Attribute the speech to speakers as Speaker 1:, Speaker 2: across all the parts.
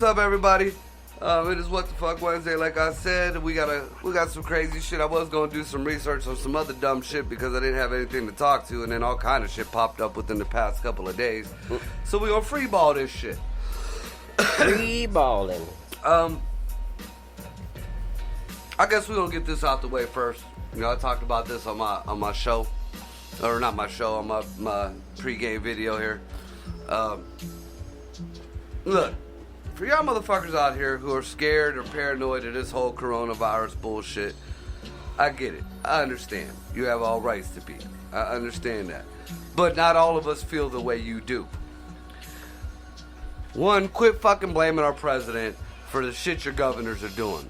Speaker 1: What's up, everybody? It is WTF Wednesday. Like I said, we got some crazy shit. I was gonna do some research on some other dumb shit because I didn't have anything to talk to, and then all kind of shit popped up within the past couple of days. So we gonna freeball this shit.
Speaker 2: Freeballing.
Speaker 1: I guess we gonna get this out the way first. You know, I talked about this on my show, or not my show, on my pregame video here. Look. For y'all motherfuckers out here who are scared or paranoid of this whole coronavirus bullshit, I get it. I understand. You have all rights to be. I understand that. But not all of us feel the way you do. One, quit fucking blaming our president for the shit your governors are doing.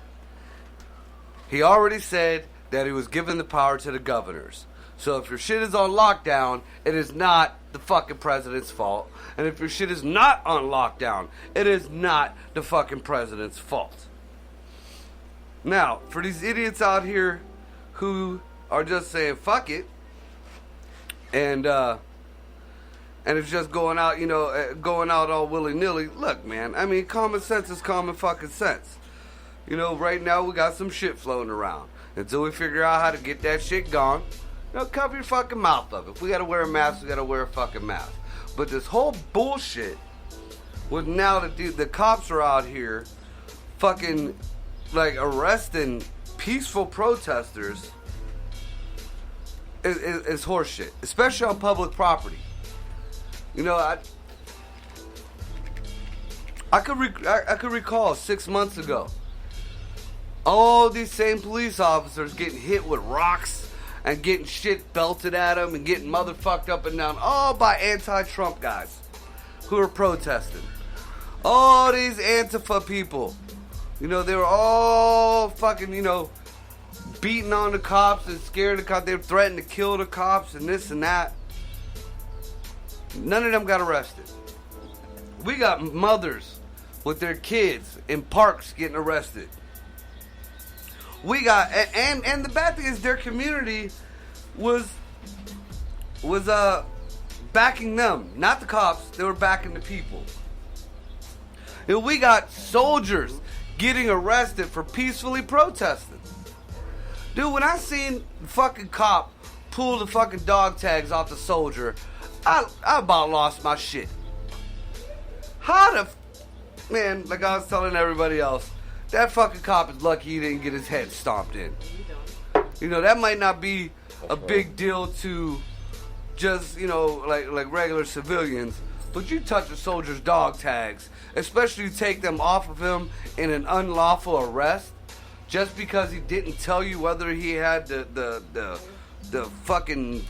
Speaker 1: He already said that he was giving the power to the governors. So if your shit is on lockdown, it is not the fucking president's fault. And if your shit is not on lockdown, it is not the fucking president's fault. Now, for these idiots out here who are just saying fuck it, and it's just going out, going out all willy-nilly. Look, man, I mean, common sense is common fucking sense. You know, right now we got some shit floating around. Until we figure out how to get that shit gone, cover your fucking mouth up. If we gotta wear a mask, we gotta wear a fucking mask. But this whole bullshit with now that the cops are out here fucking like arresting peaceful protesters is horseshit, especially on public property. You know, I could recall 6 months ago all these same police officers getting hit with rocks and getting shit belted at them and getting motherfucked up and down, all by anti-Trump guys who are protesting. All these Antifa people, they were all fucking, beating on the cops and scared the cops. They were threatening to kill the cops and this and that. None of them got arrested. We got mothers with their kids in parks getting arrested. We got, and the bad thing is their community was backing them, not the cops. They were backing the people. And we got soldiers getting arrested for peacefully protesting. Dude, when I seen the fucking cop pull the fucking dog tags off the soldier, I about lost my shit. Man, like I was telling everybody else, that fucking cop is lucky he didn't get his head stomped in. That might not be a big deal to just, like regular civilians, but you touch a soldier's dog tags, especially you take them off of him in an unlawful arrest, just because he didn't tell you whether he had the fucking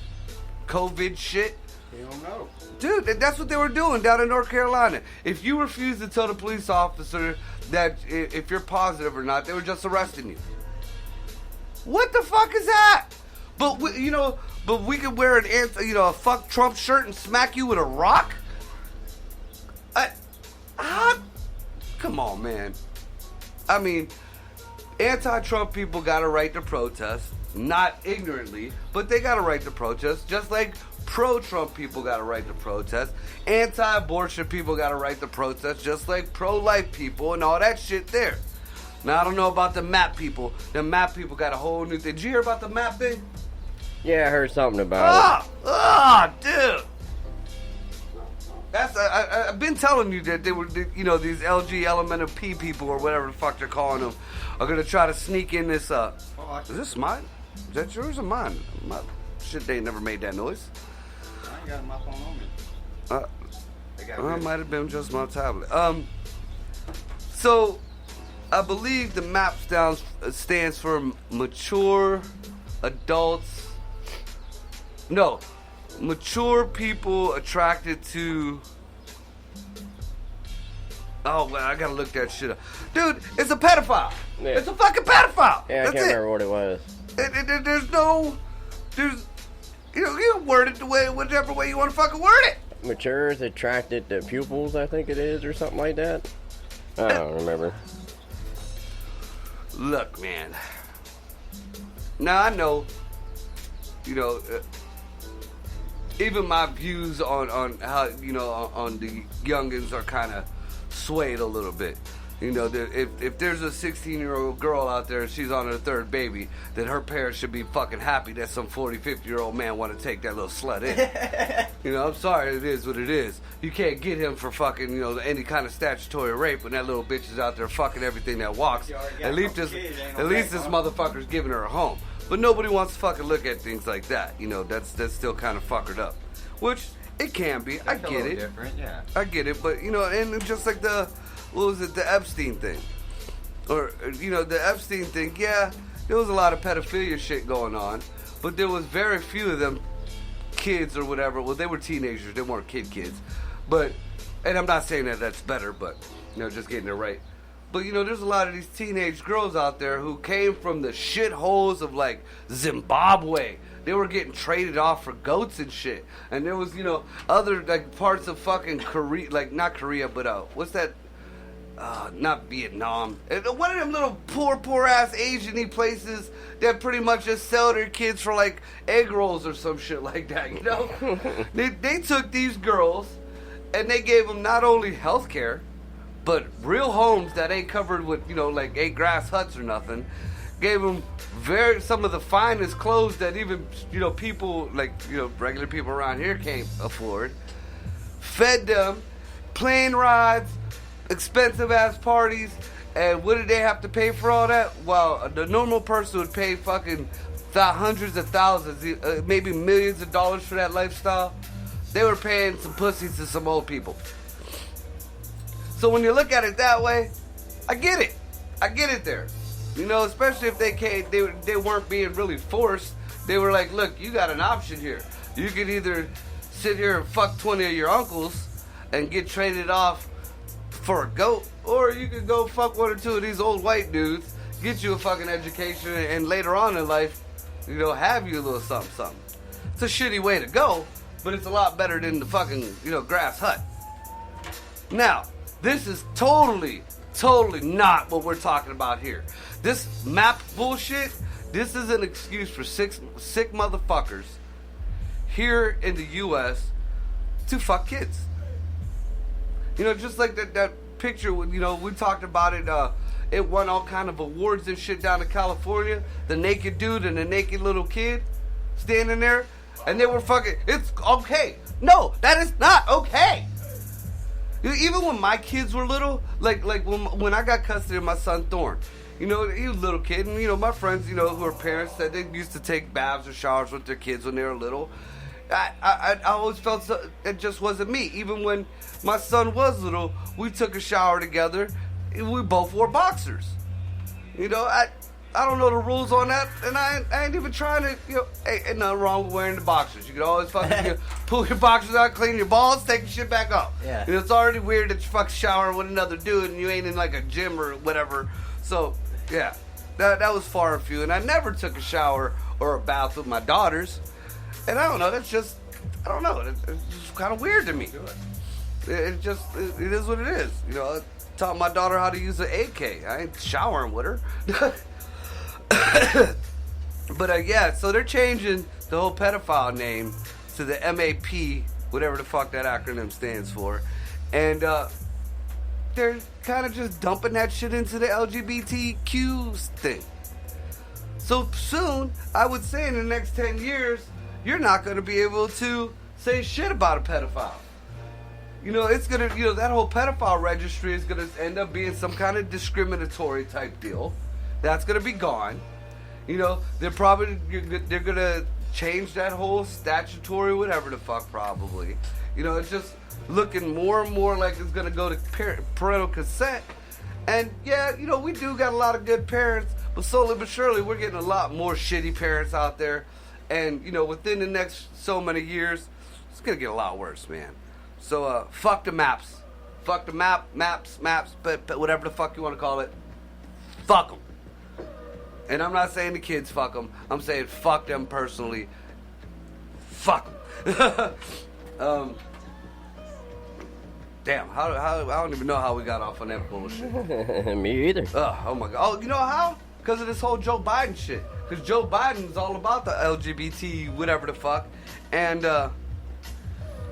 Speaker 1: COVID shit.
Speaker 2: You don't know.
Speaker 1: Dude, that's what they were doing down in North Carolina. If you refuse to tell the police officer that if you're positive or not, they were just arresting you. What the fuck is that? But we could wear a fuck Trump shirt and smack you with a rock? Come on, man. I mean, anti-Trump people got a right to protest, not ignorantly, but they got a right to protest, just like pro-Trump people got a right to protest. Anti-abortion people got a right to protest, just like pro-life people and all that shit there. Now, I don't know about the MAP people. The MAP people got a whole new thing. Did you hear about the MAP thing?
Speaker 2: Yeah, I heard something about
Speaker 1: it. Dude. I've been telling you that they were, these LGBTQ people or whatever the fuck they're calling them are going to try to sneak in this, is this mine? Is that yours or mine? My shit, they ain't never made that noise.
Speaker 3: I ain't got my phone on me.
Speaker 1: It might have been just my tablet. So, I believe the MAP stands for mature adults. No, mature people attracted to. Oh, well, I gotta look that shit up. Dude, it's a pedophile. Yeah. It's a fucking pedophile.
Speaker 2: Yeah, I can't remember what it was.
Speaker 1: You word it whichever way you want to fucking word it.
Speaker 2: Mature is attracted to pupils, I think it is, or something like that. I don't remember.
Speaker 1: Look, man. Now, I know, even my views on how, on the youngins are kind of swayed a little bit. You know, if there's a 16-year-old girl out there and she's on her third baby, then her parents should be fucking happy that some 40, 50-year-old man want to take that little slut in. You know, I'm sorry, it is what it is. You can't get him for fucking, you know, any kind of statutory rape when that little bitch is out there fucking everything that walks. At least this motherfucker's giving her a home. But nobody wants to fucking look at things like that. You know, that's still kind of fuckered up. Which, it can be. I get it.
Speaker 3: Different, yeah.
Speaker 1: I get it, but, you know, and just like the Epstein thing. Or, you know, the Epstein thing, yeah, there was a lot of pedophilia shit going on, but there was very few of them kids or whatever. Well, they were teenagers, they weren't kids. But, and I'm not saying that that's better, but, you know, just getting it right. But, you know, there's a lot of these teenage girls out there who came from the shitholes of, like, Zimbabwe. They were getting traded off for goats and shit. And there was, you know, other, like, parts of fucking Korea, like, not Korea, but, what's that? Not Vietnam. One of them little poor-ass Asian-y places that pretty much just sell their kids for, like, egg rolls or some shit like that, you know? They took these girls, and they gave them not only health care, but real homes that ain't covered with, you know, like, 8 grass huts or nothing. Gave them some of the finest clothes that even, you know, people, like, you know, regular people around here can't afford. Fed them, plane rides, expensive ass parties, and what did they have to pay for all that? Well, the normal person would pay fucking hundreds of thousands, maybe millions of dollars for that lifestyle. They were paying some pussies to some old people. So when you look at it that way, I get it. I get it there. You know, especially if they weren't being really forced. They were like, look, you got an option here. You could either sit here and fuck 20 of your uncles and get traded off for a goat, or you could go fuck 1 or 2 of these old white dudes, get you a fucking education, and later on in life, you know, have you a little something. It's a shitty way to go, but it's a lot better than the fucking, you know, grass hut. Now, this is totally not what we're talking about here. This map bullshit, this is an excuse for sick motherfuckers here in the U.S. to fuck kids. You know, just like that picture, you know, we talked about it, it won all kind of awards and shit down in California. The naked dude and the naked little kid standing there, and they were fucking, it's okay. No, that is not okay. Even when my kids were little, like when I got custody of my son Thorn, you know, he was a little kid, and, you know, my friends, you know, who are parents, said they used to take baths or showers with their kids when they were little. I always felt it just wasn't me. Even when my son was little, we took a shower together, and we both wore boxers. You know, I don't know the rules on that, and I ain't even trying to, you know, ain't nothing wrong with wearing the boxers. You can always fucking you know, pull your boxers out, clean your balls, take your shit back off.
Speaker 4: Yeah.
Speaker 1: You know, it's already weird that you fucking showering with another dude and you ain't in like a gym or whatever. So, yeah, that was far and few. And I never took a shower or a bath with my daughters. And I don't know, that's just, I don't know, it's just kind of weird to me. It is what it is. You know, I taught my daughter how to use an AK. I ain't showering with her. But yeah, so they're changing the whole pedophile name to the MAP, whatever the fuck that acronym stands for. And they're kind of just dumping that shit into the LGBTQ thing. So soon, I would say in the next 10 years, you're not going to be able to say shit about a pedophile. You know, it's going to, you know, that whole pedophile registry is going to end up being some kind of discriminatory type deal. That's going to be gone. You know, they're going to change that whole statutory whatever the fuck probably. You know, it's just looking more and more like it's going to go to parental consent. And yeah, you know, we do got a lot of good parents, but slowly but surely we're getting a lot more shitty parents out there. And, you know, within the next so many years, it's going to get a lot worse, man. So, fuck the maps. Fuck the maps, but whatever the fuck you want to call it. Fuck them. And I'm not saying the kids fuck them. I'm saying fuck them personally. Fuck them. Damn, I don't even know how we got off on that bullshit.
Speaker 2: Me either.
Speaker 1: Oh my God. Oh, you know how? Because of this whole Joe Biden shit. Because Joe Biden is all about the LGBT whatever the fuck. And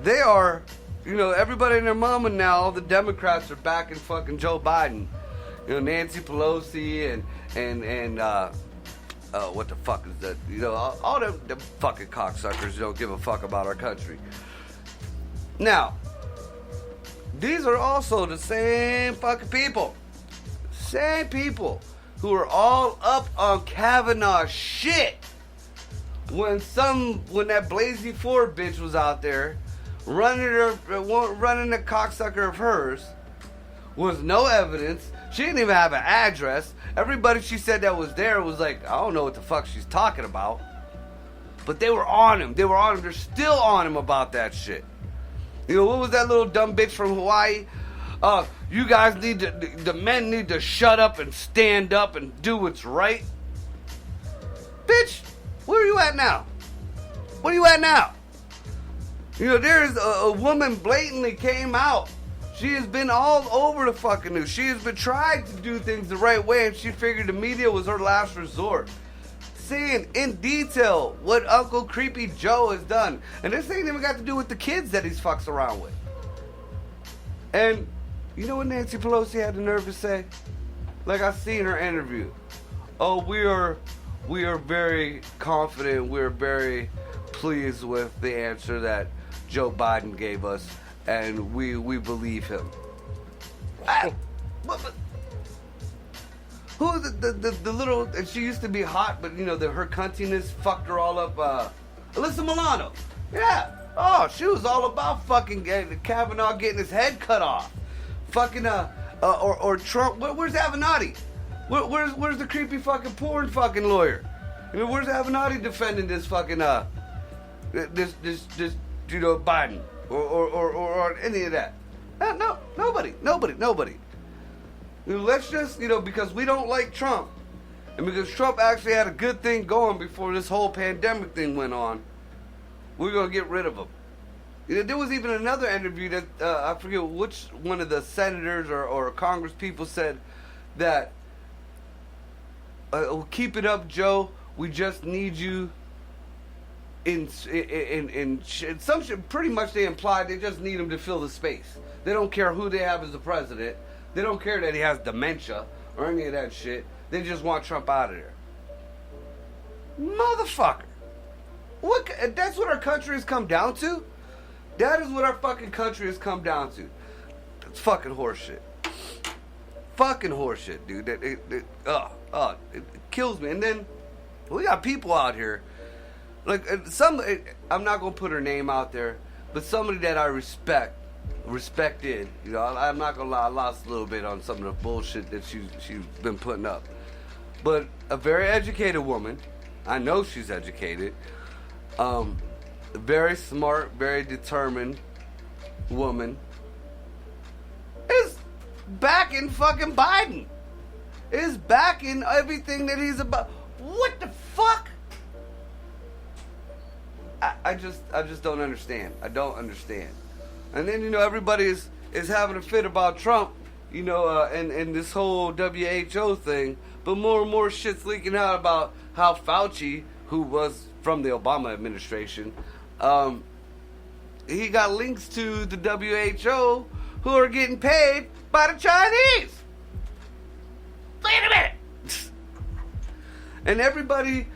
Speaker 1: they are, everybody and their mama now, all the Democrats are backing fucking Joe Biden. Nancy Pelosi and what the fuck is that? All them fucking cocksuckers don't give a fuck about our country. Now, these are also the same fucking people. Same people who are all up on Kavanaugh's shit when that Blasey Ford bitch was out there running a cocksucker of hers with no evidence. She didn't even have an address. Everybody she said that was there was like, I don't know what the fuck she's talking about. But they were on him. They're still on him about that shit. What was that little dumb bitch from Hawaii? You guys the men need to shut up and stand up and do what's right. Bitch, where are you at now? Where are you at now? There's a woman blatantly came out. She has been all over the fucking news. She has been trying to do things the right way, and she figured the media was her last resort. Saying in detail what Uncle Creepy Joe has done. And this ain't even got to do with the kids that he's fucks around with. And you know what Nancy Pelosi had the nerve to say? Like, I seen her interview. Oh, we are very confident. We're very pleased with the answer that Joe Biden gave us, and we believe him. Who is the little? And she used to be hot, but her cuntiness fucked her all up. Alyssa Milano. Yeah. Oh, she was all about fucking Kavanaugh getting his head cut off. Fucking or Trump. Where's Avenatti? Where's the creepy fucking porn fucking lawyer? Where's Avenatti defending this fucking this Biden or any of that? No, nobody. Let's just, because we don't like Trump, and because Trump actually had a good thing going before this whole pandemic thing went on, we're going to get rid of him. There was even another interview that, I forget which one of the senators or Congress people said that, keep it up, Joe, we just need you in some shit. Pretty much they implied they just need him to fill the space. They don't care who they have as the president. They don't care that he has dementia or any of that shit. They just want Trump out of there. Motherfucker. That's what our country has come down to? That is what our fucking country has come down to. It's fucking horseshit. Fucking horseshit, dude. It kills me. And then we got people out here. Like, I'm not going to put her name out there, but somebody that I respected, I'm not gonna lie, I lost a little bit on some of the bullshit that she's been putting up. But a very educated woman, I know she's educated, very smart, very determined woman, is backing fucking Biden. Is backing everything that he's about. What the fuck? I just don't understand. I don't understand. And then, everybody is having a fit about Trump, and this whole WHO thing. But more and more shit's leaking out about how Fauci, who was from the Obama administration, he got links to the WHO who are getting paid by the Chinese. Wait a minute. And everybody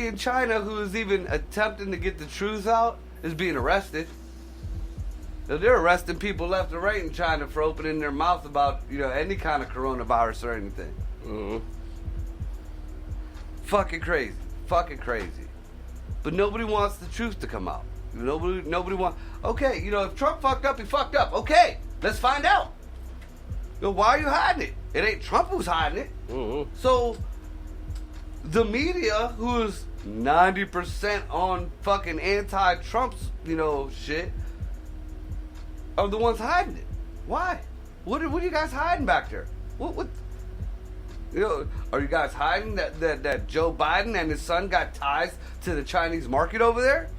Speaker 1: in China who is even attempting to get the truth out is being arrested. They're arresting people left and right in China for opening their mouth about, any kind of coronavirus or anything. Mm-hmm. Fucking crazy. But nobody wants the truth to come out. Nobody wants... Okay, if Trump fucked up, he fucked up. Okay, let's find out. Why are you hiding it? It ain't Trump who's hiding it. Mm-hmm. So, the media, who's 90% on fucking anti-Trump's, shit, are the ones hiding it. Why? What are you guys hiding back there? What? Are you guys hiding that Joe Biden and his son got ties to the Chinese market over there?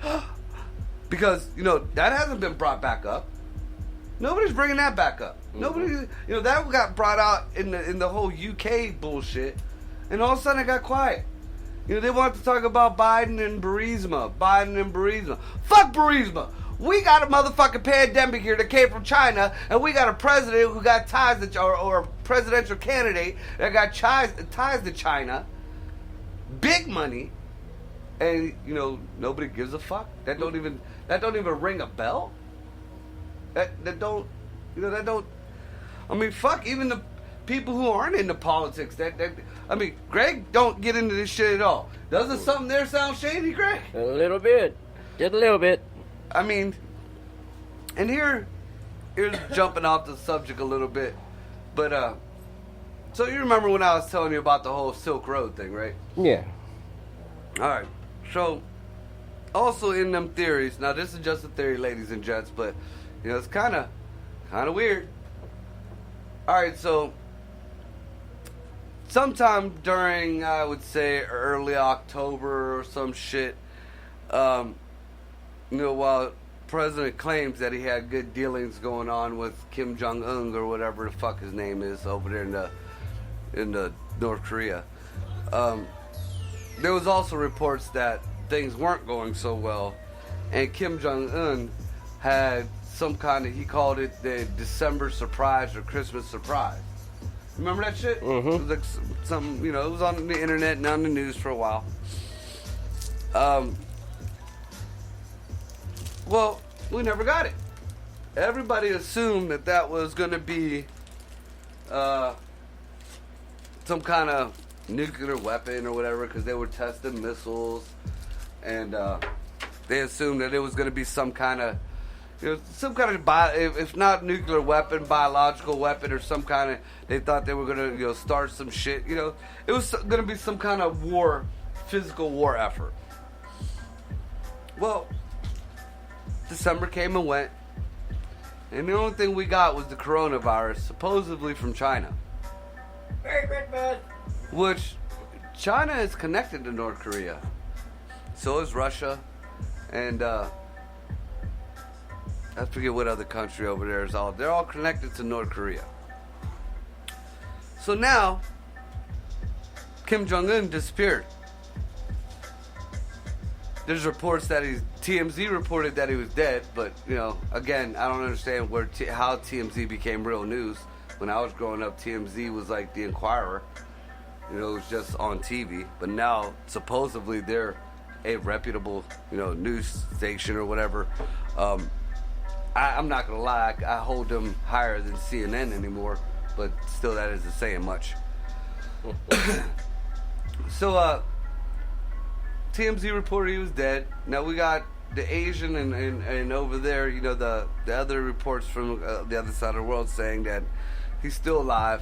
Speaker 1: Because that hasn't been brought back up. Nobody's bringing that back up. Mm-hmm. Nobody, that got brought out in the whole UK bullshit, and all of a sudden it got quiet. They want to talk about Biden and Burisma. Fuck Burisma. We got a motherfucking pandemic here that came from China, and we got a president who got ties to, or a presidential candidate that got ties to China. Big money, and nobody gives a fuck. That don't even ring a bell. That don't. I mean, fuck. Even the people who aren't into politics. Greg don't get into this shit at all. Doesn't something there sound shady, Greg?
Speaker 2: A little bit, just a little bit.
Speaker 1: I mean, and here's jumping off the subject a little bit, but so you remember when I was telling you about the whole Silk Road thing, right?
Speaker 2: Yeah.
Speaker 1: All right. So, also in them theories. Now, this is just a theory, ladies and gents, but it's kind of weird. All right. So, sometime during, I would say, early October or some shit, while President claims that he had good dealings going on with Kim Jong-un or whatever the fuck his name is over there in the North Korea, there was also reports that things weren't going so well, and Kim Jong-un had some kind of, he called it the December surprise or Christmas surprise. Remember that shit?
Speaker 2: Mm-hmm.
Speaker 1: It was like some, it was on the internet and on the news for a while. Well, we never got it. Everybody assumed that was going to be some kind of nuclear weapon or whatever, because they were testing missiles, and they assumed that it was going to be some kind of, if not nuclear weapon, biological weapon, or some kind of. They thought they were going to, start some shit. It was going to be some kind of war, physical war effort. Well, December came and went, and the only thing we got was the coronavirus, supposedly from China.
Speaker 2: Merry Christmas.
Speaker 1: Which, China is connected to North Korea. So is Russia, and I forget what other country over there is they're all connected to North Korea. So now, Kim Jong-un disappeared. There's reports that TMZ reported that he was dead, but, again, I don't understand how TMZ became real news. When I was growing up, TMZ was like the Inquirer. It was just on TV. But now, supposedly, they're a reputable, news station or whatever. I'm not going to lie, I hold them higher than CNN anymore, but still that isn't saying much. So, TMZ reported he was dead. Now we got the Asian and over there, the other reports from the other side of the world saying that he's still alive.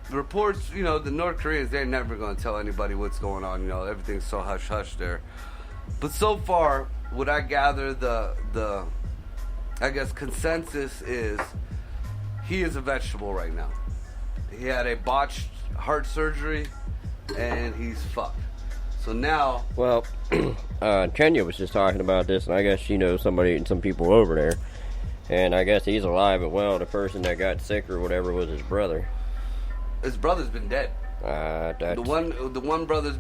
Speaker 1: The reports, the North Koreans, they're never going to tell anybody what's going on. Everything's so hush-hush there. But so far, what I gather, the I guess consensus is he is a vegetable right now. He had a botched heart surgery, and he's fucked. So now...
Speaker 2: Well, Kenya was just talking about this, and I guess she knows some people over there. And I guess he's alive, but well, the person that got sick or whatever was his brother.
Speaker 1: His brother's been dead.
Speaker 2: The
Speaker 1: one brother's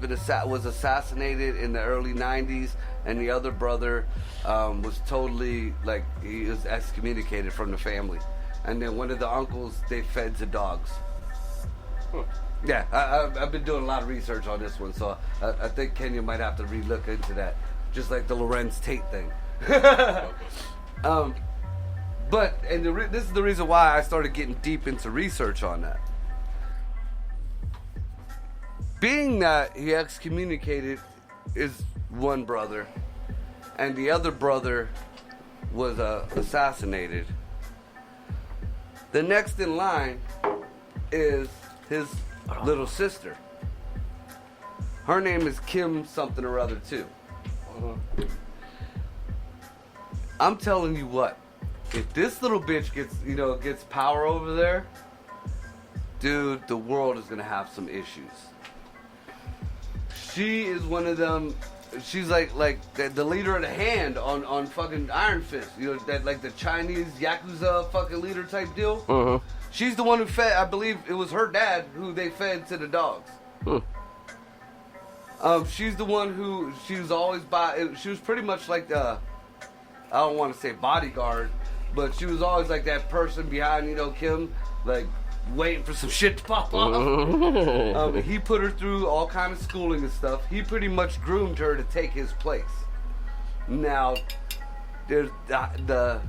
Speaker 1: was assassinated in the early 90s, and the other brother was totally, he was excommunicated from the family. And then one of the uncles, they fed to dogs. Yeah, I've been doing a lot of research on this one, so I think Kenya might have to relook into that, just like the Lorenz Tate thing. This is the reason why I started getting deep into research on that. Being that he excommunicated his one brother, and the other brother was assassinated, the next in line is his little sister. Her name is Kim something or other too. I'm telling you what, if this little bitch gets power over there, dude, the world is gonna have some issues. She is one of them. She's like the leader of the hand on fucking Iron Fist. That like the Chinese Yakuza fucking leader type deal.
Speaker 2: Mm-hmm.
Speaker 1: She's the one who fed. I believe it was her dad who they fed to the dogs. She's the one who she was always she was pretty much like the, I don't want to say bodyguard, but she was always like that person behind, Kim, like waiting for some shit to pop off. He put her through all kind of schooling and stuff. He pretty much groomed her to take his place. Now, there's the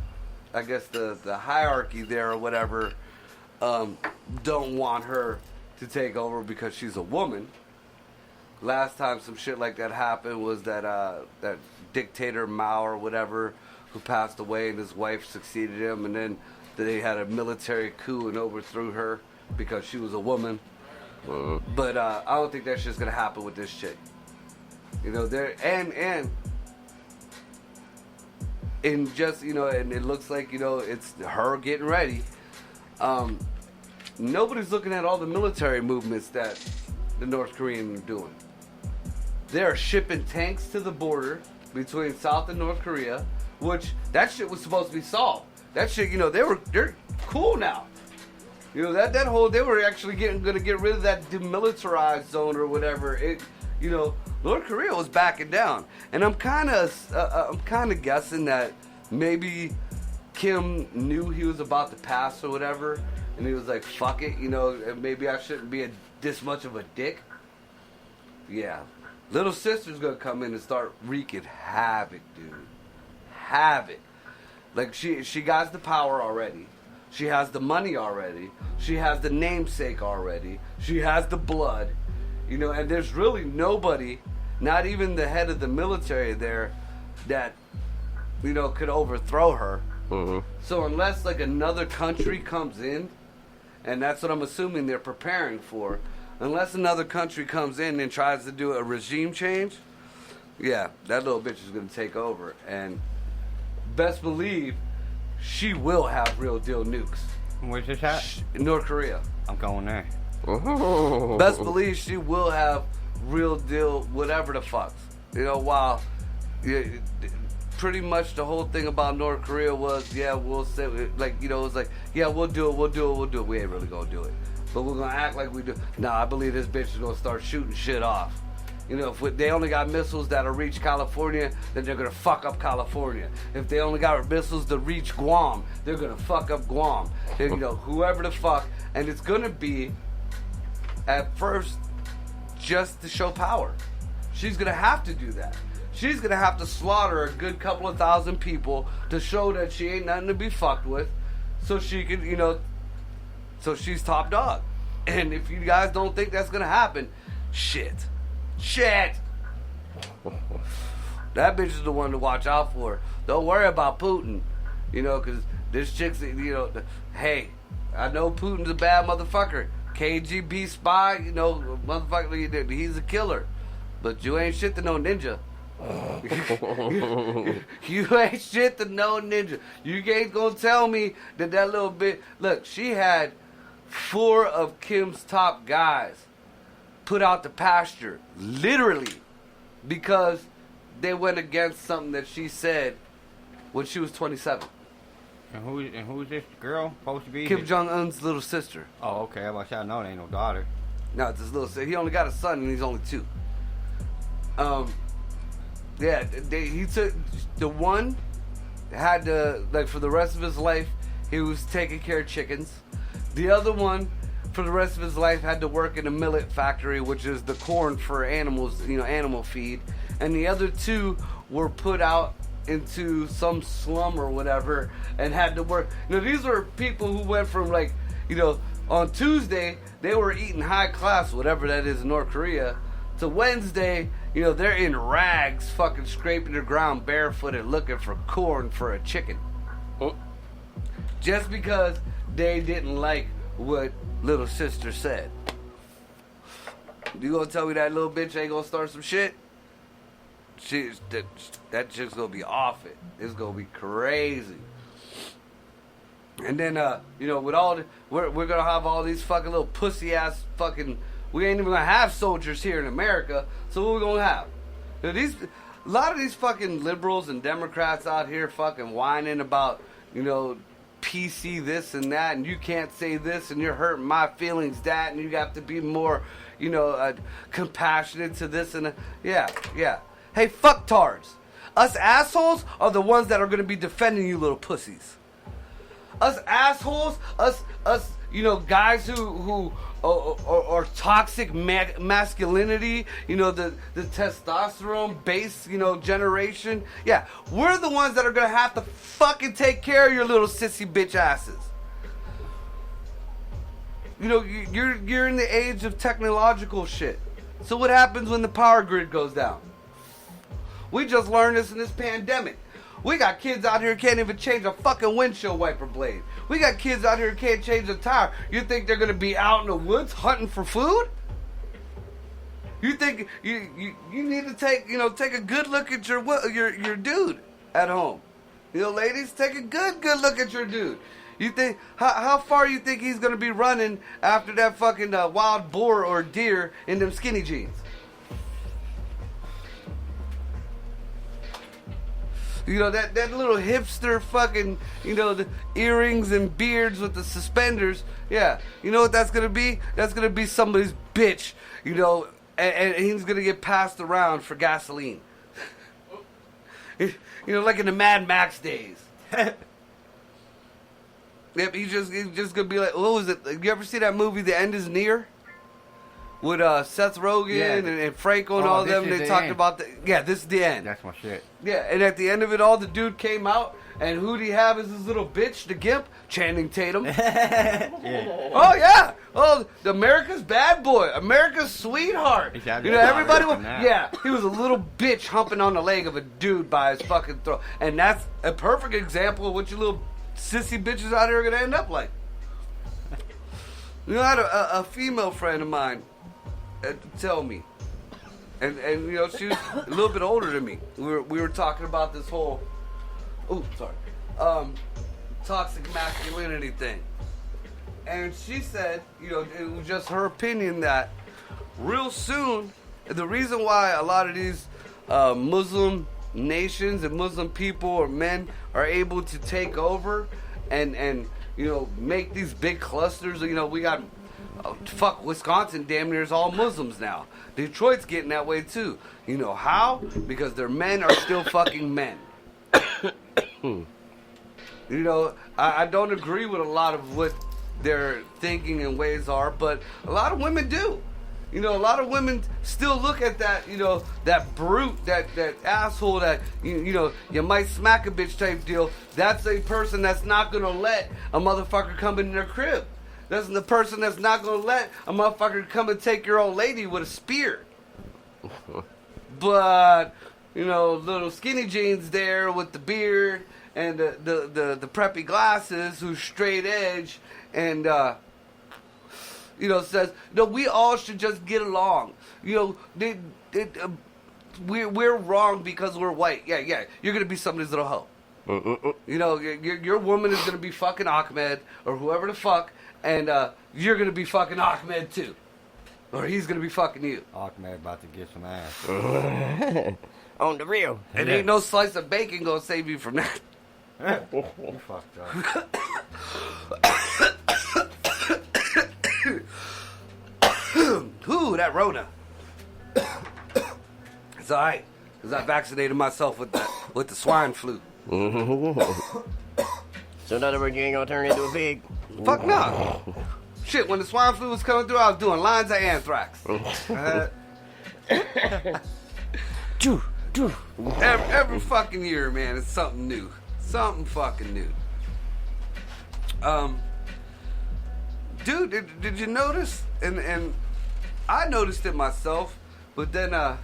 Speaker 1: I guess the hierarchy there or whatever, don't want her to take over because she's a woman. Last time some shit like that happened was that that dictator Mao or whatever, who passed away, and his wife succeeded him, and then they had a military coup and overthrew her because she was a woman. But I don't think that shit's gonna happen with this chick. There and just and it looks like it's her getting ready. Nobody's looking at all the military movements that the North Koreans are doing. They're shipping tanks to the border between South and North Korea, which that shit was supposed to be solved. That shit, they're cool now. That whole, they were actually gonna get rid of that demilitarized zone or whatever. North Korea was backing down, and I'm kind of guessing that maybe Kim knew he was about to pass or whatever, and he was like, "Fuck it," maybe I shouldn't be this much of a dick. Yeah, little sister's gonna come in and start wreaking havoc, dude. Havoc. Like she got the power already. She has the money already. She has the namesake already. She has the blood. And there's really nobody, not even the head of the military there, that, could overthrow her. Mm-hmm. So unless, like, another country comes in, and that's what I'm assuming they're preparing for, unless another country comes in and tries to do a regime change, yeah, that little bitch is going to take over. And best believe she will have real deal nukes.
Speaker 3: Where's this at?
Speaker 1: North Korea.
Speaker 3: I'm going there.
Speaker 1: Best believe she will have real deal whatever the fuck. While pretty much the whole thing about North Korea was, yeah, we'll say, like, it was like, yeah, we'll do it. We ain't really gonna do it, but we're gonna act like we do. Nah, I believe this bitch is gonna start shooting shit off. If they only got missiles that'll reach California, then they're gonna fuck up California. If they only got missiles to reach Guam, they're gonna fuck up Guam. Whoever the fuck, and it's gonna be at first just to show power. She's gonna have to do that. She's gonna have to slaughter a good couple of thousand people to show that she ain't nothing to be fucked with, so she can, so she's top dog. And if you guys don't think that's gonna happen, shit. That bitch is the one to watch out for. Don't worry about Putin, because this chick's, hey, I know Putin's a bad motherfucker. KGB spy, motherfucker, he's a killer. But you ain't shit to no ninja. You ain't shit to no ninja. You ain't gonna tell me that little bit. Look, she had 4 of Kim's top guys put out the pasture, literally, because they went against something that she said when she was 27.
Speaker 3: And who's this girl supposed to be?
Speaker 1: Kim Jong-un's little sister.
Speaker 3: Oh, okay. I know it ain't no daughter.
Speaker 1: No, it's his little sister. He only got a son, and he's only 2. Yeah, he took the one had to, like, for the rest of his life, he was taking care of chickens. The other one, for the rest of his life, had to work in a millet factory, which is the corn for animals, animal feed. And the other 2 were put out into some slum or whatever and had to work. These were people who went from, like, on Tuesday, they were eating high class, whatever that is in North Korea, to Wednesday, they're in rags, fucking scraping the ground barefooted, looking for corn for a chicken. Just because they didn't like what little sister said. You gonna tell me that little bitch ain't gonna start some shit? That chick's gonna be off it. It's gonna be crazy. And then, with all we're gonna have all these fucking little pussy ass fucking. We ain't even gonna have soldiers here in America. So what we gonna have? A lot of these fucking liberals and Democrats out here fucking whining about, PC this and that, and you can't say this, and you're hurting my feelings that, and you have to be more, compassionate to this and yeah. Hey, fucktards. Us assholes are the ones that are going to be defending you little pussies. Us assholes, us, guys who or toxic masculinity, the testosterone based, generation. Yeah, we're the ones that are gonna have to fucking take care of your little sissy bitch asses. You're in the age of technological shit. So what happens when the power grid goes down? We just learned this in this pandemic. We got kids out here who can't even change a fucking windshield wiper blade. We got kids out here who can't change a tire. You think they're gonna be out in the woods hunting for food? You think you need to take a good look at your dude at home. Ladies, take a good look at your dude. You think how far you think he's gonna be running after that fucking wild boar or deer in them skinny jeans? That little hipster fucking, the earrings and beards with the suspenders. Yeah, you know what that's going to be? That's going to be somebody's bitch, and he's going to get passed around for gasoline. Like in the Mad Max days. Yep, he's just going to be like, what was it? You ever see that movie, The End Is Near? With Seth Rogen and Franco and all of them, they talked about this is the end.
Speaker 3: That's my shit.
Speaker 1: Yeah, and at the end of it all, the dude came out, and who'd he have as his little bitch, the gimp? Channing Tatum.
Speaker 3: Yeah.
Speaker 1: Oh, yeah. Oh, America's bad boy. America's sweetheart. Everybody was, he was a little bitch humping on the leg of a dude by his fucking throat. And that's a perfect example of what your little sissy bitches out here are going to end up like. I had a female friend of mine tell me, and she was a little bit older than me. We were talking about this whole toxic masculinity thing, and she said, it was just her opinion that real soon, the reason why a lot of these Muslim nations and Muslim people or men are able to take over and make these big clusters. We got Wisconsin damn near is all Muslims now. Detroit's getting that way too. You know how? Because their men are still fucking men. I don't agree with a lot of what their thinking and ways are, but a lot of women do. A lot of women still look at that, that brute, that asshole that, you might smack a bitch type deal. That's a person that's not going to let a motherfucker come in their crib. That's the person that's not going to let a motherfucker come and take your old lady with a spear. But, little skinny jeans there with the beard and the preppy glasses who's straight edge and, says, we all should just get along. We're wrong because we're white. Yeah, you're going to be somebody's little hoe. Your woman is going to be fucking Ahmed or whoever the fuck. And you're going to be fucking Ahmed too. Or he's going to be fucking you.
Speaker 3: Ahmed about to get some ass.
Speaker 2: On the real.
Speaker 1: And ain't no slice of bacon going to save you from that.
Speaker 3: You fucked up.
Speaker 1: Ooh, that Rona. It's alright. Because I vaccinated myself with the swine flu.
Speaker 2: So in other words, you ain't going to turn into a pig?
Speaker 1: Fuck no. Shit, when the swine flu was coming through, I was doing lines of anthrax. Every fucking year, man, it's something new. Something fucking new. Dude, did you notice? And I noticed it myself, but then I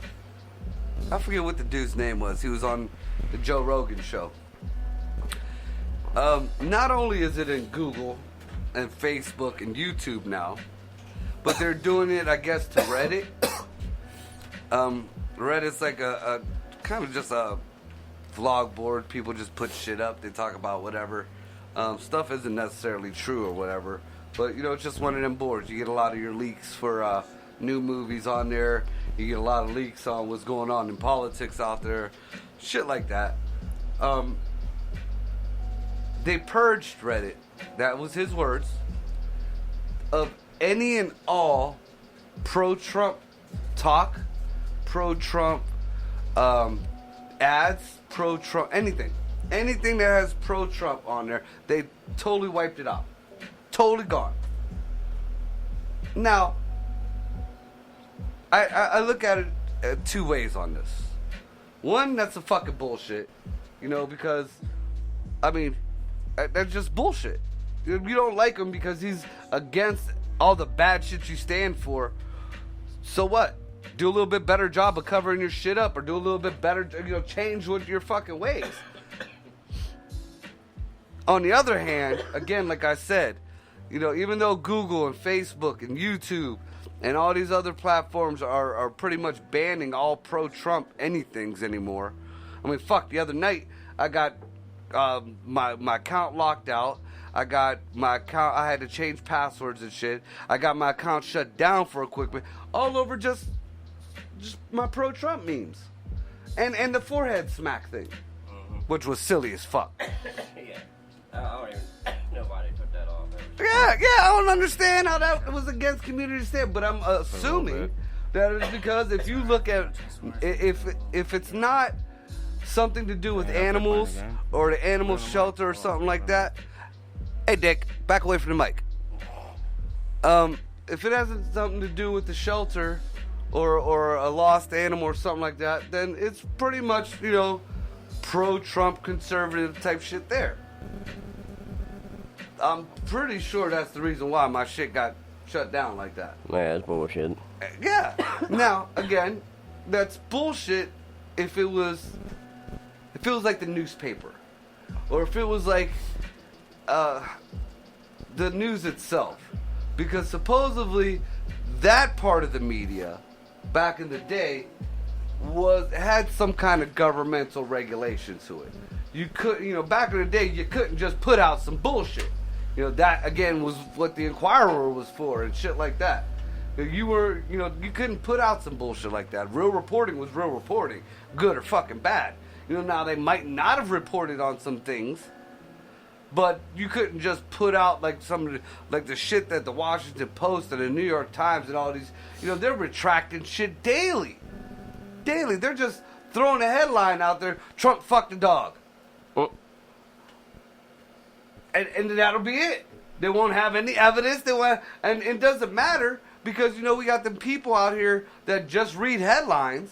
Speaker 1: forget what the dude's name was. He was on the Joe Rogan show. Not only is it in Google and Facebook and YouTube now, but they're doing it, I guess, to Reddit. Reddit's like a kind of just a vlog board. People just put shit up. They talk about whatever. Stuff isn't necessarily true or whatever, but it's just one of them boards. You get a lot of your leaks for new movies on there. You get a lot of leaks on what's going on in politics out there, shit like that. they purged Reddit. That was his words. Of any and all pro-Trump talk, pro-Trump ads, pro-Trump anything that has pro-Trump on there, they totally wiped it out, totally gone. Now, I look at it two ways on this. One, that's a fucking bullshit, because I mean, that's just bullshit. You don't like him because he's against all the bad shit you stand for. So what? Do a little bit better job of covering your shit up, or do a little bit better, change with your fucking ways. On the other hand, again, like I said, even though Google and Facebook and YouTube and all these other platforms are pretty much banning all pro-Trump anythings anymore. I mean, fuck, the other night I got my account locked out. I got my account, I had to change passwords and shit. I got my account shut down for a quick bit. All over just my pro-Trump memes. And the forehead smack thing. Which was silly as fuck.
Speaker 2: Yeah. I don't even, nobody put that on there.
Speaker 1: Yeah, I don't understand how that was against community standards, but I'm assuming that it's because if you look at, if it's not something to do with animals or the animal shelter or something like that. Hey, Dick, back away from the mic. If it hasn't something to do with the shelter or a lost animal or something like that, then it's pretty much, pro-Trump conservative type shit there. I'm pretty sure that's the reason why my shit got shut down like that.
Speaker 2: Yeah, that's bullshit.
Speaker 1: Yeah. Now, again, that's bullshit if it was like the newspaper. Or if it was like the news itself. Because supposedly that part of the media back in the day had some kind of governmental regulation to it. You could, back in the day, you couldn't just put out some bullshit. That again was what the Inquirer was for and shit like that. You couldn't put out some bullshit like that. Real reporting was real reporting, good or fucking bad. Now they might not have reported on some things, but you couldn't just put out like the shit that the Washington Post and the New York Times and all these, they're retracting shit daily. Daily. They're just throwing a headline out there, Trump fucked a dog. And that'll be it. They won't have any evidence. And it doesn't matter because, we got them people out here that just read headlines.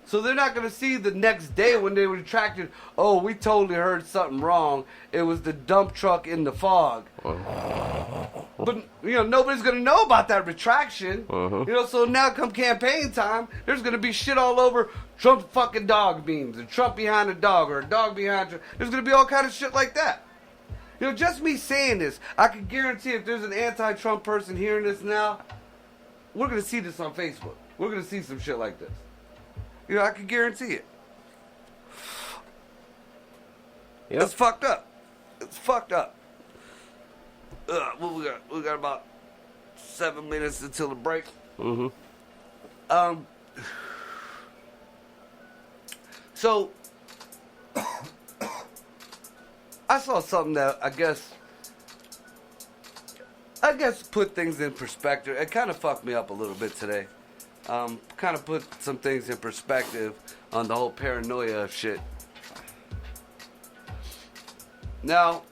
Speaker 1: So they're not going to see the next day when they retracted, oh, we totally heard something wrong. It was the dump truck in the fog. But, nobody's going to know about that retraction. So now come campaign time, there's going to be shit all over Trump fucking dog memes and Trump behind a dog or a dog behind Trump. There's going to be all kind of shit like that. Just me saying this, I can guarantee if there's an anti-Trump person hearing this now, we're going to see this on Facebook. We're going to see some shit like this. I can guarantee it. Yep. It's fucked up. It's fucked up. What we got? We got about 7 minutes until the break. So, I saw something that I guess put things in perspective. It kind of fucked me up a little bit today. Kind of put some things in perspective on the whole paranoia of shit. Now,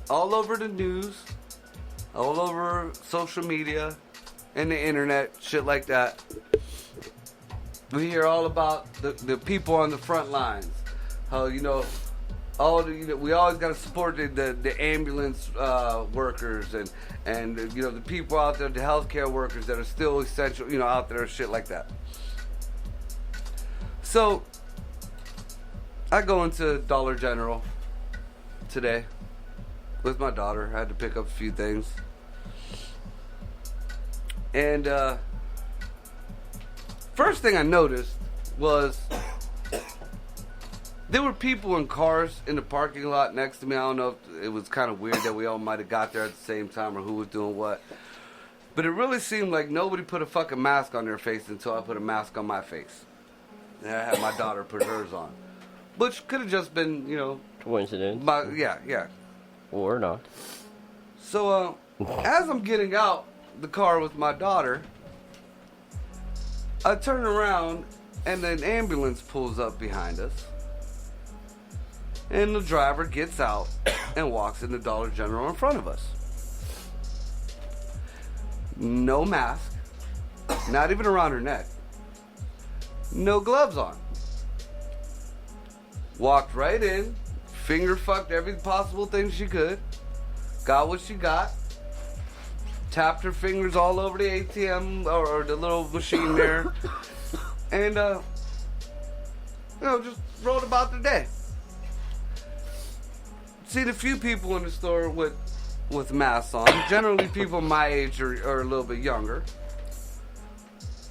Speaker 1: all over the news, all over social media, and the internet, shit like that, we hear all about the people on the front lines. How, we always got to support the ambulance workers and the people out there, the healthcare workers that are still essential, out there, shit like that. So, I go into Dollar General today with my daughter. I had to pick up a few things. And first thing I noticed was there were people in cars in the parking lot next to me. I don't know if it was kind of weird that we all might have got there at the same time or who was doing what. But it really seemed like nobody put a fucking mask on their face until I put a mask on my face. And I had my daughter put hers on. Which could have just been,
Speaker 2: coincidence.
Speaker 1: Yeah.
Speaker 2: Or not.
Speaker 1: So, as I'm getting out the car with my daughter, I turn around and an ambulance pulls up behind us. And the driver gets out and walks in the Dollar General in front of us. No mask, not even around her neck. No gloves on. Walked right in, finger fucked every possible thing she could. Got what she got. Tapped her fingers all over the ATM or the little machine there. And, just rolled about the day. Seen a few people in the store with masks on. Generally people my age or a little bit younger.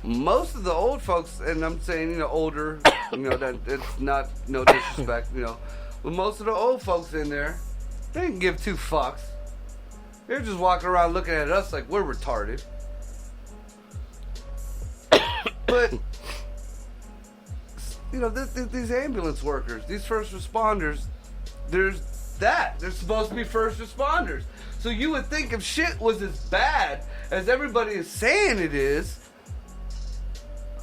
Speaker 1: Most of the old folks, and I'm saying, older, that it's not no disrespect, but most of the old folks in there, they didn't give two fucks. They're just walking around looking at us like we're retarded. But, these ambulance workers, these first responders, they're supposed to be first responders. So you would think if shit was as bad as everybody is saying it is,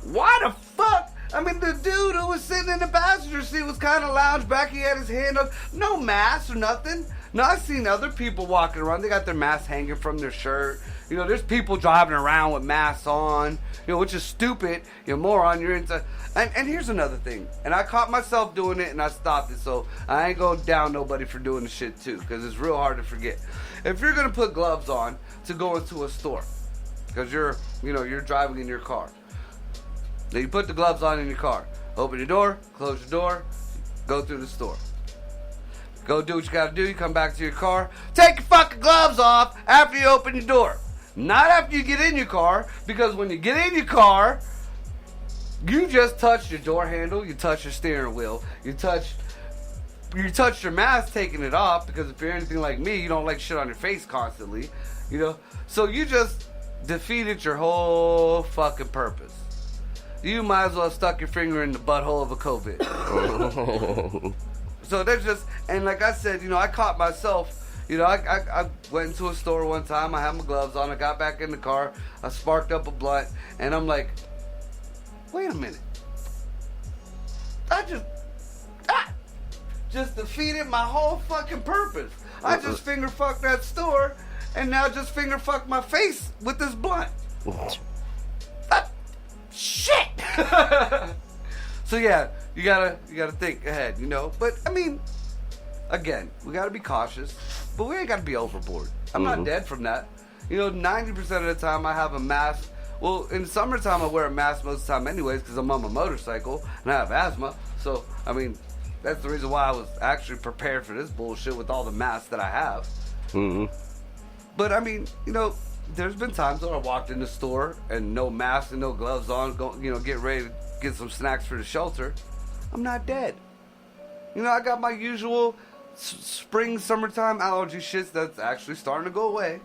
Speaker 1: why the fuck? I mean, the dude who was sitting in the passenger seat was kind of lounged back. He had his hand up. No mask or nothing. No, I've seen other people walking around. They got their masks hanging from their shirt. There's people driving around with masks on, which is stupid. Moron, you're into... And here's another thing. And I caught myself doing it and I stopped it. So I ain't going down nobody for doing the shit too. Because it's real hard to forget. If you're going to put gloves on to go into a store. Because you're driving in your car. Then you put the gloves on in your car. Open your door, close your door, go through the store. Go do what you gotta do, you come back to your car. Take your fucking gloves off after you open your door. Not after you get in your car, because when you get in your car, you just touched your door handle, you touched your steering wheel, you touched your mask taking it off, because if you're anything like me, you don't like shit on your face constantly, So you just defeated your whole fucking purpose. You might as well have stuck your finger in the butthole of a COVID. So there's just, and like I said, I caught myself, I went into a store one time, I had my gloves on, I got back in the car, I sparked up a blunt, and I'm like, wait a minute. I just defeated my whole fucking purpose. I just finger fucked that store, and now just finger fucked my face with this blunt. Shit! So yeah, you gotta think ahead, But I mean, again, we gotta be cautious, but we ain't gotta be overboard. I'm not dead from that. 90% of the time I have a mask. Well, in the summertime I wear a mask most of the time anyways because I'm on my motorcycle and I have asthma. So, I mean, that's the reason why I was actually prepared for this bullshit with all the masks that I have. Mm-hmm. But I mean, there's been times when I walked in the store and no mask and no gloves on, get ready to get some snacks for the shelter. I'm not dead. I got my usual spring, summertime allergy shits that's actually starting to go away.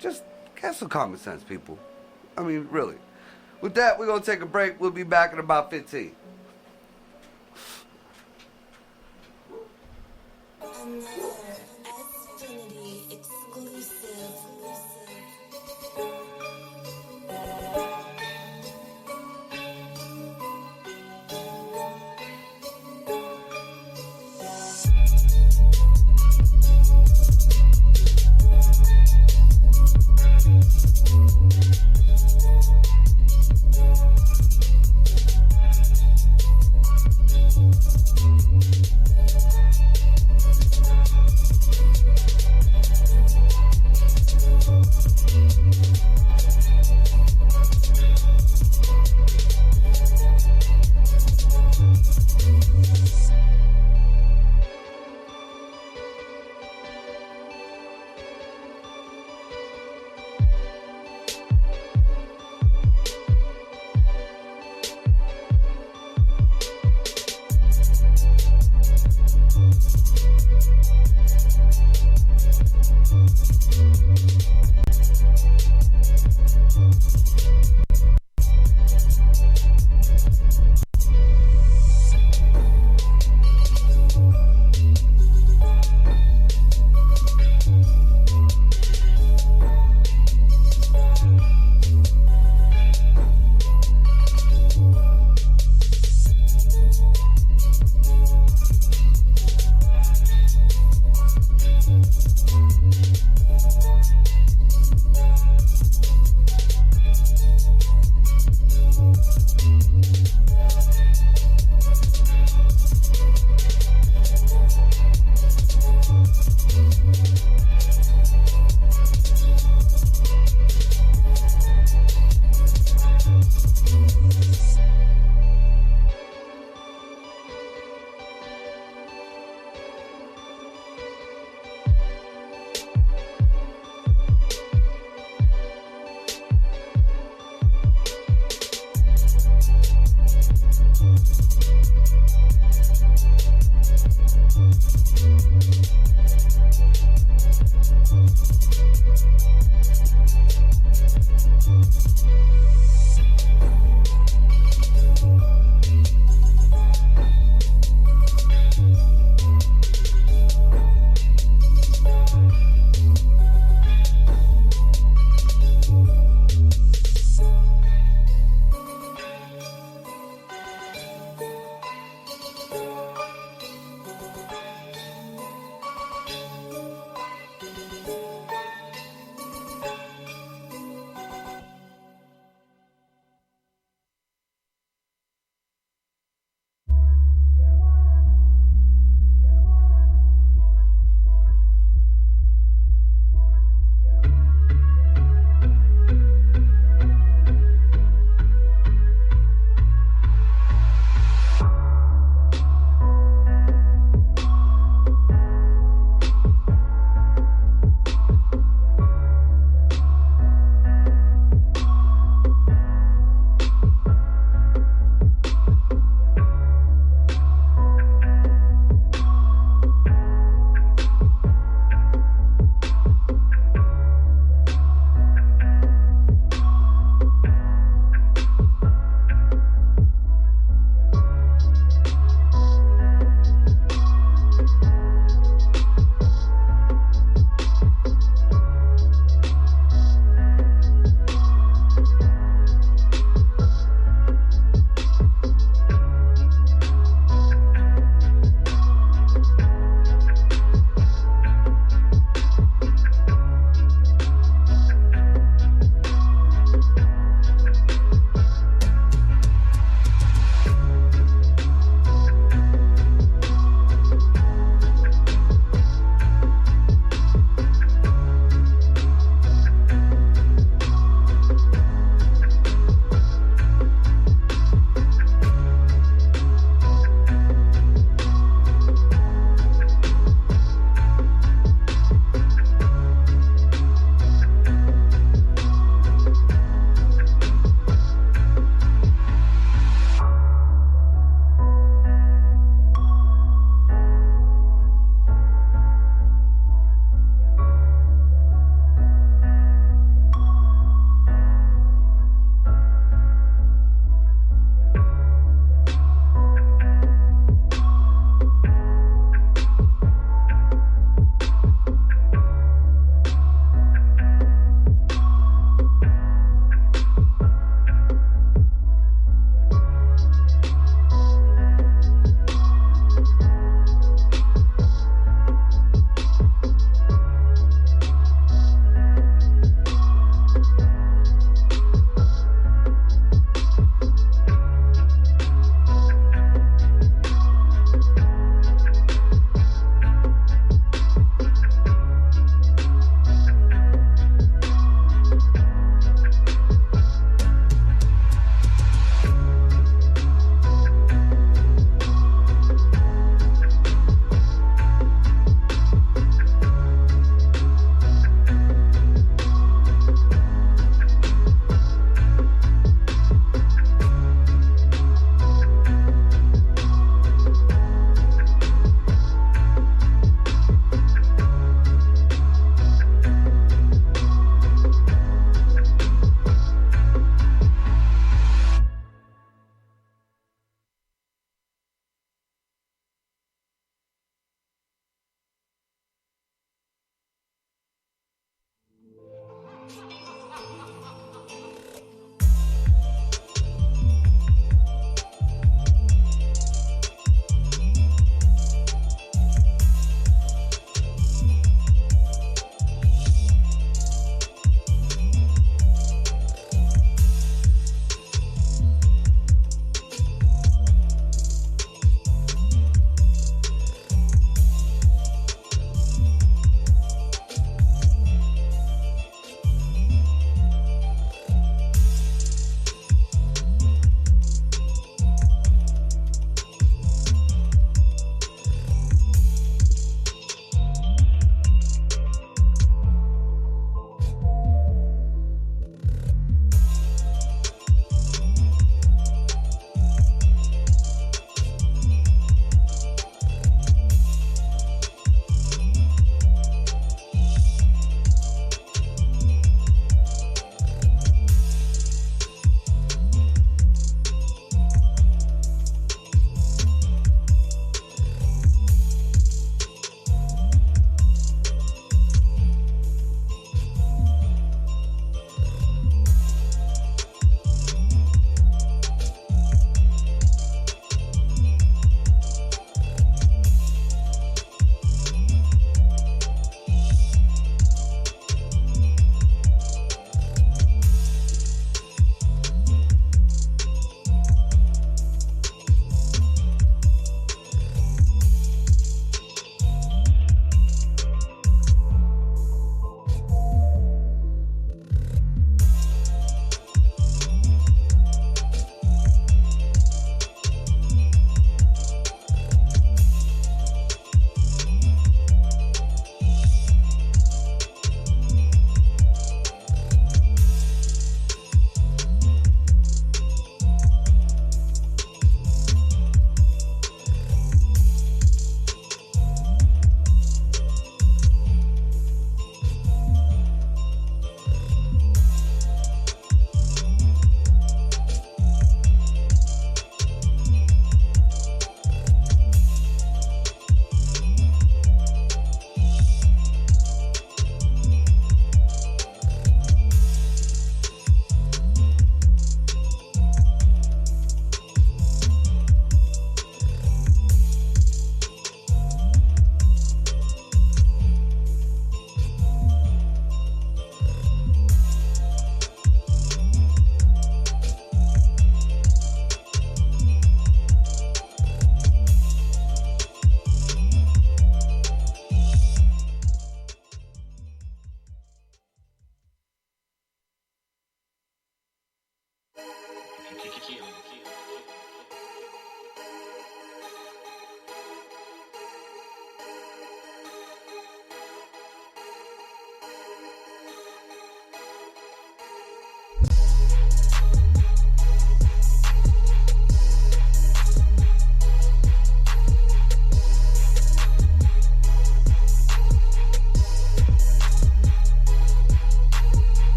Speaker 1: Just have some common sense, people. I mean, really. With that, we're going to take a break. We'll be back in about 15.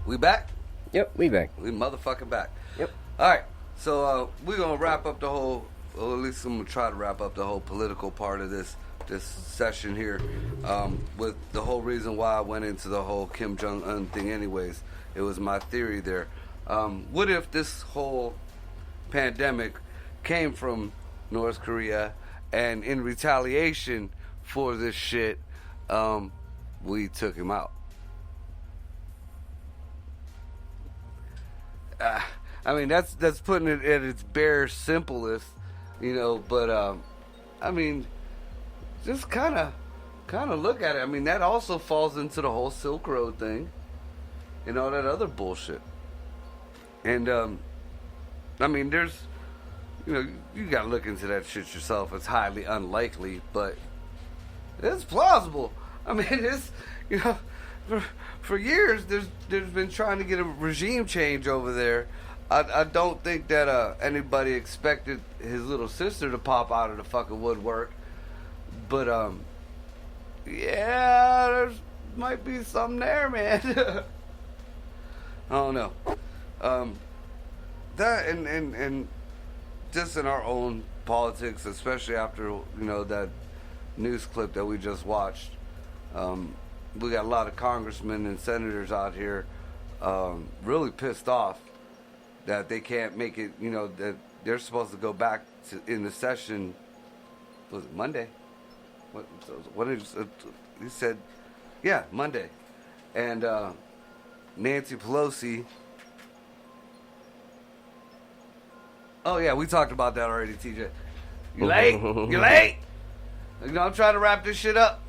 Speaker 1: We back?
Speaker 2: Yep, we back.
Speaker 1: We motherfucking back.
Speaker 2: Yep.
Speaker 1: All right. So we're gonna wrap up the whole, or at least I'm gonna try to wrap up the whole political part of this session here, with the whole reason why I went into the whole Kim Jong-un thing. Anyways, it was my theory there. What if this whole pandemic came from North Korea, and in retaliation for this shit, we took him out? I mean, that's putting it at its bare simplest, you know. But I mean, just kind of look at it. I mean, that also falls into the whole Silk Road thing and all that other bullshit. And I mean, there's, you know, you gotta look into that shit yourself. It's highly unlikely, but it's plausible. I mean, it's, you know, for years there's been trying to get a regime change over there. I don't think that anybody expected his little sister to pop out of the fucking woodwork, but yeah, there's might be something there, man. I don't know. That and just in our own politics, especially after, you know, that news clip that we just watched. We got a lot of congressmen and senators out here really pissed off that they can't make it, you know, that they're supposed to go back to, in the session, was it Monday? What did he said? Yeah, Monday. And Nancy Pelosi. Oh, yeah, we talked about that already, TJ. You late? You late? You know, I'm trying to wrap this shit up.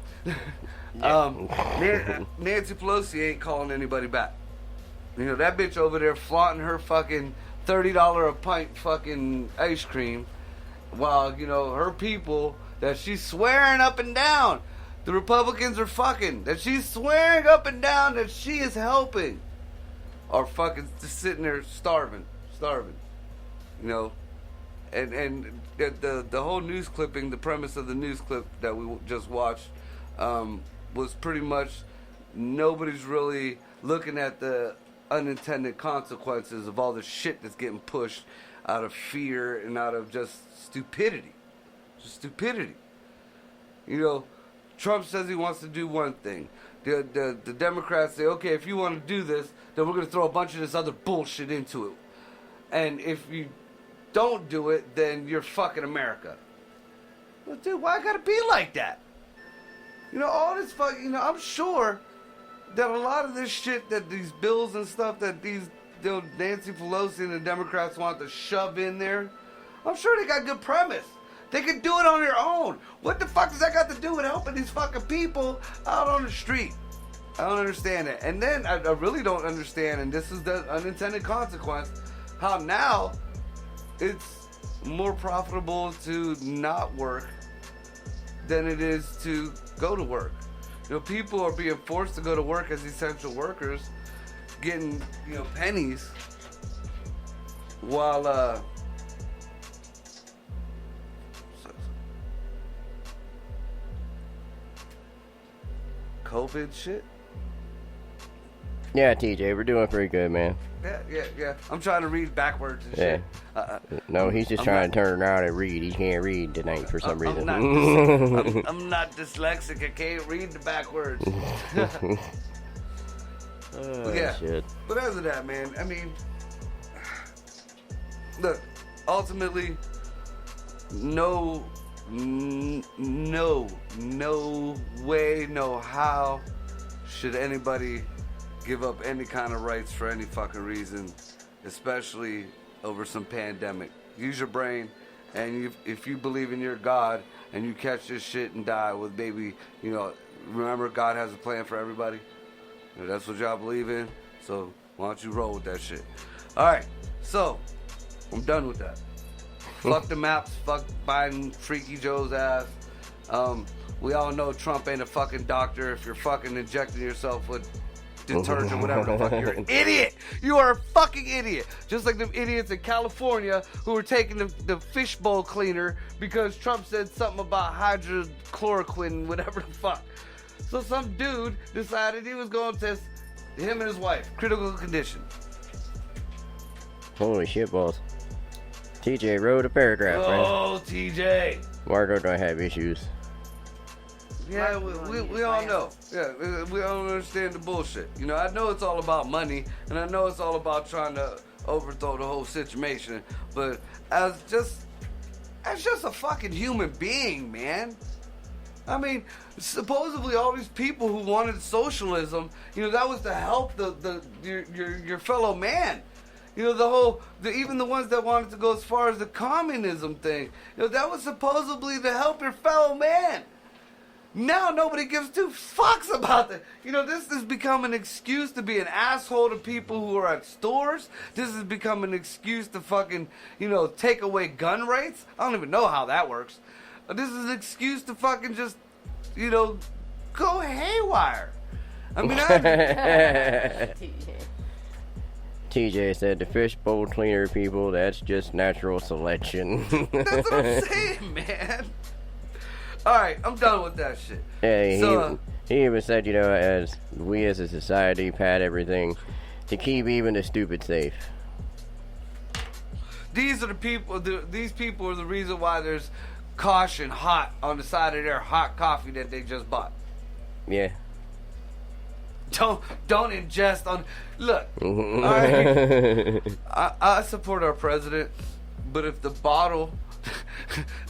Speaker 1: Nancy Pelosi ain't calling anybody back. You know, that bitch over there flaunting her fucking $30 a pint fucking ice cream, while, you know, her people that she's swearing up and down the Republicans are fucking, that she's swearing up and down that she is helping, are fucking just sitting there starving. You know, and the whole news clipping, the premise of the news clip that we just watched, was pretty much nobody's really looking at the unintended consequences of all the shit that's getting pushed out of fear and out of just stupidity. You know, Trump says he wants to do one thing. The Democrats say, okay, if you want to do this, then we're going to throw a bunch of this other bullshit into it. And if you don't do it, then you're fucking America. Well, dude, why it gotta be like that? You know, all this you know, I'm sure that a lot of this shit, that these bills and stuff that these, you know, Nancy Pelosi and the Democrats want to shove in there, I'm sure they got good premise. They could do it on their own. What the fuck does that got to do with helping these fucking people out on the street? I don't understand it. And then I really don't understand, and this is the unintended consequence, how now it's more profitable to not work than it is to go to work. You know, people are being forced to go to work as essential workers, getting, you know, pennies, while COVID shit.
Speaker 2: Yeah, TJ, we're doing pretty good, man.
Speaker 1: Yeah. I'm trying to read backwards and shit.
Speaker 2: No, he's just trying to turn around and read. He can't read tonight for some reason.
Speaker 1: I'm not dyslexic. I can't read the backwards. Yeah.
Speaker 2: Shit.
Speaker 1: But other than that, man, I mean, look, ultimately, no way, no how should anybody give up any kind of rights for any fucking reason, especially over some pandemic. Use your brain, and if you believe in your God and you catch this shit and die with baby, you know, remember God has a plan for everybody. You know, that's what y'all believe in, so why don't you roll with that shit? Alright, so I'm done with that. Fuck the maps, fuck Biden, Freaky Joe's ass. We all know Trump ain't a fucking doctor. If you're fucking injecting yourself with detergent, whatever the fuck, you're an idiot. You are a fucking idiot. Just like them idiots in California who were taking the fishbowl cleaner because Trump said something about hydrochloroquine, whatever the fuck. So some dude decided he was going to Him and his wife, critical condition.
Speaker 2: Holy shit balls. TJ wrote a paragraph, man.
Speaker 1: Oh, TJ.
Speaker 2: Margo don't have issues.
Speaker 1: Yeah, we all know. Yeah, we all understand the bullshit. You know, I know it's all about money, and I know it's all about trying to overthrow the whole situation. But as just a fucking human being, man. I mean, supposedly all these people who wanted socialism, you know, that was to help your fellow man. You know, even the ones that wanted to go as far as the communism thing, you know, that was supposedly to help your fellow man. Now nobody gives two fucks about that. You know, this has become an excuse to be an asshole to people who are at stores. This has become an excuse to fucking, you know, take away gun rights. I don't even know how that works. This is an excuse to fucking just, you know, go haywire. I mean,
Speaker 2: TJ said the fishbowl cleaner people, that's just natural selection.
Speaker 1: That's what I'm saying, man. Alright, I'm done with that shit.
Speaker 2: Yeah, he even said, you know, as we as a society pat everything to keep even the stupid safe.
Speaker 1: These are the people, these people are the reason why there's caution hot on the side of their hot coffee that they just bought.
Speaker 2: Yeah.
Speaker 1: Don't ingest on. Look, alright, I support our president, but if the bottle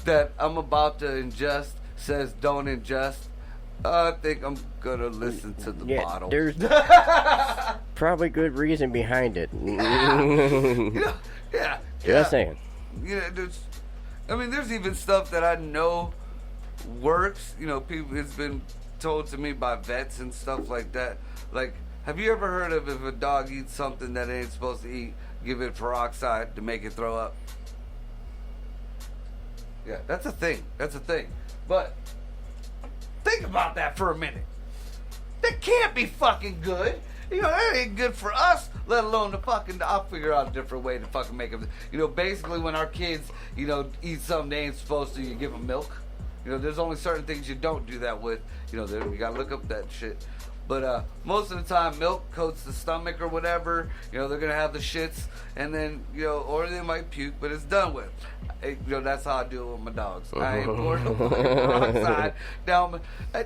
Speaker 1: that I'm about to ingest says don't ingest, I think I'm gonna listen to the bottle.
Speaker 2: There's probably good reason behind it.
Speaker 1: Yeah.
Speaker 2: Just saying.
Speaker 1: Yeah, there's even stuff that I know works. You know, people, it's been told to me by vets and stuff like that. Like, have you ever heard of if a dog eats something that it ain't supposed to eat, give it peroxide to make it throw up? Yeah, that's a thing. But think about that for a minute. That can't be fucking good. You know, that ain't good for us, let alone the fucking... I'll figure out a different way to fucking make them... You know, basically when our kids, you know, eat something they ain't supposed to, you give them milk. You know, there's only certain things you don't do that with. You know, you gotta look up that shit. But most of the time, milk coats the stomach or whatever. You know, they're gonna have the shits, and then, you know, or they might puke, but it's done with. You know, that's how I do it with my dogs. I ain't pouring no fucking peroxide down my...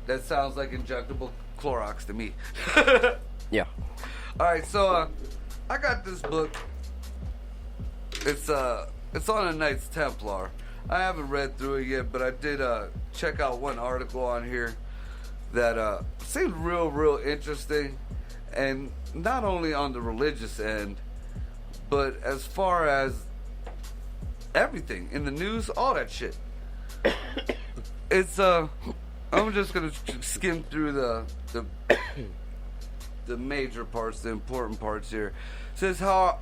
Speaker 1: that sounds like injectable Clorox to me.
Speaker 2: Yeah.
Speaker 1: Alright, so I got this book. It's on a Knights Templar. I haven't read through it yet, but I did check out one article on here that seemed real interesting, and not only on the religious end, but as far as everything in the news, all that shit. It's I'm just gonna skim through the major parts, the important parts here. It says how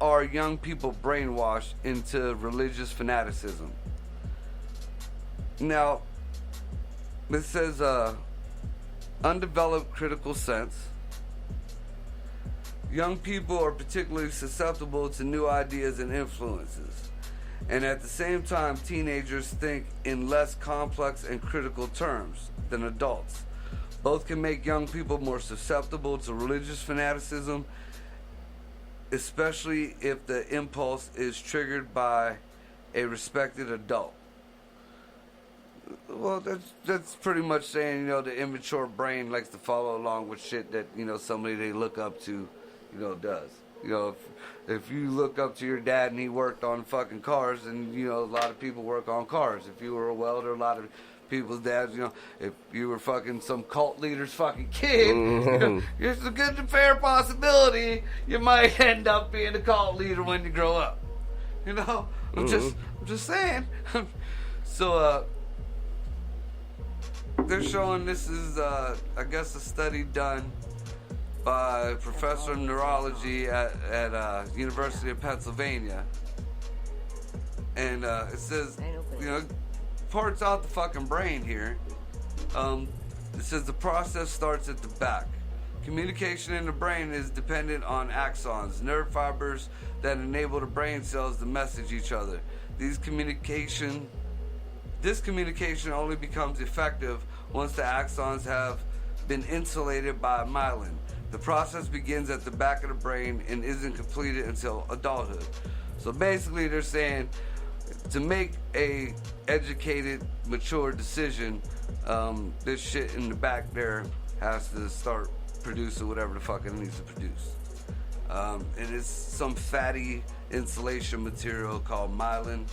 Speaker 1: are young people brainwashed into religious fanaticism? Now, it says undeveloped critical sense. Young people are particularly susceptible to new ideas and influences. And at the same time, teenagers think in less complex and critical terms than adults. Both can make young people more susceptible to religious fanaticism, especially if the impulse is triggered by a respected adult. Well, that's pretty much saying, you know, the immature brain likes to follow along with shit that, you know, somebody they look up to, you know, does. You know, if you look up to your dad and he worked on fucking cars, and, you know, a lot of people work on cars. If you were a welder, a lot of people's dads, you know, if you were fucking some cult leader's fucking kid, you know, there's a good and fair possibility you might end up being a cult leader when you grow up. You know, I'm just saying. So, they're showing this is, I guess, a study done by a professor of neurology at University of Pennsylvania, and it says, you know, parts out the fucking brain here. It says the process starts at the back. Communication in the brain is dependent on axons, nerve fibers that enable the brain cells to message each other. This communication only becomes effective once the axons have been insulated by myelin. The process begins at the back of the brain and isn't completed until adulthood. So basically they're saying to make a educated, mature decision, this shit in the back there has to start producing whatever the fuck it needs to produce. And it's some fatty insulation material called myelin,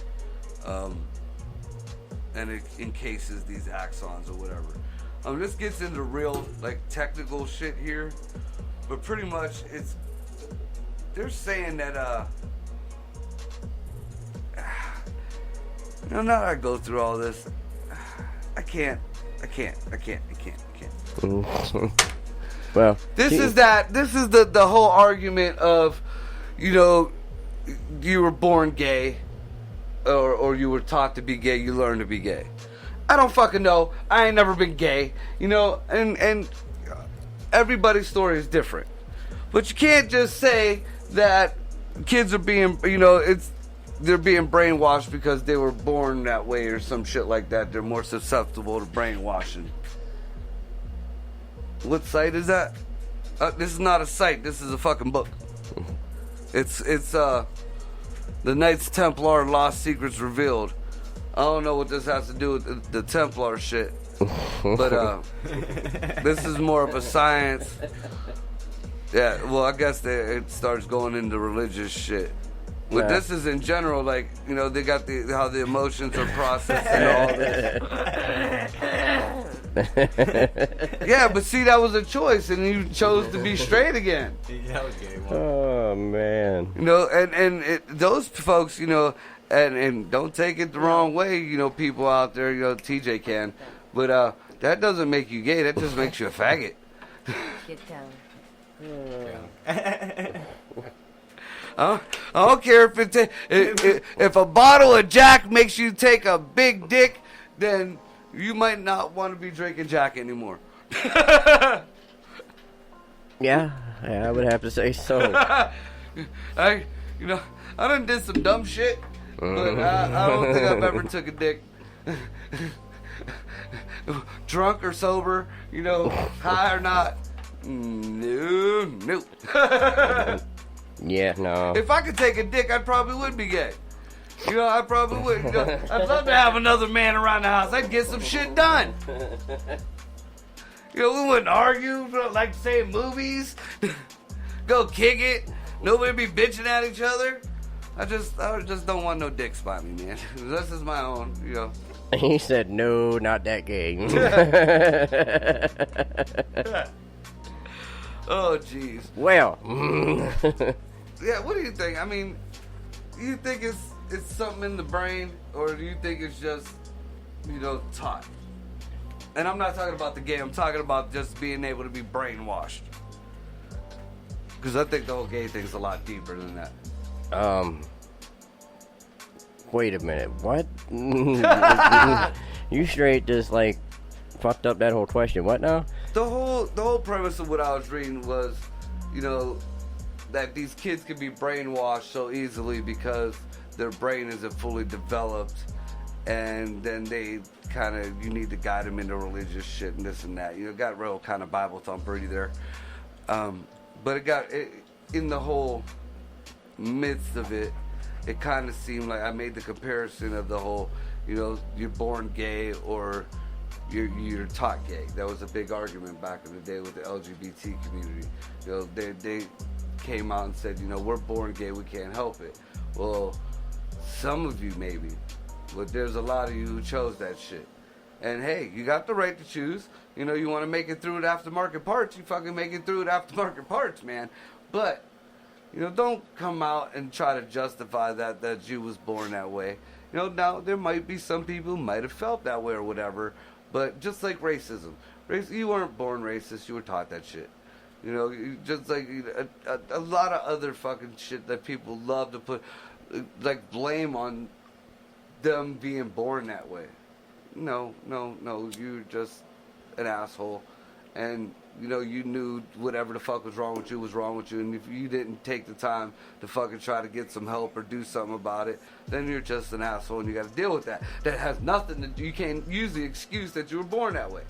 Speaker 1: and it encases these axons or whatever. This gets into real like technical shit here, but pretty much they're saying that now that I go through all this, I can't.
Speaker 2: Well,
Speaker 1: this is the whole argument of, you were born gay, or you were taught to be gay, you learned to be gay. I don't fucking know. I ain't never been gay, and everybody's story is different. But you can't just say that kids are being, they're being brainwashed because they were born that way or some shit like that. They're more susceptible to brainwashing. What site is that? This is not a site. This is a fucking book. It's the Knights Templar Lost Secrets Revealed. I don't know what this has to do with the Templar shit, but this is more of a science. Yeah, well, I guess it starts going into religious shit. But this is in general, like, they got how the emotions are processed and all this. Yeah, but see, that was a choice, and you chose to be straight again.
Speaker 2: Oh, man.
Speaker 1: Those folks, and don't take it the wrong way, people out there, TJ can, but that doesn't make you gay, that just makes you a faggot.
Speaker 4: Get down.
Speaker 1: I don't care if a bottle of Jack makes you take a big dick, then you might not want to be drinking Jack anymore.
Speaker 2: Yeah, I would have to say so.
Speaker 1: I done did some dumb shit, but I don't think I've ever took a dick. Drunk or sober, high or not. No.
Speaker 2: Yeah, no.
Speaker 1: If I could take a dick, I probably would be gay. I probably would. I'd love to have another man around the house. I'd get some shit done. We wouldn't argue, like say movies. Go kick it. Nobody be bitching at each other. I just don't want no dicks by me, man. This is my own,
Speaker 2: He said, no, not that gay.
Speaker 1: Oh, jeez.
Speaker 2: Well.
Speaker 1: Yeah, what do you think? I mean, do you think it's something in the brain, or do you think it's just, taught? And I'm not talking about the gay. I'm talking about just being able to be brainwashed. Because I think the whole gay thing's a lot deeper than that.
Speaker 2: Wait a minute. What? You straight just, fucked up that whole question. What now?
Speaker 1: The whole premise of what I was reading was, that these kids can be brainwashed so easily because their brain isn't fully developed, and then they you need to guide them into religious shit and this and that. It got real kind of Bible thumpery there. But in the whole midst of it, it kind of seemed like I made the comparison of the whole, you're born gay or you're taught gay. That was a big argument back in the day with the LGBT community. They came out and said, we're born gay, we can't help it. Well, some of you maybe, but there's a lot of you who chose that shit. And hey, you got the right to choose. You want to make it through at aftermarket parts, you fucking make it through at aftermarket parts, man. But, don't come out and try to justify that you was born that way. Now there might be some people who might have felt that way or whatever, but just like racism. You weren't born racist, you were taught that shit. Just like a lot of other fucking shit that people love to put, blame on them being born that way. No, you're just an asshole. And, you knew whatever the fuck was wrong with you. And if you didn't take the time to fucking try to get some help or do something about it, then you're just an asshole and you got to deal with that. That has nothing to do, you can't use the excuse that you were born that way.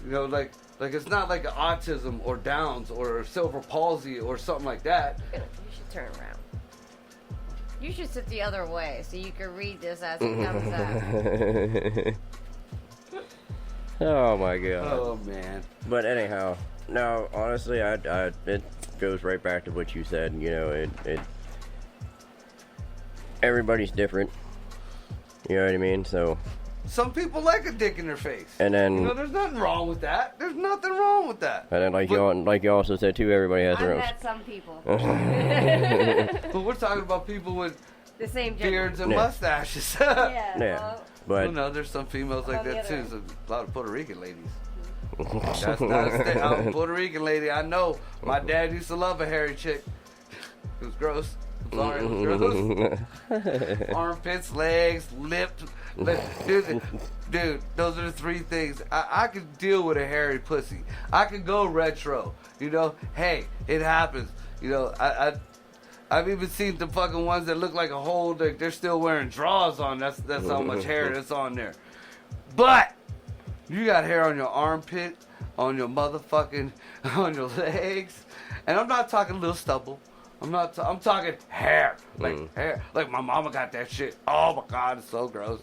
Speaker 1: You know, like it's not like autism or Downs or cerebral palsy or something like that.
Speaker 4: You should turn around. You should sit the other way so you can read this as it comes out.
Speaker 2: Oh my god.
Speaker 1: Oh man.
Speaker 2: But anyhow, no, honestly, it goes right back to what you said. You know, it everybody's different. You know what I mean? So.
Speaker 1: Some people like a dick in their face.
Speaker 2: And then.
Speaker 1: You know, there's nothing wrong with that. There's nothing wrong with that.
Speaker 2: And then, like you also said too, everybody has their
Speaker 4: I've
Speaker 2: own.
Speaker 4: met some people.
Speaker 1: But we're talking about people with
Speaker 4: The same gender.
Speaker 1: beards and
Speaker 2: Yeah.
Speaker 1: mustaches.
Speaker 4: Yeah.
Speaker 2: Yeah.
Speaker 4: Well,
Speaker 2: But
Speaker 1: Well, no, there's some females like
Speaker 4: On the
Speaker 1: that too.
Speaker 4: other
Speaker 1: So a lot of Puerto Rican ladies. That's not I'm a Puerto Rican lady. I know. My dad used to love a hairy chick. It was gross. I'm sorry, it was gross. Armpits, legs, lips. Dude, those are the three things. I could deal with a hairy pussy. I could go retro. You know, hey, it happens. You know, I've even seen the fucking ones that look like a hole. They're still wearing drawers on. That's how much hair that's on there. But you got hair on your armpit, on your motherfucking, on your legs, and I'm not talking little stubble. I'm talking hair, like hair, like my mama got that shit. Oh my god, it's so gross.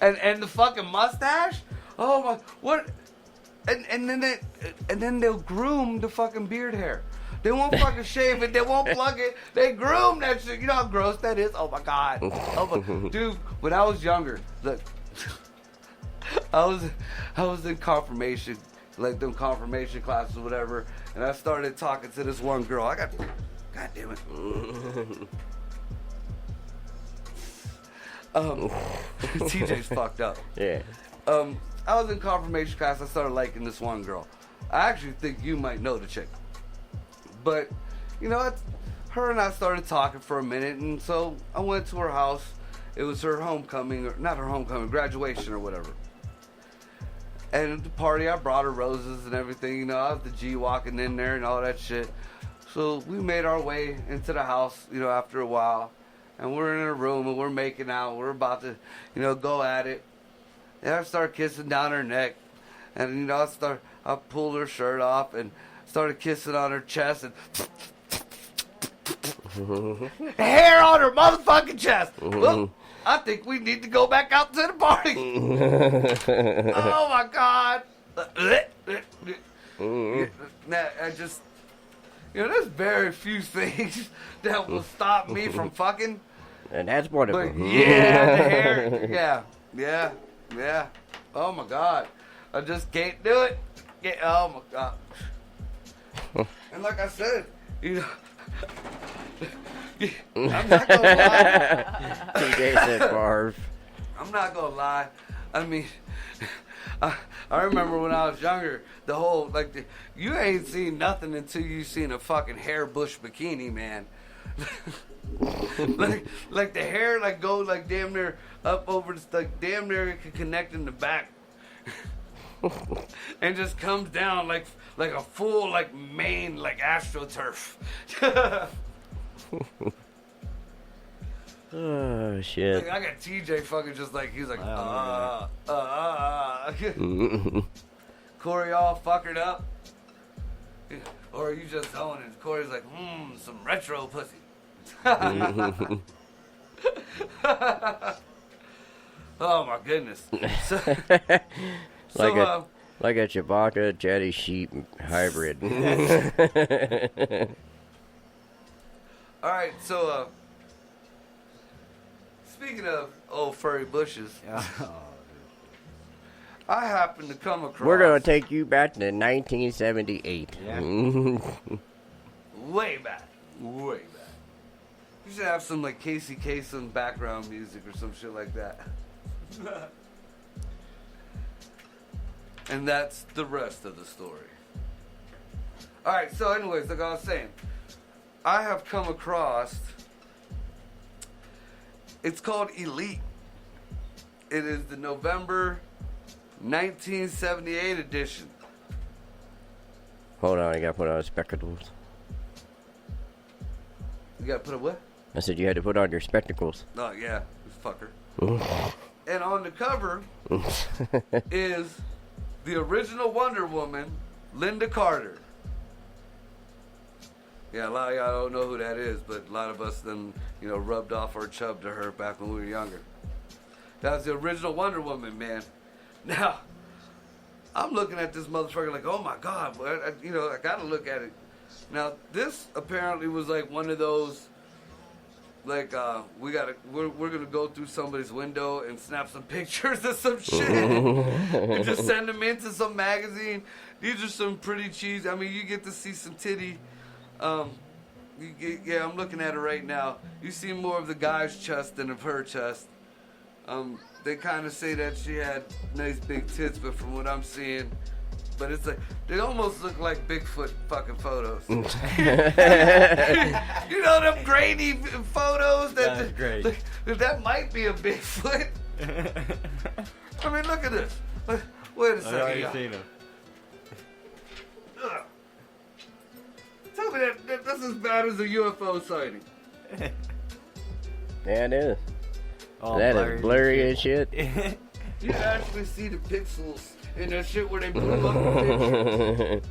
Speaker 1: and the fucking mustache. Oh my, what? And then they'll groom the fucking beard hair. They won't fucking shave it. They won't plug it. They groom that shit. You know how gross that is? Oh my god. Oh my, dude, when I was younger, look, I was in confirmation, like them confirmation classes or whatever, and I started talking to this one girl. God damn it. TJ's fucked up.
Speaker 2: yeah.
Speaker 1: I was in confirmation class. I started liking this one girl. I actually think you might know the chick. But, you know, her and I started talking for a minute, and so I went to her house. It was her homecoming, or not her homecoming, graduation or whatever. And at the party, I brought her roses and everything. You know, I was the G walking in there and all that shit. So we made our way into the house, you know, after a while. And we're in a room, and we're making out. We're about to, you know, go at it. And I started kissing down her neck. And, you know, I pulled her shirt off and started kissing on her chest and hair on her motherfucking chest. Well, I think we need to go back out to the party. Oh my god. Now, I just, you know, there's very few things that will stop me from fucking.
Speaker 2: And that's one of
Speaker 1: But
Speaker 2: them.
Speaker 1: yeah, the hair. Yeah. Oh my god. I just can't do it. Oh my god. And like I said, you know, I'm not gonna lie.
Speaker 2: TJ said barf.
Speaker 1: I'm not gonna lie. I mean, I remember when I was younger, the whole, like, you ain't seen nothing until you seen a fucking hair bush bikini, man. like the hair, like, go, like, damn near up over, like, damn near it can connect in the back. And just comes down like a full, like, mane, like, AstroTurf.
Speaker 2: Oh shit.
Speaker 1: Like, I got TJ fucking just like, he's like, Corey all fuckered up. Or are you just owning it? Corey's like, some retro pussy. Oh my goodness.
Speaker 2: Like a Chewbacca Jetty sheep hybrid.
Speaker 1: Alright, so speaking of old furry bushes, I happened to come across.
Speaker 2: We're gonna take you back to 1978.
Speaker 3: Yeah.
Speaker 1: Way back. You should have some, like, Casey Kasem background music or some shit like that. And that's the rest of the story. Alright, so anyways, like I was saying, I have come across, it's called Elite. It is the November 1978 edition.
Speaker 2: Hold on, I gotta put on spectacles.
Speaker 1: You gotta put a what?
Speaker 2: I said you had to put on your spectacles.
Speaker 1: Oh, yeah, this fucker. And on the cover is the original Wonder Woman, Linda Carter. Yeah, a lot of y'all don't know who that is, but a lot of us then, rubbed off our chub to her back when we were younger. That was the original Wonder Woman, man. Now, I'm looking at this motherfucker like, oh my God, I gotta look at it. Now, this apparently was like one of those, like, we're gonna go through somebody's window and snap some pictures of some shit and just send them into some magazine. These are some pretty cheesy. I mean, you get to see some titty. I'm looking at it right now. You see more of the guy's chest than of her chest. They kind of say that she had nice big tits, but from what I'm seeing, but it's like, they almost look like Bigfoot fucking photos. You know them grainy photos?
Speaker 3: That's great.
Speaker 1: That might be a Bigfoot. I mean, look at this. Wait a second.
Speaker 3: I already seen him.
Speaker 1: Tell me that that's as bad as a UFO sighting.
Speaker 2: Yeah, it is.
Speaker 3: Oh,
Speaker 2: That is blurry as shit.
Speaker 1: You actually see the pixels in that shit where they blew up the picture.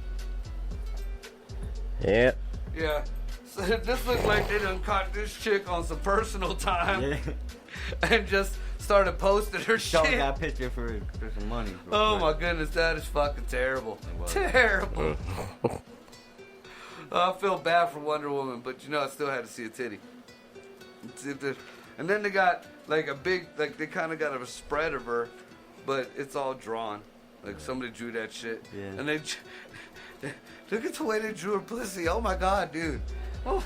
Speaker 2: Yep.
Speaker 1: Yeah. So this looks like they done caught this chick on some personal time and just started posting her
Speaker 3: Y'all
Speaker 1: shit.
Speaker 3: got a picture for some money.
Speaker 1: Oh my goodness, that is fucking terrible. Terrible. I feel bad for Wonder Woman, but I still had to see a titty. And then they got like a big, like they kind of got a spread of her, but it's all drawn. Like somebody drew that shit.
Speaker 3: Yeah.
Speaker 1: And they look at the way they drew her pussy. Oh my God, dude. Oh.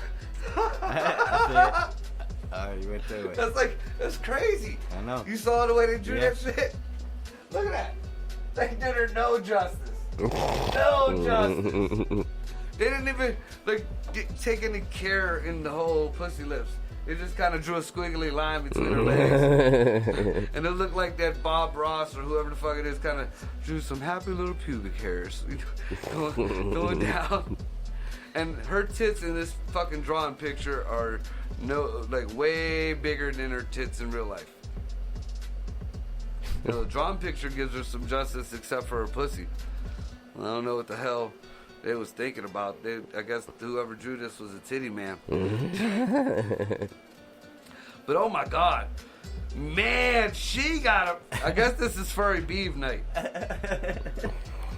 Speaker 3: Alright, you went through it.
Speaker 1: That's crazy.
Speaker 3: I know.
Speaker 1: You saw the way they drew
Speaker 3: Yeah.
Speaker 1: that shit? Look at that. They did her no justice. No justice. They didn't even take any care in the whole pussy lips. They just kind of drew a squiggly line between her legs. And it looked like that Bob Ross or whoever the fuck it is kind of drew some happy little pubic hairs going down. And her tits in this fucking drawn picture are way bigger than her tits in real life. The drawn picture gives her some justice except for her pussy. I don't know what the hell they was thinking about. I guess whoever drew this was a titty man. But oh my God, man, she got I guess this is furry beef night.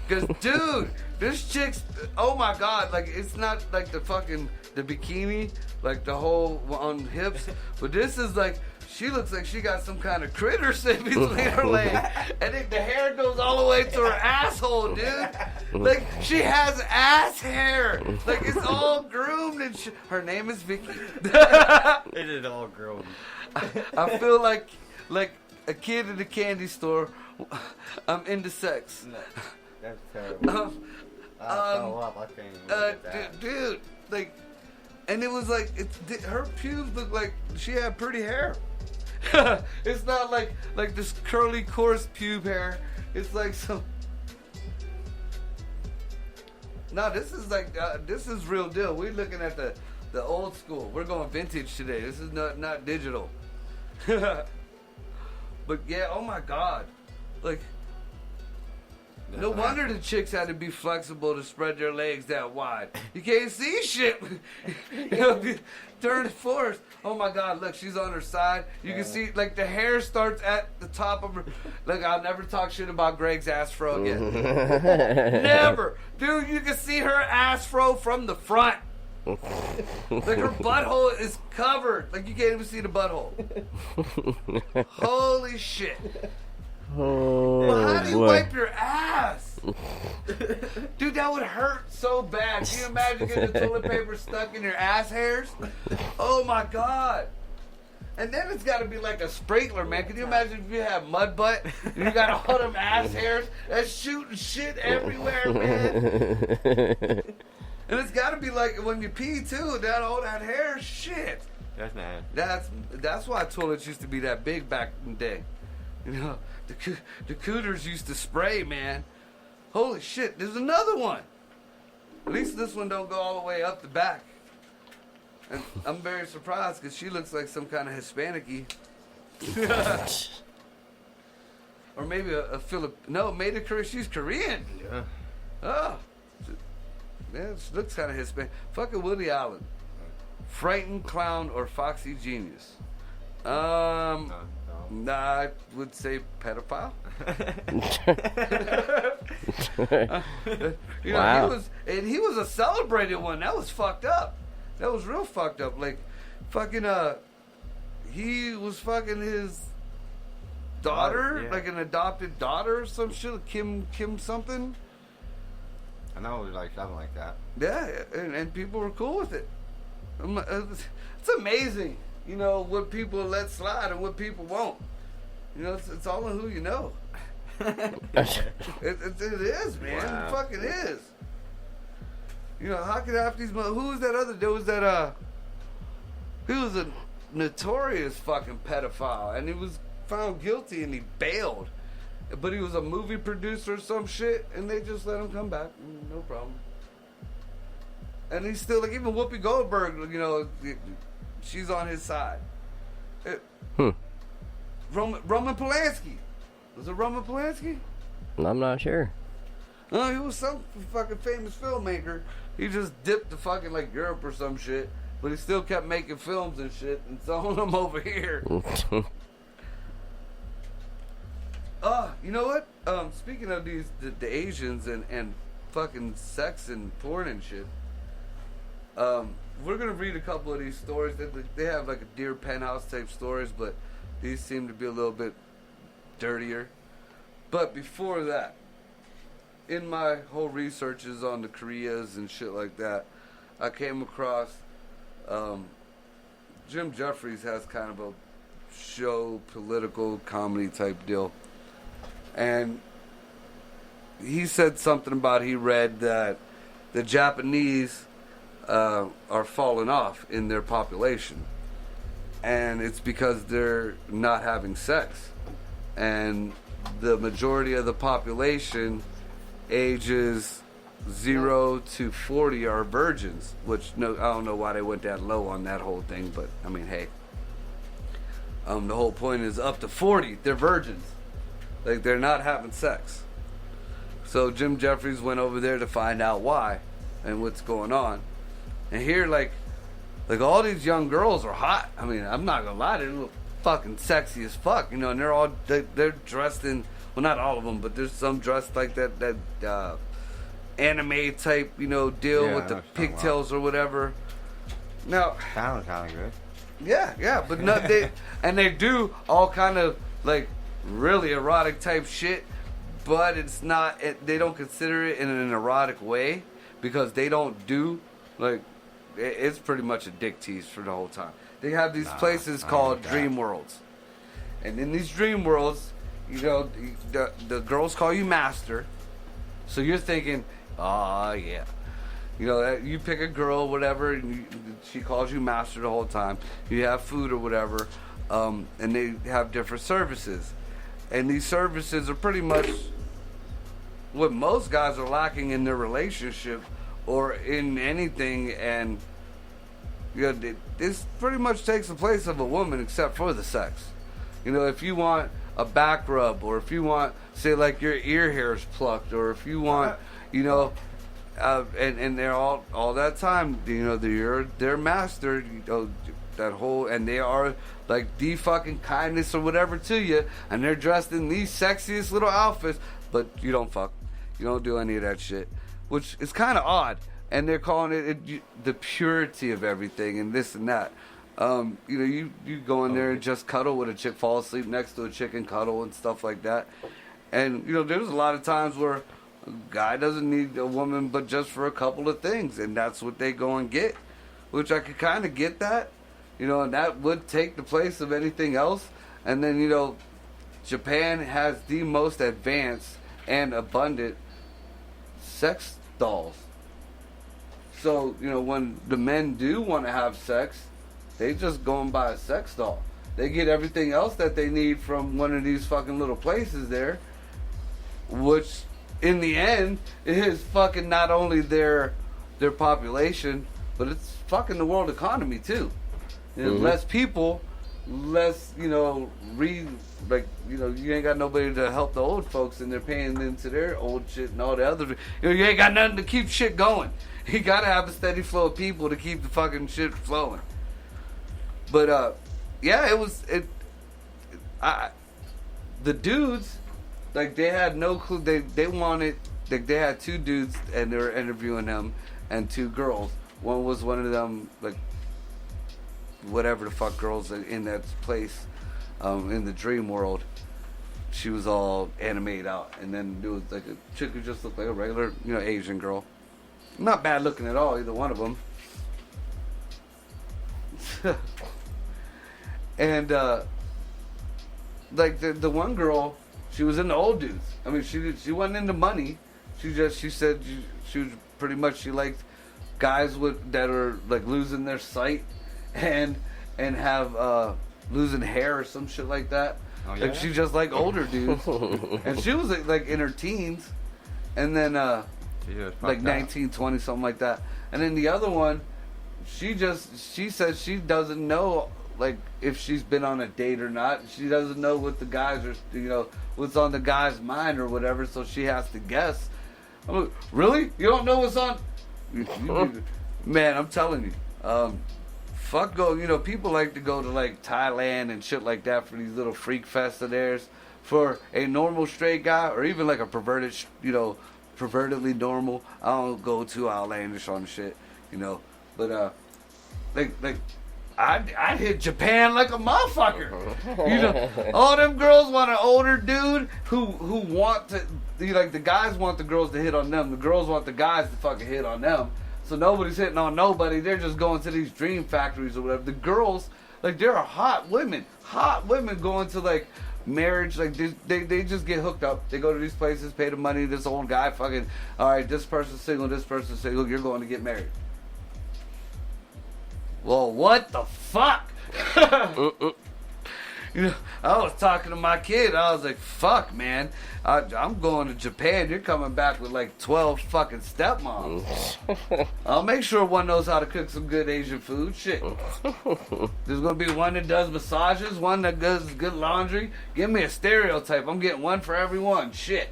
Speaker 1: Cause dude, this chick's, oh my God, like it's not like the bikini, like the whole on hips, but this is like, she looks like she got some kind of critter sitting between her legs. And then the hair goes all the way to her asshole, dude. Like, she has ass hair. Like, it's all groomed and her name is Vicky.
Speaker 3: It is all groomed.
Speaker 1: I feel like a kid in a candy store. I'm into sex.
Speaker 3: No, that's terrible. I fell up. I can't even look at that.
Speaker 1: Dude, like, and it was like, her pubes looked like she had pretty hair. It's not like this curly, coarse pube hair. It's like some. No, this is this is real deal. We're looking at the old school. We're going vintage today. This is not digital. But yeah, oh my God, like. No wonder the chicks had to be flexible to spread their legs that wide. You can't see shit. Turn it forward. Oh my God, look, she's on her side. You can see, like, the hair starts at the top of her. Look, I'll never talk shit about Greg's ass fro again. Never. Dude, you can see her ass fro from the front. Like, her butthole is covered. Like, you can't even see the butthole. Holy shit.
Speaker 2: Oh,
Speaker 1: Well, how do you
Speaker 2: boy.
Speaker 1: wipe your ass? Dude, that would hurt so bad. Can you imagine getting the toilet paper stuck in your ass hairs? Oh my God. And then it's got to be like a sprinkler, man. Can you imagine if you have mud butt and you got all them ass hairs that's shooting shit everywhere, man? And it's got to be like when you pee too, all that hair, shit.
Speaker 3: That's not.
Speaker 1: That's why toilets used to be that big back in the day. You know, the cooters used to spray, man. Holy shit, there's another one. At least this one don't go all the way up the back. And I'm very surprised because she looks like some kind of Hispanic-y. or maybe a no, made in Korea. She's Korean.
Speaker 3: Yeah.
Speaker 1: Oh, yeah, she looks kind of Hispanic. Fucking Woody Allen, frightened clown or foxy genius.
Speaker 3: No.
Speaker 1: Nah, I would say pedophile. You know,
Speaker 2: Wow.
Speaker 1: he was a celebrated one. That was fucked up. That was real fucked up. Like, fucking he was fucking his daughter,
Speaker 3: Yeah.
Speaker 1: like an adopted daughter or some shit, Kim something.
Speaker 3: I know it was like something like that.
Speaker 1: Yeah, and people were cool with it. It's amazing, you know, what people let slide and what people won't. You know, it's all in who you know. It is, man.
Speaker 2: Wow.
Speaker 1: It fucking is. You know, how could half these... Who was that other... There was that, he was a notorious fucking pedophile, and he was found guilty, and he bailed. But he was a movie producer or some shit, and they just let him come back. No problem. And he's still... Like, even Whoopi Goldberg, you know, she's on his side. Roman Polanski. Was it Roman Polanski?
Speaker 2: I'm not sure.
Speaker 1: No, he was some fucking famous filmmaker. He just dipped to fucking like Europe or some shit, but he still kept making films and shit and selling them over here. You know what? Speaking of the Asians and fucking sex and porn and shit, we're gonna read a couple of these stories. They have like a Dear Penthouse type stories, but these seem to be a little bit dirtier. But before that, in my whole researches on the Koreas and shit like that, I came across Jim Jeffries has kind of a show, political comedy type deal. And he said something about he read that the Japanese are falling off in their population. And it's because they're not having sex. And the majority of the population, ages 0 to 40, are virgins. Which, no, I don't know why they went that low on that whole thing, but I mean, hey. The whole point is up to 40, they're virgins. Like, they're not having sex. So Jim Jeffries went over there to find out why and what's going on. And here, like all these young girls are hot. I mean, I'm not gonna lie, they look fucking sexy as fuck, you know. And they're dressed in, well, not all of them, but there's some dressed like that anime type, you know, deal with the pigtails or whatever. Now,
Speaker 3: Sounds kind of good.
Speaker 1: yeah, but no, they do all kind of like really erotic type shit, but it's not. They don't consider it in an erotic way because they don't do like. It's pretty much a dick tease for the whole time. They have these places called dream worlds, and in these dream worlds, you know, the girls call you master, so you're thinking, oh yeah, you know, you pick a girl, whatever, and she calls you master the whole time. You have food or whatever, and they have different services, and these services are pretty much what most guys are lacking in their relationship or in anything, and you know, this pretty much takes the place of a woman except for the sex. You know, if you want a back rub, or if you want, say, like your ear hairs plucked, or if you want, you know, and they're all that time, you know, they're mastered, you know, that whole, and they are like the fucking kindness or whatever to you, and they're dressed in these sexiest little outfits, but you don't fuck, you don't do any of that shit, which is kind of odd. And they're calling it the purity of everything and this and that. You know, you go in there and just cuddle with a chick, fall asleep next to a chick and cuddle and stuff like that. And, you know, there's a lot of times where a guy doesn't need a woman but just for a couple of things. And that's what they go and get, which I could kind of get that. You know, and that would take the place of anything else. And then, you know, Japan has the most advanced and abundant sex dolls. So, you know, when the men do want to have sex, they just go and buy a sex doll. They get everything else that they need from one of these fucking little places there, which in the end is fucking not only their population, but it's fucking the world economy too. You know, less people less, you ain't got nobody to help the old folks, and they're paying into their old shit and all the other. You ain't got nothing to keep shit going. You gotta have a steady flow of people to keep the fucking shit flowing. But yeah, the dudes, like, they had no clue. They wanted, like, they had 2 dudes and they were interviewing them, and 2 girls. One was one of them, like, whatever the fuck girls in that place, in the dream world. She was all animated out, and then there was like a chick who just looked like a regular, Asian girl. Not bad looking at all, either one of them. And like the one girl, she was into old dudes. I mean, she wasn't into money. She said she was pretty much, she liked guys that are like losing their sight and have losing hair or some shit like that. Oh, yeah? Like, she just like older dudes. And she was like in her teens, and then like 19, 20, something like that. And then the other one, she says she doesn't know, like, if she's been on a date or not. She doesn't know what the guys are, what's on the guy's mind or whatever, so she has to guess. I'm like, really? You don't know what's on? Man, I'm telling you. People like to go to, like, Thailand and shit like that for these little freak fests of theirs. For a normal straight guy, or even like a perverted, pervertedly normal, I don't go too outlandish on shit, But, I'd hit Japan like a motherfucker. All them girls want an older dude who want to, like, the guys want the girls to hit on them. The girls want the guys to fucking hit on them. So nobody's hitting on nobody. They're just going to these dream factories or whatever. The girls, like, there are hot women going to, like, marriage. Like, they just get hooked up. They go to these places, pay the money. This old guy fucking, all right, this person's single, this person's single. You're going to get married. Well, what the fuck? I was talking to my kid. I was like, fuck, man. I'm going to Japan. You're coming back with like 12 fucking stepmoms. I'll make sure one knows how to cook some good Asian food. Shit. There's going to be one that does massages, one that does good laundry. Give me a stereotype. I'm getting one for everyone. Shit.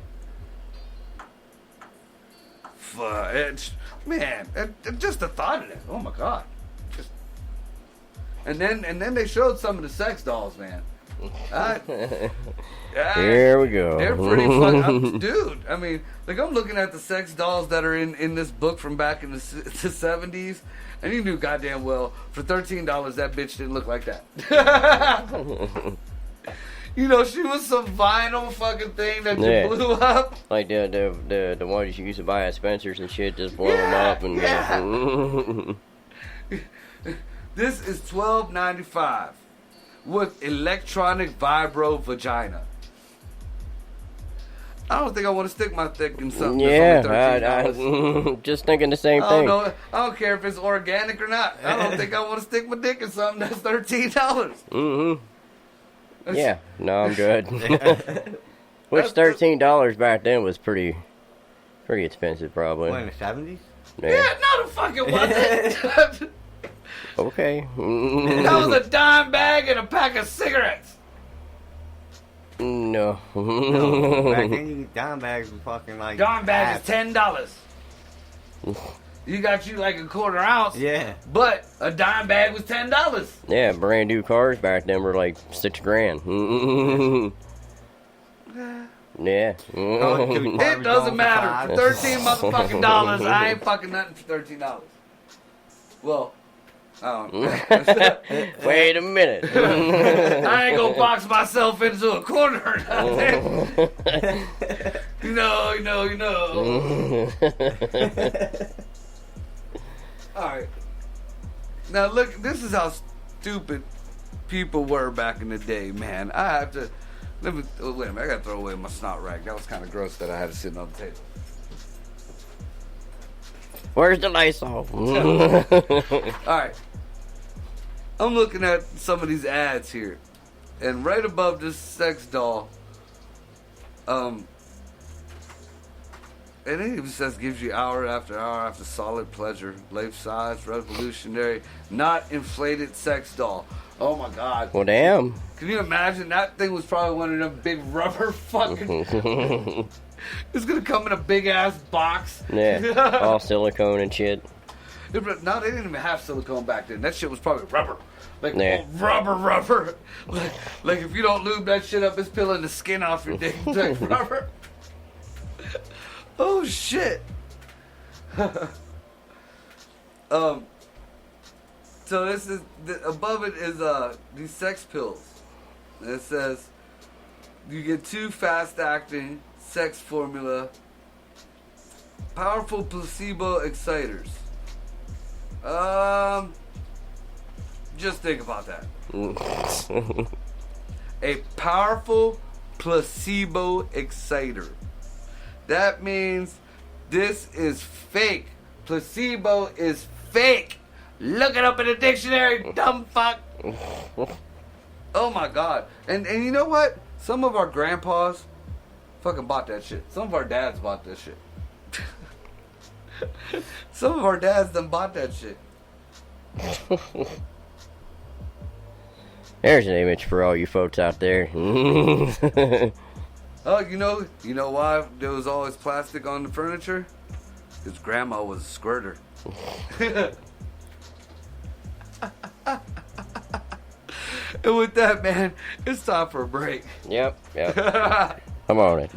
Speaker 1: Man, just the thought of that. Oh, my God. And then they showed some of the sex dolls, man.
Speaker 2: Here we go.
Speaker 1: They're pretty fucking, dude. I mean, like, I'm looking at the sex dolls that are in this book from back in the 70s, and you knew goddamn well for $13 that bitch didn't look like that. She was some vinyl fucking thing that you blew up.
Speaker 2: Like the ones you used to buy at Spencer's and shit, just blow them up and.
Speaker 1: This is $12.95 with electronic vibro vagina. I don't think I want to stick my dick in something that's only $13.
Speaker 2: I just thinking the same thing.
Speaker 1: I don't care if it's organic or not. I don't think I want to stick my dick in something that's $13.
Speaker 2: Mm-hmm. Yeah, no, I'm good. Which $13 back then was pretty expensive, probably.
Speaker 3: What, in the 70s?
Speaker 1: Yeah, no, the fuck it wasn't.
Speaker 2: Okay.
Speaker 1: That was a dime bag and a pack of cigarettes.
Speaker 2: No.
Speaker 3: Back then, dime bags were fucking like.
Speaker 1: Dime bag is $10. You got you like a quarter ounce.
Speaker 3: Yeah.
Speaker 1: But a dime bag was $10.
Speaker 2: Yeah, brand new cars back then were like $6,000. Yeah.
Speaker 1: It doesn't matter. For $13 motherfucking dollars, I ain't fucking nothing for $13. Well.
Speaker 2: Wait a minute.
Speaker 1: I ain't gonna box myself into a corner or nothing. You know. Alright. Now look, this is how stupid people were back in the day, man. I have to wait a minute, I gotta throw away my snot rag. That was kinda gross that I had it sitting on the table.
Speaker 2: Where's the Lysol?
Speaker 1: Alright. I'm looking at some of these ads here. And right above this sex doll, And it even says gives you hour after solid pleasure. Life size, revolutionary, not inflated sex doll. Oh my God.
Speaker 2: Well, damn.
Speaker 1: Can you imagine? That thing was probably one of them big rubber fucking. It's gonna come in a big ass box.
Speaker 2: Yeah, all silicone and shit.
Speaker 1: No, they didn't even have silicone back then. That shit was probably rubber. Like,
Speaker 2: Yeah.
Speaker 1: rubber. Like if you don't lube that shit up, it's peeling the skin off your dick. It's like rubber. Oh shit. So this is above it is these sex pills. And it says you get 2 fast-acting sex formula, powerful placebo exciters. Just think about that. A powerful placebo exciter. That means this is fake. Placebo is fake. Look it up in the dictionary, dumb fuck. Oh my God. And you know what? Some of our grandpas fucking bought that shit. Some of our dads bought that shit. Some of our dads done bought that shit.
Speaker 2: There's an image for all you folks out there.
Speaker 1: Oh, you know why there was always plastic on the furniture? Because grandma was a squirter. And with that, man, it's time for a break.
Speaker 2: Yep. Come on in.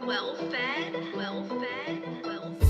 Speaker 5: well fed, well fed, well fed.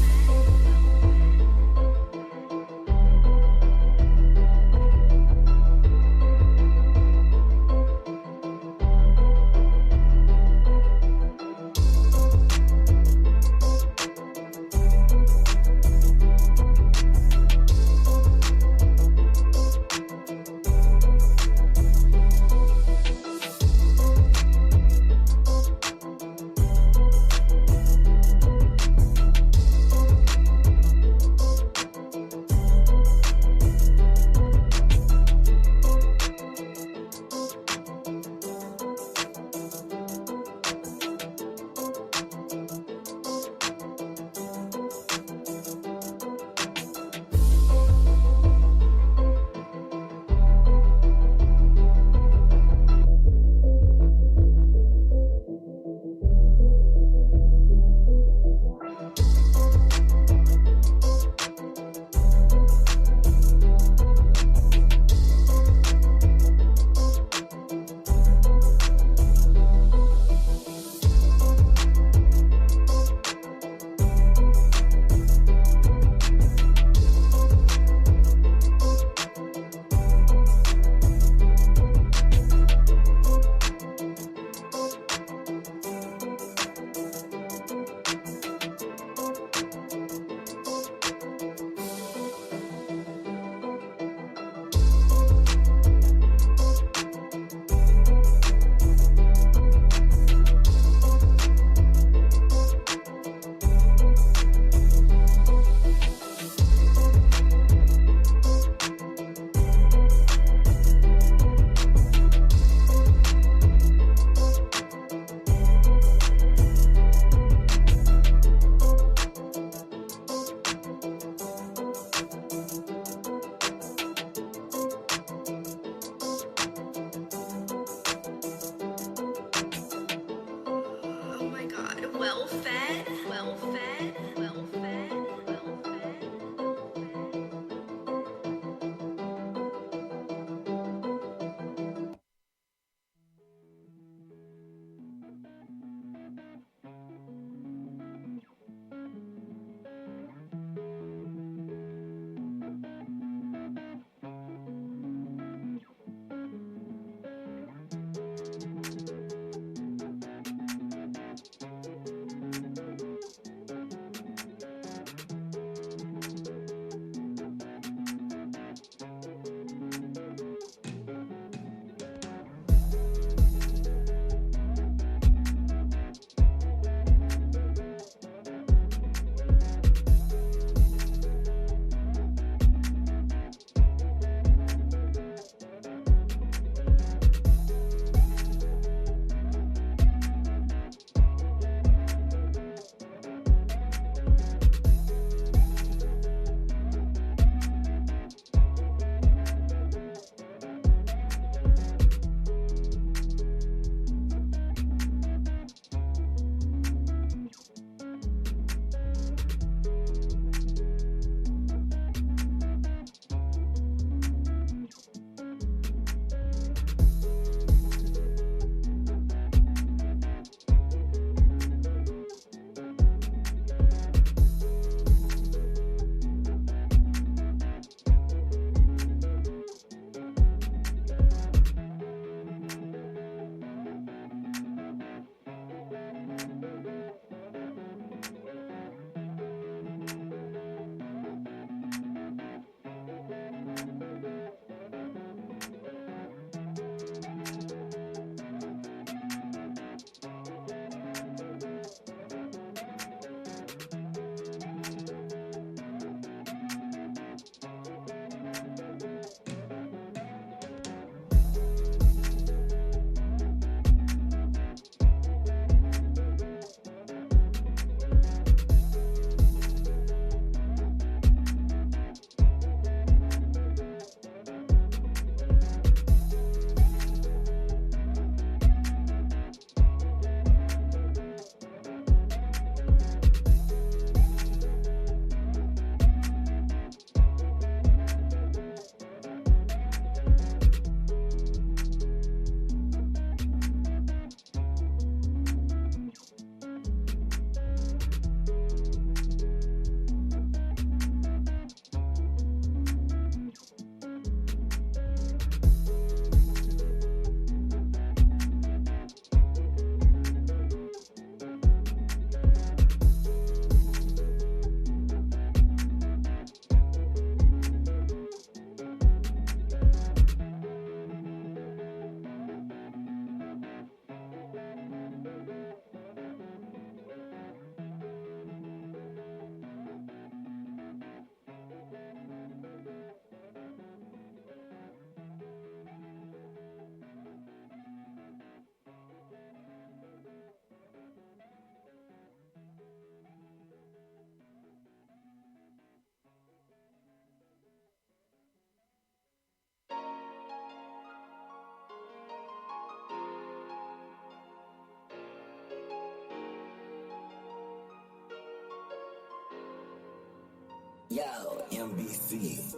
Speaker 6: Yo, MBC.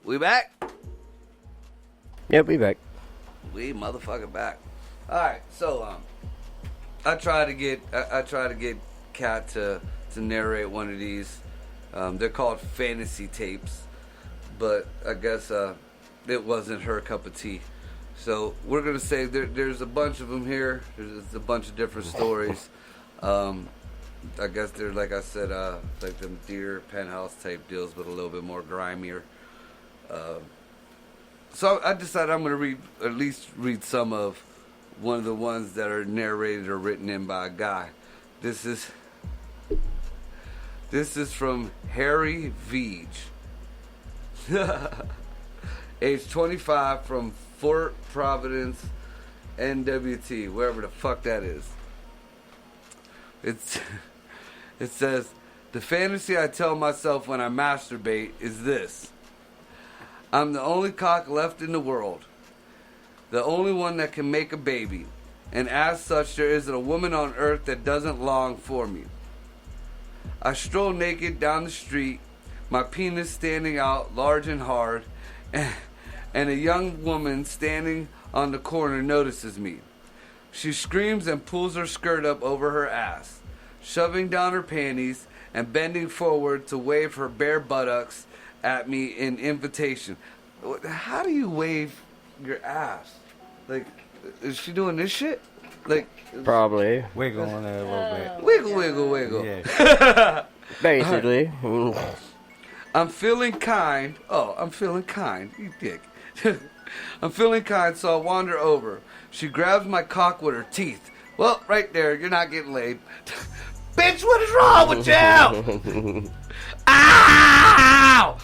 Speaker 1: We back?
Speaker 2: Yep, we back.
Speaker 1: We motherfucking back. All right, so I try to get Kat to narrate one of these. They're called fantasy tapes, but I guess it wasn't her cup of tea. So we're gonna say there's a bunch of them here. There's a bunch of different stories. I guess they're, like I said, like them Deer Penthouse type deals, but a little bit more grimier. So I decided I'm going to at least read some of one of the ones that are narrated or written in by a guy. This is from Harry Veege, age 25, from Fort Providence, NWT, wherever the fuck that is. It says, the fantasy I tell myself when I masturbate is this. I'm the only cock left in the world. The only one that can make a baby. And as such, there isn't a woman on earth that doesn't long for me. I stroll naked down the street, my penis standing out large and hard, and a young woman standing on the corner notices me. She screams and pulls her skirt up over her ass, shoving down her panties and bending forward to wave her bare buttocks at me in invitation. How do you wave your ass? Like, is she doing this shit? Like,
Speaker 2: Probably.
Speaker 3: Wiggle on there a little bit.
Speaker 1: wiggle, wiggle, wiggle.
Speaker 3: Yeah.
Speaker 2: Basically.
Speaker 1: I'm feeling kind. Oh, I'm feeling kind. You dick. I'm feeling kind, so I wander over. She grabs my cock with her teeth. Well, right there, you're not getting laid. Bitch, what is wrong with you? Ow!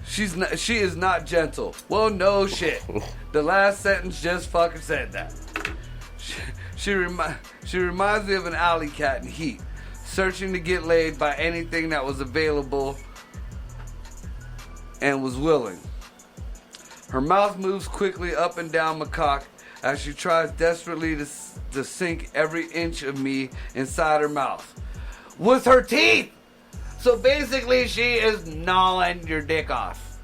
Speaker 1: She is not gentle. Well, no shit. The last sentence just fucking said that. She reminds me of an alley cat in heat, searching to get laid by anything that was available and was willing. Her mouth moves quickly up and down my cock as she tries desperately to sink every inch of me inside her mouth with her teeth. So basically, she is gnawing your dick off.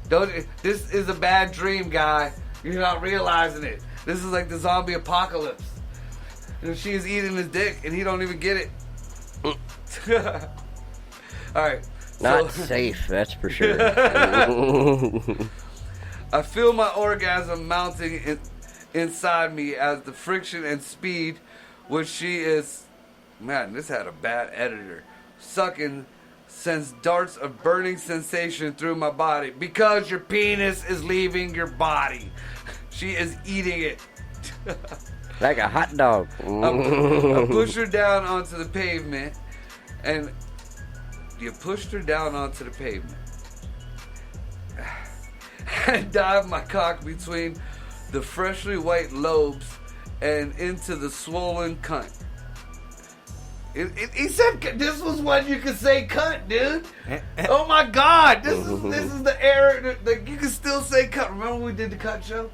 Speaker 1: This is a bad dream, guy. You're not realizing it. This is like the zombie apocalypse. And she is eating his dick, and he don't even get it. All right.
Speaker 2: Not safe, that's for sure.
Speaker 1: I feel my orgasm mounting inside me as the friction and speed which she is... Man, this had a bad editor. Sucking sends darts of burning sensation through my body because your penis is leaving your body. She is eating it.
Speaker 2: Like a hot dog.
Speaker 1: I push her down onto the pavement, and you pushed her down onto the pavement. I dive my cock between the freshly white lobes and into the swollen cunt. He said this was when you could say cunt, dude. Oh my God, this is the era. You can still say cunt. Remember when we did the cunt show?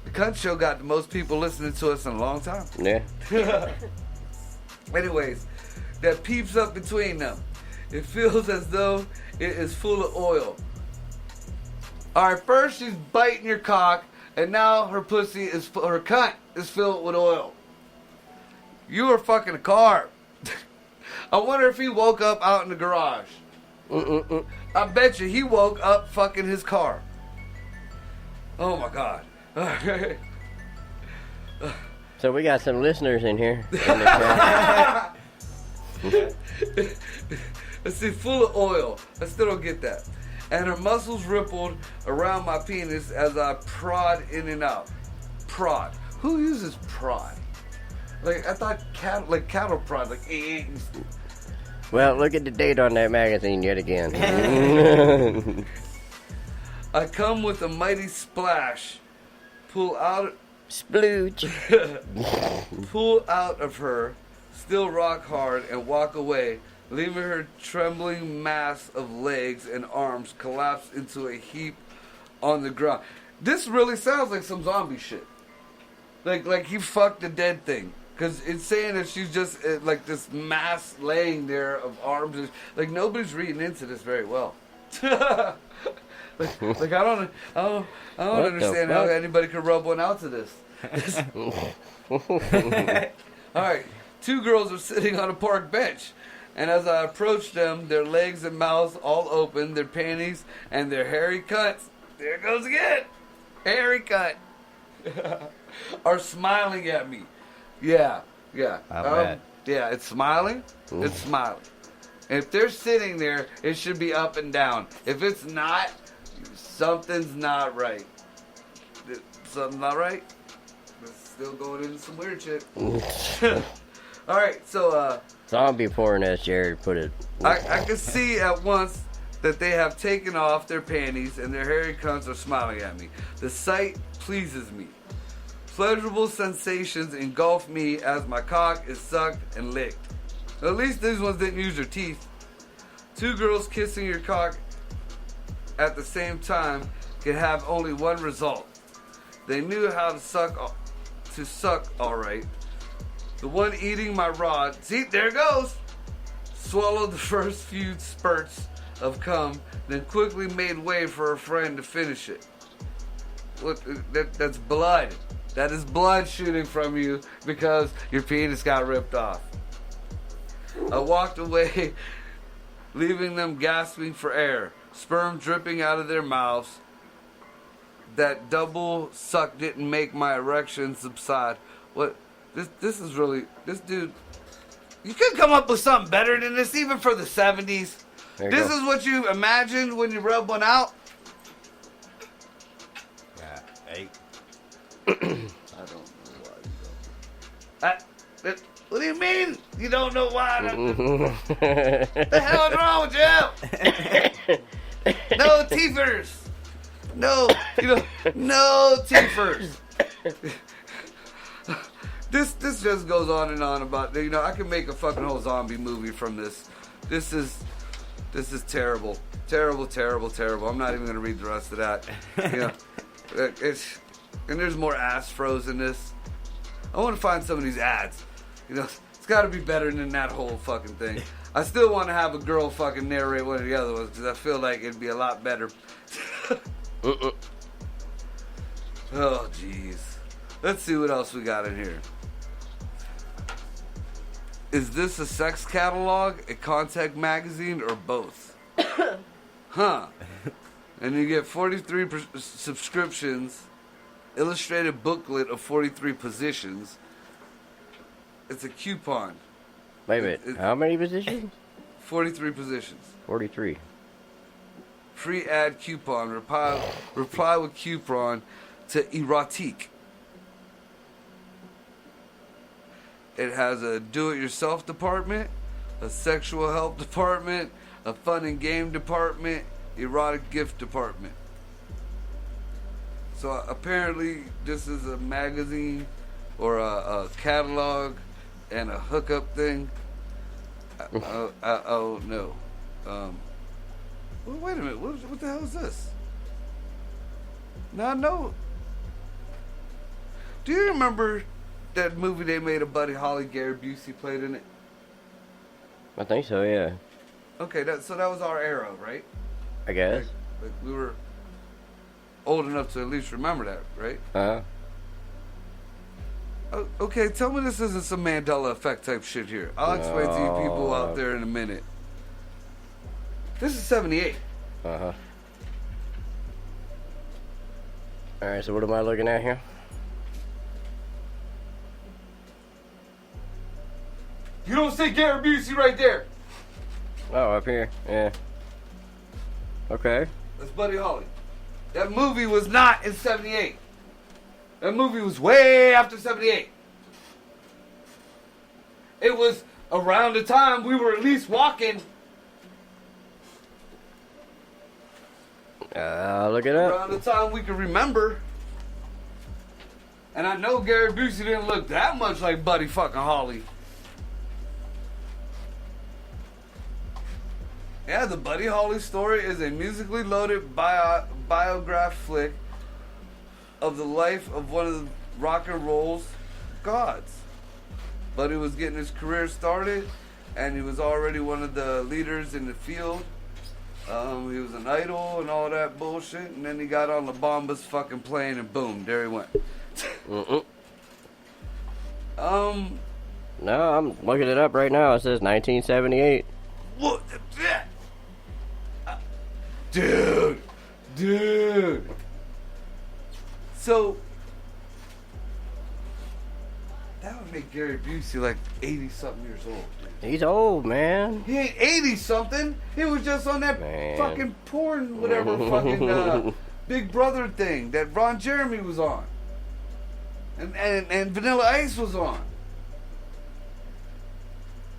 Speaker 1: The cunt show got the most people listening to us in a long time.
Speaker 2: Yeah.
Speaker 1: Anyways, that peeps up between them. It feels as though it is full of oil. Alright, first she's biting your cock, and now her cunt is filled with oil. You were fucking a car. I wonder if he woke up out in the garage. I bet you he woke up fucking his car. Oh my God.
Speaker 2: So we got some listeners in here. In the chat.
Speaker 1: Let's see, full of oil. I still don't get that. And her muscles rippled around my penis as I prod in and out. Prod. Who uses prod? Like, I thought cattle prod. Like,
Speaker 2: Well, look at the date on that magazine yet again.
Speaker 1: I come with a mighty splash. Pull out
Speaker 2: Splooge.
Speaker 1: pull out of her, still rock hard, and walk away, leaving her trembling mass of legs and arms collapse into a heap on the ground. This really sounds like some zombie shit. Like he fucked a dead thing. Because it's saying that she's just like this mass laying there of arms. Like nobody's reading into this very well. like I don't understand how anybody could rub one out to this. Alright, two girls are sitting on a park bench, and as I approach them, their legs and mouths all open, their panties and their hairy cunts, there it goes again, hairy cunt, are smiling at me. Yeah.
Speaker 3: bet.
Speaker 1: Yeah, it's smiling.
Speaker 2: Ooh.
Speaker 1: It's smiling. If they're sitting there, it should be up and down. If it's not, something's not right. Something's not right? It's still going into some weird shit. Alright, so,
Speaker 2: Zombie porn, as Jared put it.
Speaker 1: I can see at once that they have taken off their panties and their hairy cunts are smiling at me. The sight pleases me. Pleasurable sensations engulf me as my cock is sucked and licked. At least these ones didn't use their teeth. Two girls kissing your cock at the same time can have only one result. They knew how to suck alright. The one eating my rod, see, there it goes, swallowed the first few spurts of cum, then quickly made way for a friend to finish it. That's blood. That is blood shooting from you because your penis got ripped off. I walked away, leaving them gasping for air, sperm dripping out of their mouths. That double suck didn't make my erection subside. What? This is really... This dude... You could come up with something better than this, even for the 70s. This is what you imagined when you rub one out?
Speaker 3: Yeah, 8.
Speaker 1: I don't know why you don't. What do you mean? You don't know why? The hell is wrong with you? No teethers. No teethers. This just goes on and on about, I can make a fucking whole zombie movie from this. This is terrible. Terrible, terrible, terrible. I'm not even going to read the rest of that. And there's more ass froze in this. I want to find some of these ads. It's got to be better than that whole fucking thing. I still want to have a girl fucking narrate one of the other ones because I feel like it'd be a lot better. Oh, jeez. Let's see what else we got in here. Is this a sex catalog, a contact magazine, or both? Huh. And you get 43 subscriptions, illustrated booklet of 43 positions. It's a coupon.
Speaker 2: Wait a minute. How many positions?
Speaker 1: 43 positions.
Speaker 2: 43.
Speaker 1: Free ad coupon. Reply with coupon to erotique. It has a do-it-yourself department, a sexual help department, a fun and game department, erotic gift department. So apparently this is a magazine or a catalog and a hookup thing. Oh no. Wait a minute. What the hell is this? Now no. Do you remember that movie they made of Buddy Holly? Gary Busey played in it.
Speaker 2: I think so, yeah.
Speaker 1: Okay, so that was our era, right?
Speaker 2: I guess.
Speaker 1: Like we were old enough to at least remember that, right?
Speaker 2: Uh-huh.
Speaker 1: Okay, tell me this isn't some Mandela effect type shit here. I'll explain to you people out there in a minute. This is 78.
Speaker 2: Uh-huh. Alright, so what am I looking at here?
Speaker 1: You don't see Gary Busey right there.
Speaker 2: Oh, up here. Yeah. Okay.
Speaker 1: That's Buddy Holly. That movie was not in 78. That movie was way after 78. It was around the time we were at least walking.
Speaker 2: Look it up.
Speaker 1: Around the time we could remember. And I know Gary Busey didn't look that much like Buddy fucking Holly. Yeah, the Buddy Holly story is a musically loaded biograph flick of the life of one of the rock and roll's gods. Buddy was getting his career started, and he was already one of the leaders in the field. He was an idol and all that bullshit, and then he got on La Bamba's fucking plane, and boom, there he went.
Speaker 2: No, I'm looking it up right now. It says 1978.
Speaker 1: What? Dude. So that would make Gary Busey like 80-something years old. Dude.
Speaker 2: He's old, man.
Speaker 1: He ain't 80-something. He was just on that
Speaker 2: Man.
Speaker 1: fucking porn, whatever fucking Big Brother thing that Ron Jeremy was on, and Vanilla Ice was on.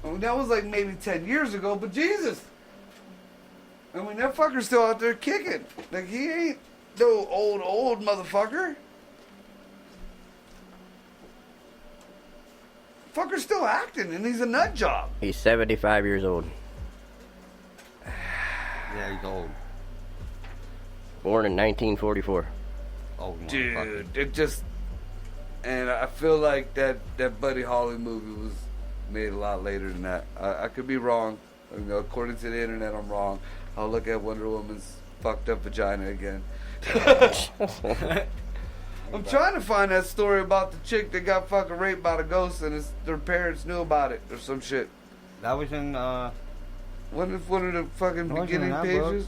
Speaker 1: I mean, that was like maybe 10 years ago, but Jesus. I mean, that fucker's still out there kicking. Like, he ain't no old motherfucker. Fucker's still acting, and he's a nut job.
Speaker 2: He's 75 years old.
Speaker 3: Yeah, he's old.
Speaker 2: Born in 1944.
Speaker 3: Old motherfucker.
Speaker 1: Dude, it just... And I feel like that Buddy Holly movie was made a lot later than that. I could be wrong. You know, according to the internet, I'm wrong. I'll look at Wonder Woman's fucked up vagina again. I'm trying to find that story about the chick that got fucking raped by the ghost and their parents knew about it or some shit.
Speaker 3: That was in,
Speaker 1: One of the fucking
Speaker 3: It wasn't
Speaker 1: beginning
Speaker 3: in that
Speaker 1: pages.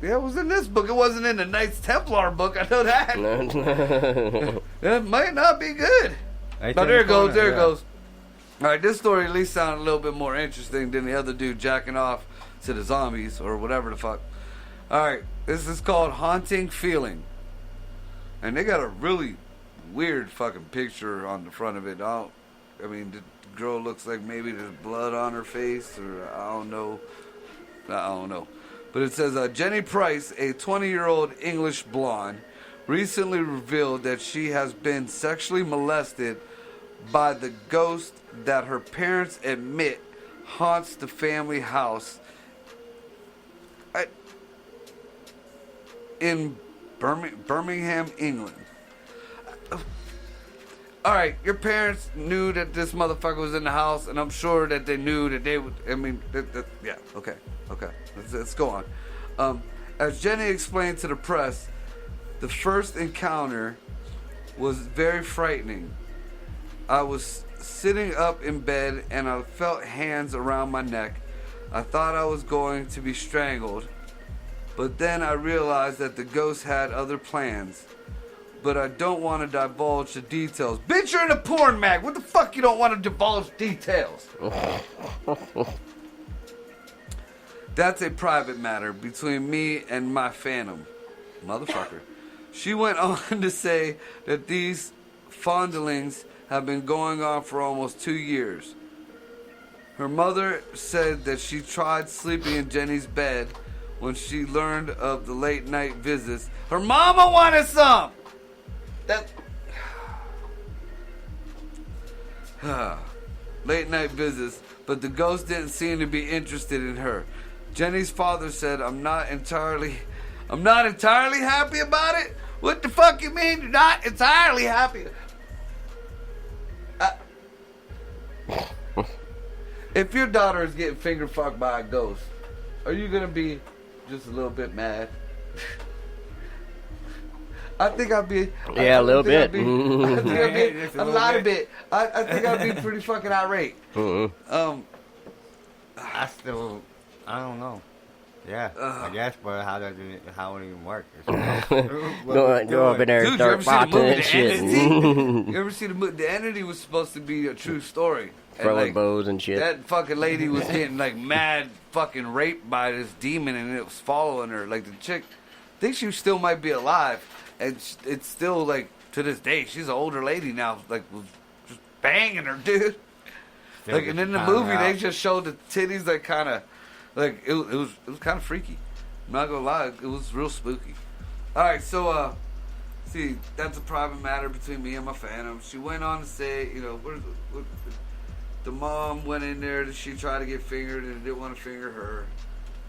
Speaker 1: Yeah, it was in this book. It wasn't in the Knights Templar book. I know that. It might not be good.
Speaker 3: Right
Speaker 1: No, there it goes.
Speaker 3: corner,
Speaker 1: There it
Speaker 3: yeah.
Speaker 1: goes. All right, this story at least sounded a little bit more interesting than the other dude jacking off to the zombies or whatever the fuck. All right, this is called Haunting Feeling. And they got a really weird fucking picture on the front of it. I mean, the girl looks like maybe there's blood on her face, or I don't know. But it says, Jenny Price, a 20-year-old English blonde, recently revealed that she has been sexually molested by the ghost that her parents admit haunts the family house in Birmingham, England. Alright, your parents knew that this motherfucker was in the house, and I'm sure that they knew that they would. I mean, yeah, okay. Let's go on. As Jenny explained to the press, the first encounter was very frightening. I was sitting up in bed and I felt hands around my neck. I thought I was going to be strangled, but then I realized that the ghost had other plans. But I don't want to divulge the details. Bitch, you're in a porn mag. What the fuck you don't want to divulge details? That's a private matter between me and my phantom. Motherfucker. She went on to say that these fondlings have been going on for almost 2 years. Her mother said that she tried sleeping in Jenny's bed when she learned of the late night visits. Her mama wanted some! Late night visits, but the ghost didn't seem to be interested in her. Jenny's father said, I'm not entirely happy about it. What the fuck you mean you're not entirely happy? If your daughter is getting finger fucked by a ghost, are you gonna be just a little bit mad? I think I'd be.
Speaker 2: Yeah, a little bit.
Speaker 1: I think I'd be a lot of bit. I think I'd be pretty fucking irate.
Speaker 2: Mm-hmm.
Speaker 3: I don't know. Yeah, I guess, but how would it even work?
Speaker 2: Go up in there and
Speaker 1: Dude,
Speaker 2: start boxing and
Speaker 1: The
Speaker 2: shit.
Speaker 1: Entity? You ever see the movie? The Entity was supposed to be a true story.
Speaker 2: Throwing bows and shit.
Speaker 1: That fucking lady was getting like mad fucking raped by this demon, and it was following her. Like the chick, I think she still might be alive, and it's still like to this day. She's an older lady now, like was just banging her, dude. Like, and in the movie, they just showed the titties, like kind of, like it was kind of freaky. I'm not gonna lie, it was real spooky. All right, so see, that's a private matter between me and my phantom. She went on to say, you know, the mom went in there. She tried to get fingered and didn't want to finger her.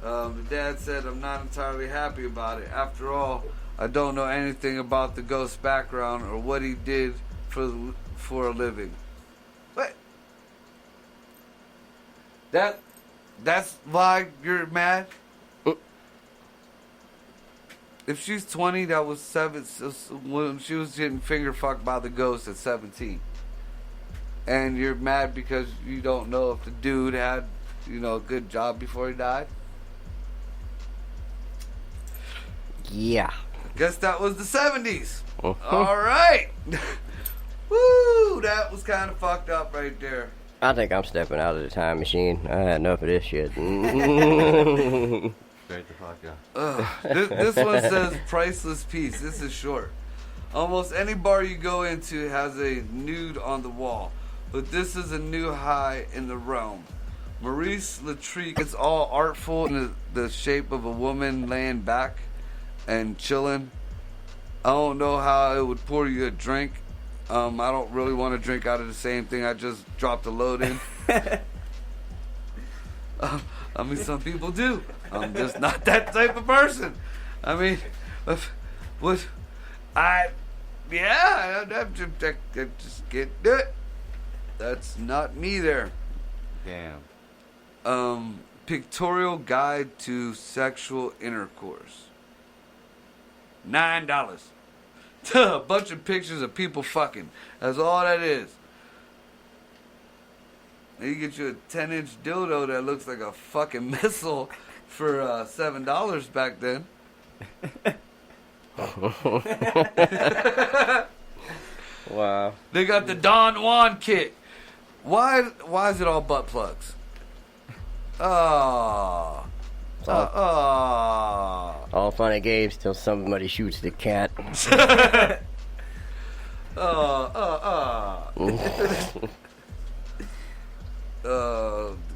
Speaker 1: The dad said, "I'm not entirely happy about it. After all, I don't know anything about the ghost's background or what he did for a living." What? That's why you're mad? If she's 20, that was when she was getting finger fucked by the ghost at 17. And you're mad because you don't know if the dude had, you know, a good job before he died?
Speaker 2: Yeah.
Speaker 1: Guess that was the 70s. All right. Woo, that was kind of fucked up right there.
Speaker 2: I think I'm stepping out of the time machine. I had enough of this shit.
Speaker 3: Straight the fuck up.
Speaker 1: This one says priceless piece. This is short. Almost any bar you go into has a nude on the wall, but this is a new high in the realm. Maurice Latrice, it's all artful in the shape of a woman laying back and chilling. I don't know how it would pour you a drink. I don't really want to drink out of the same thing I just dropped a load in. I mean, some people do. I'm just not that type of person. I mean, I just can't do it. That's not me there.
Speaker 3: Damn.
Speaker 1: Pictorial guide to sexual intercourse. $9. A bunch of pictures of people fucking. That's all that is. And you get you a 10-inch dildo that looks like a fucking missile for $7 back then.
Speaker 2: Wow.
Speaker 1: They got the Don Juan kit. Why is it all butt plugs? Oh.
Speaker 2: All fun and games till somebody shoots the cat.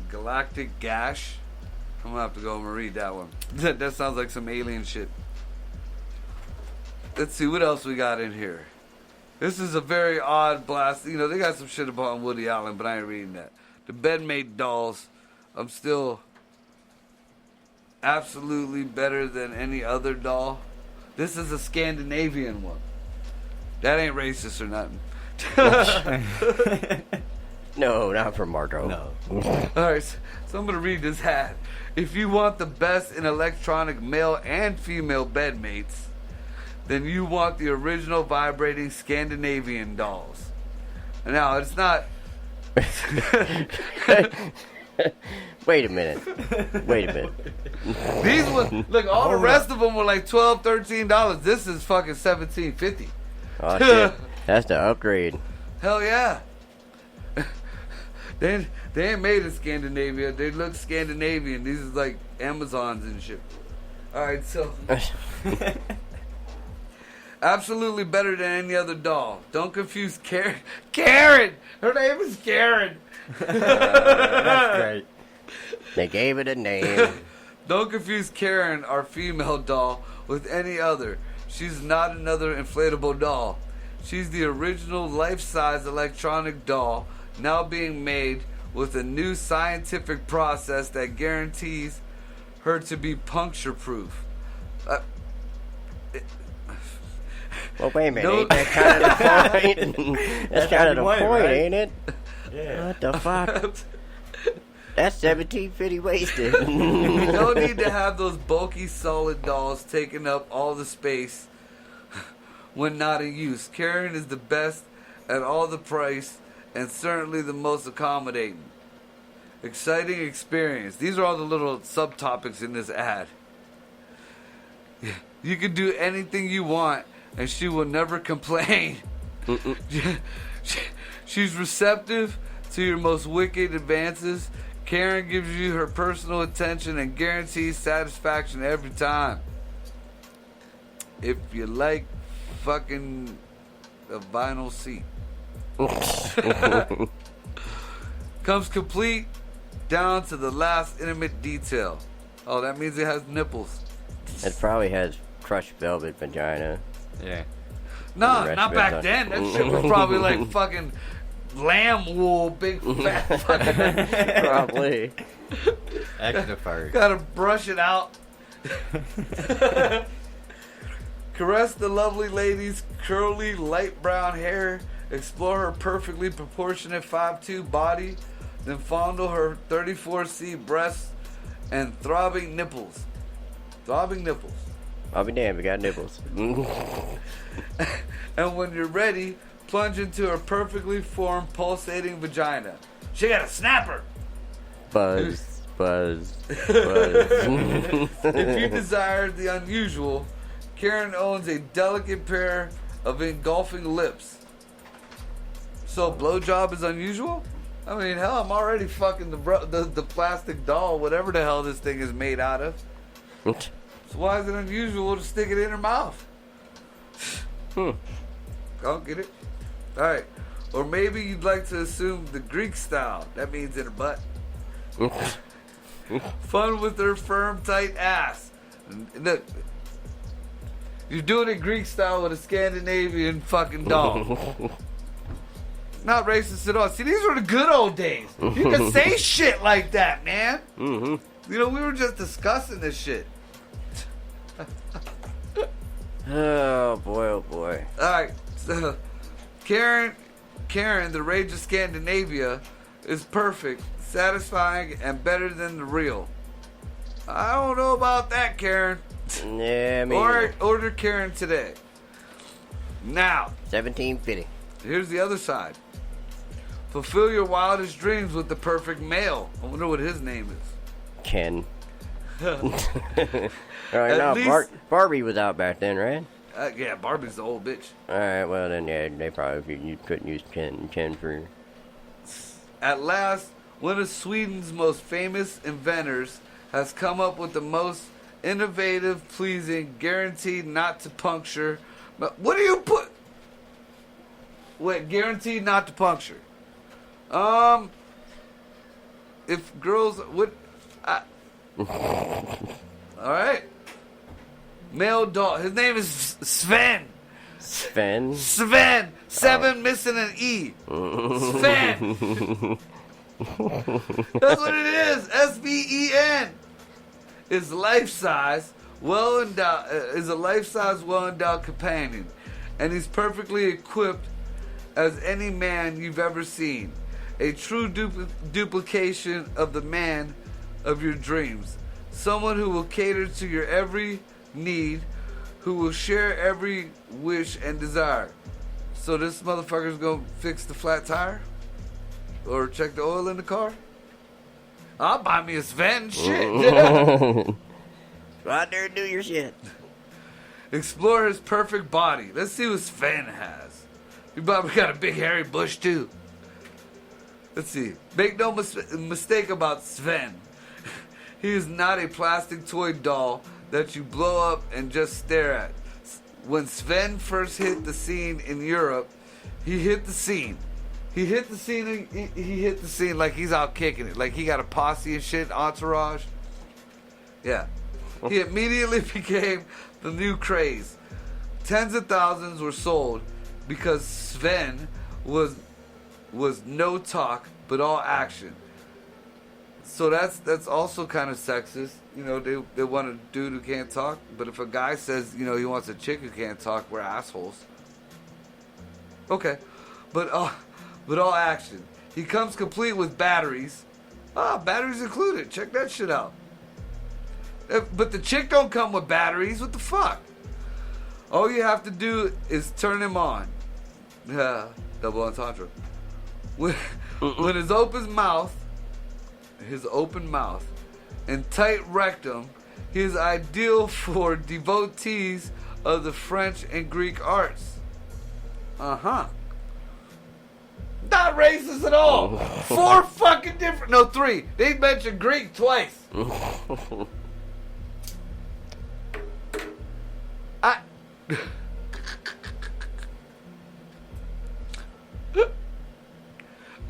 Speaker 1: Galactic Gash. I'm gonna have to go and read that one. That sounds like some alien shit. Let's see what else we got in here. This is a very odd blast. You know, they got some shit about Woody Allen, but I ain't reading that. The Bedmate dolls. I'm still absolutely better than any other doll. This is a Scandinavian one. That ain't racist or nothing.
Speaker 2: No, not from Marco.
Speaker 3: No.
Speaker 1: Alright, so I'm going to read this hat. If you want the best in electronic male and female bedmates, then you want the original vibrating Scandinavian dolls. Now, it's not...
Speaker 2: Wait a minute.
Speaker 1: These ones, look, all the rest of them were like $12, $13. This is fucking $17.50.
Speaker 2: Oh, shit. That's the upgrade.
Speaker 1: Hell yeah. They ain't made in Scandinavia. They look Scandinavian. These is like Amazons and shit. Alright, so... absolutely better than any other doll. Don't confuse Karen. Karen! Her name is Karen.
Speaker 3: That's great.
Speaker 2: They gave it a name.
Speaker 1: Don't confuse Karen, our female doll, with any other. She's not another inflatable doll. She's the original life-size electronic doll, now being made with a new scientific process that guarantees her to be puncture-proof.
Speaker 2: Well, wait a minute.
Speaker 1: No.
Speaker 2: Ain't that kind of the point? That's kind of the point, ain't it?
Speaker 3: Yeah.
Speaker 2: What the fuck? That's 1750 wasted.
Speaker 1: You don't need to have those bulky, solid dolls taking up all the space when not in use. Karen is the best at all the price and certainly the most accommodating. Exciting experience. These are all the little subtopics in this ad. You can do anything you want and she will never complain. She's receptive to your most wicked advances. Karen gives you her personal attention and guarantees satisfaction every time. If you like fucking a vinyl seat. Comes complete down to the last intimate detail. Oh, that means it has nipples.
Speaker 2: It probably has crushed velvet vagina.
Speaker 3: Yeah.
Speaker 1: No,
Speaker 2: The rest
Speaker 1: not
Speaker 2: of it
Speaker 1: back
Speaker 2: does.
Speaker 1: then. That shit was probably like fucking lamb wool, big fat fucking.
Speaker 2: Probably.
Speaker 3: Extra fur.
Speaker 1: Gotta brush it out. Caress the lovely lady's curly, light brown hair. Explore her perfectly proportionate 5'2" body. Then fondle her 34C breasts and throbbing nipples. Throbbing nipples.
Speaker 2: I'll be damned, we got nipples.
Speaker 1: And when you're ready, plunge into her perfectly formed, pulsating vagina. She got a snapper.
Speaker 2: Buzz, buzz, buzz.
Speaker 1: If you desire the unusual, Karen owns a delicate pair of engulfing lips. So blowjob is unusual? I mean, hell, I'm already fucking the plastic doll, whatever the hell this thing is made out of. So why is it unusual to stick it in her mouth? I don't get it. Alright. Or maybe you'd like to assume the Greek style. That means in her butt. Fun with her firm, tight ass. Look, you're doing it Greek style with a Scandinavian fucking doll. Not racist at all. See, these were the good old days. You could say shit like that, man.
Speaker 2: Mm-hmm.
Speaker 1: You know, we were just discussing this shit.
Speaker 2: Oh boy, oh boy.
Speaker 1: Alright, so Karen, the Rage of Scandinavia, is perfect, satisfying, and better than the real. I don't know about that, Karen.
Speaker 2: Yeah, me.
Speaker 1: Order Karen today. Now,
Speaker 2: 1750.
Speaker 1: here's the other side. Fulfill your wildest dreams with the perfect male. I wonder what his name is.
Speaker 2: Ken. Alright,
Speaker 1: At
Speaker 2: now
Speaker 1: least-
Speaker 2: Barbie was out back then, right?
Speaker 1: Yeah, Barbie's the old bitch.
Speaker 2: Alright, well then, yeah, they probably you couldn't use Ken for.
Speaker 1: At last, one of Sweden's most famous inventors has come up with the most innovative, pleasing, guaranteed not to puncture. But what do you put? Wait, guaranteed not to puncture. If girls would, all right. Male dog. His name is Sven.
Speaker 2: Sven?
Speaker 1: Sven. Seven missing an E. Sven. That's what it is. SVEN. Is life-size, well-endowed. Is a life-size, well-endowed companion, and he's perfectly equipped as any man you've ever seen. A true duplication of the man of your dreams. Someone who will cater to your every need, who will share every wish and desire. So this motherfucker's gonna fix the flat tire? Or check the oil in the car? I'll buy me a Sven. Shit.
Speaker 2: Go out there and do your shit.
Speaker 1: Explore his perfect body. Let's see what Sven has. He probably got a big hairy bush too. Let's see. Make no mistake about Sven. He is not a plastic toy doll that you blow up and just stare at. When Sven first hit the scene in Europe, he hit the scene. He hit the scene. He hit the scene like he's out kicking it, like he got a posse and shit, entourage. Yeah, he immediately became the new craze. Tens of thousands were sold because Sven was no talk but all action. So that's also kind of sexist. You know, they want a dude who can't talk, but if a guy says, you know, he wants a chick who can't talk, we're assholes. Okay, but all action. He comes complete with batteries, Batteries included. Check that shit out. But the chick don't come with batteries. What the fuck? All you have to do is turn him on. Yeah, double entendre. With his open mouth, and tight rectum, he is ideal for devotees of the French and Greek arts. Uh-huh. Not racist at all. 4 fucking different. No, 3. They mentioned Greek twice.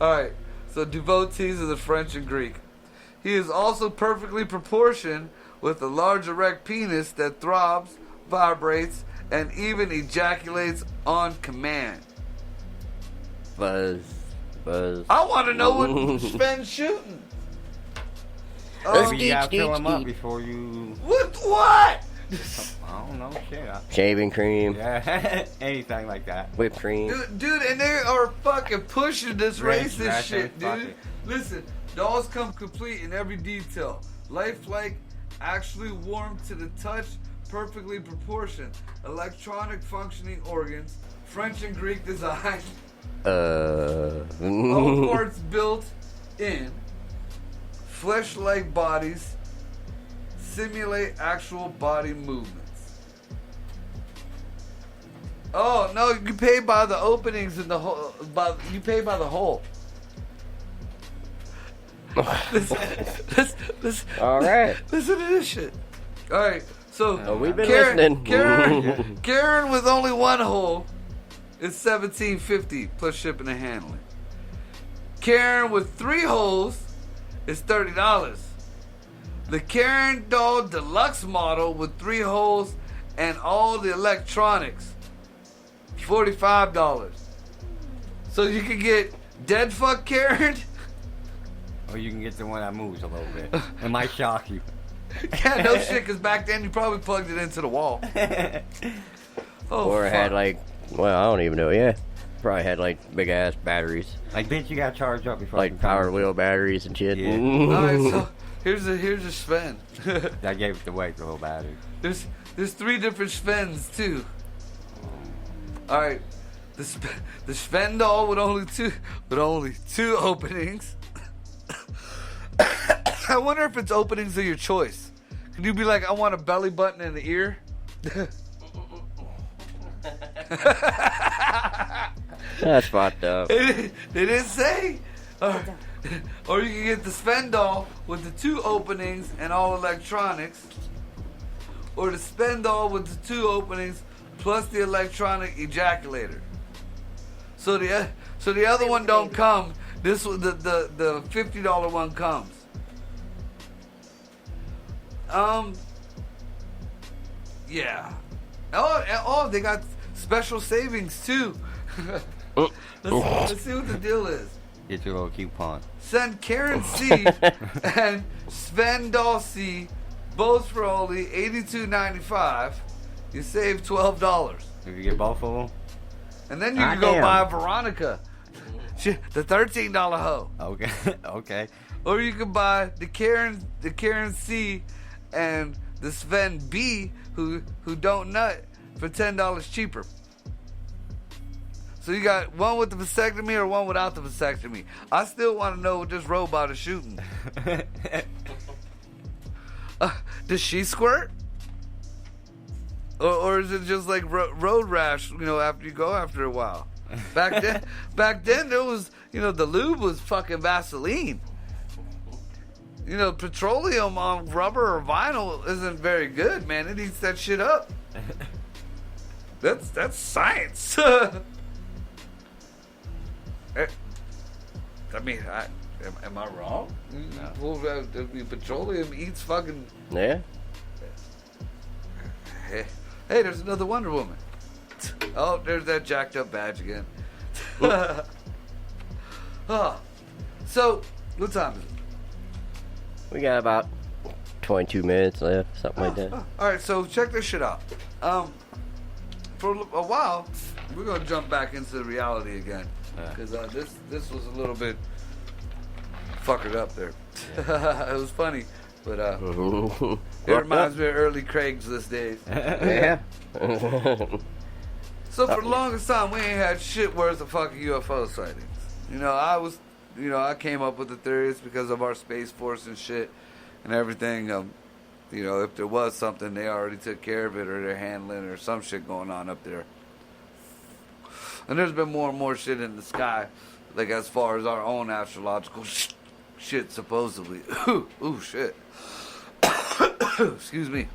Speaker 1: Alright, so devotees of the French and Greek. He is also perfectly proportioned with a large erect penis that throbs, vibrates, and even ejaculates on command.
Speaker 2: Buzz.
Speaker 1: I want to know what Sven's shooting.
Speaker 3: Maybe you gotta fill him up before you...
Speaker 1: What?
Speaker 3: I don't know, shit.
Speaker 2: Shaving cream.
Speaker 3: Yeah, anything like that.
Speaker 2: Whipped cream.
Speaker 1: Dude, and they are fucking pushing this racist
Speaker 3: Dressing,
Speaker 1: shit,
Speaker 3: fuck
Speaker 1: dude.
Speaker 3: it.
Speaker 1: Listen, dolls come complete in every detail. Lifelike, actually warm to the touch, perfectly proportioned. Electronic functioning organs, French and Greek design. All parts built in. Flesh-like bodies simulate actual body movements. Oh no, you pay by the openings in the hole. You pay by the hole. Listen,
Speaker 2: All right.
Speaker 1: listen to this shit. All right, so
Speaker 2: We've been listening.
Speaker 1: Karen with only one hole is $17.50 plus shipping and handling. Karen with 3 holes is $30. The Karen Doll Deluxe model with 3 holes and all the electronics, $45. So you can get dead fuck Karen.
Speaker 3: Or you can get the one that moves a little bit. It might shock you.
Speaker 1: Yeah, no shit, because back then you probably plugged it into the wall. Oh,
Speaker 2: Or it had like, well, I don't even know. Yeah, probably had like big ass batteries,
Speaker 3: Like, bitch, you gotta charge up before
Speaker 2: like
Speaker 3: you
Speaker 2: power wheel batteries and shit.
Speaker 3: Yeah.
Speaker 1: All right, so here's a Sven.
Speaker 3: That gave it away, the whole battery.
Speaker 1: There's 3 different Svens too. All right, the Sven doll with only two openings. I wonder if it's openings of your choice. Can you be like, I want a belly button and the ear?
Speaker 2: That's fucked up.
Speaker 1: They didn't say. Or you can get the Sven doll with the 2 openings and all electronics. Or the Sven doll with the 2 openings plus the electronic ejaculator. So the other one don't come. This was the $50 one comes. Yeah. Oh, they got special savings too. Let's see what the deal is.
Speaker 3: Get your little coupon.
Speaker 1: Send Karen C and Sven Doll C, both for only $82.95. You save $12.
Speaker 3: If you get both of them.
Speaker 1: And then you can go buy Veronica, the $13 hoe.
Speaker 3: Okay. Okay.
Speaker 1: Or you can buy the Karen C and the Sven B who don't nut for $10 cheaper. So you got one with the vasectomy or one without the vasectomy. I still want to know what this robot is shooting. Does she squirt? Or is it just like road rash, after you go after a while? Back then there was, the lube was fucking Vaseline. Petroleum on rubber or vinyl isn't very good, man. It eats that shit up. That's science. I mean, am I wrong? No. Petroleum eats fucking...
Speaker 2: Yeah.
Speaker 1: Hey, there's another Wonder Woman. Oh, there's that jacked up badge again. So, what time is it?
Speaker 2: We got about 22 minutes left, something like that.
Speaker 1: All right, so check this shit out. For a while, we're gonna jump back into reality again because this was a little bit fuckered up there. It was funny, but it reminds me of early Craigslist days.
Speaker 2: Yeah.
Speaker 1: So for the longest time, we ain't had shit worth of fucking UFO sightings. I came up with the theories because of our Space Force and shit and everything. If there was something, they already took care of it, or they're handling it, or some shit going on up there. And there's been more and more shit in the sky, like as far as our own astrological shit, supposedly. Ooh, shit. Excuse me.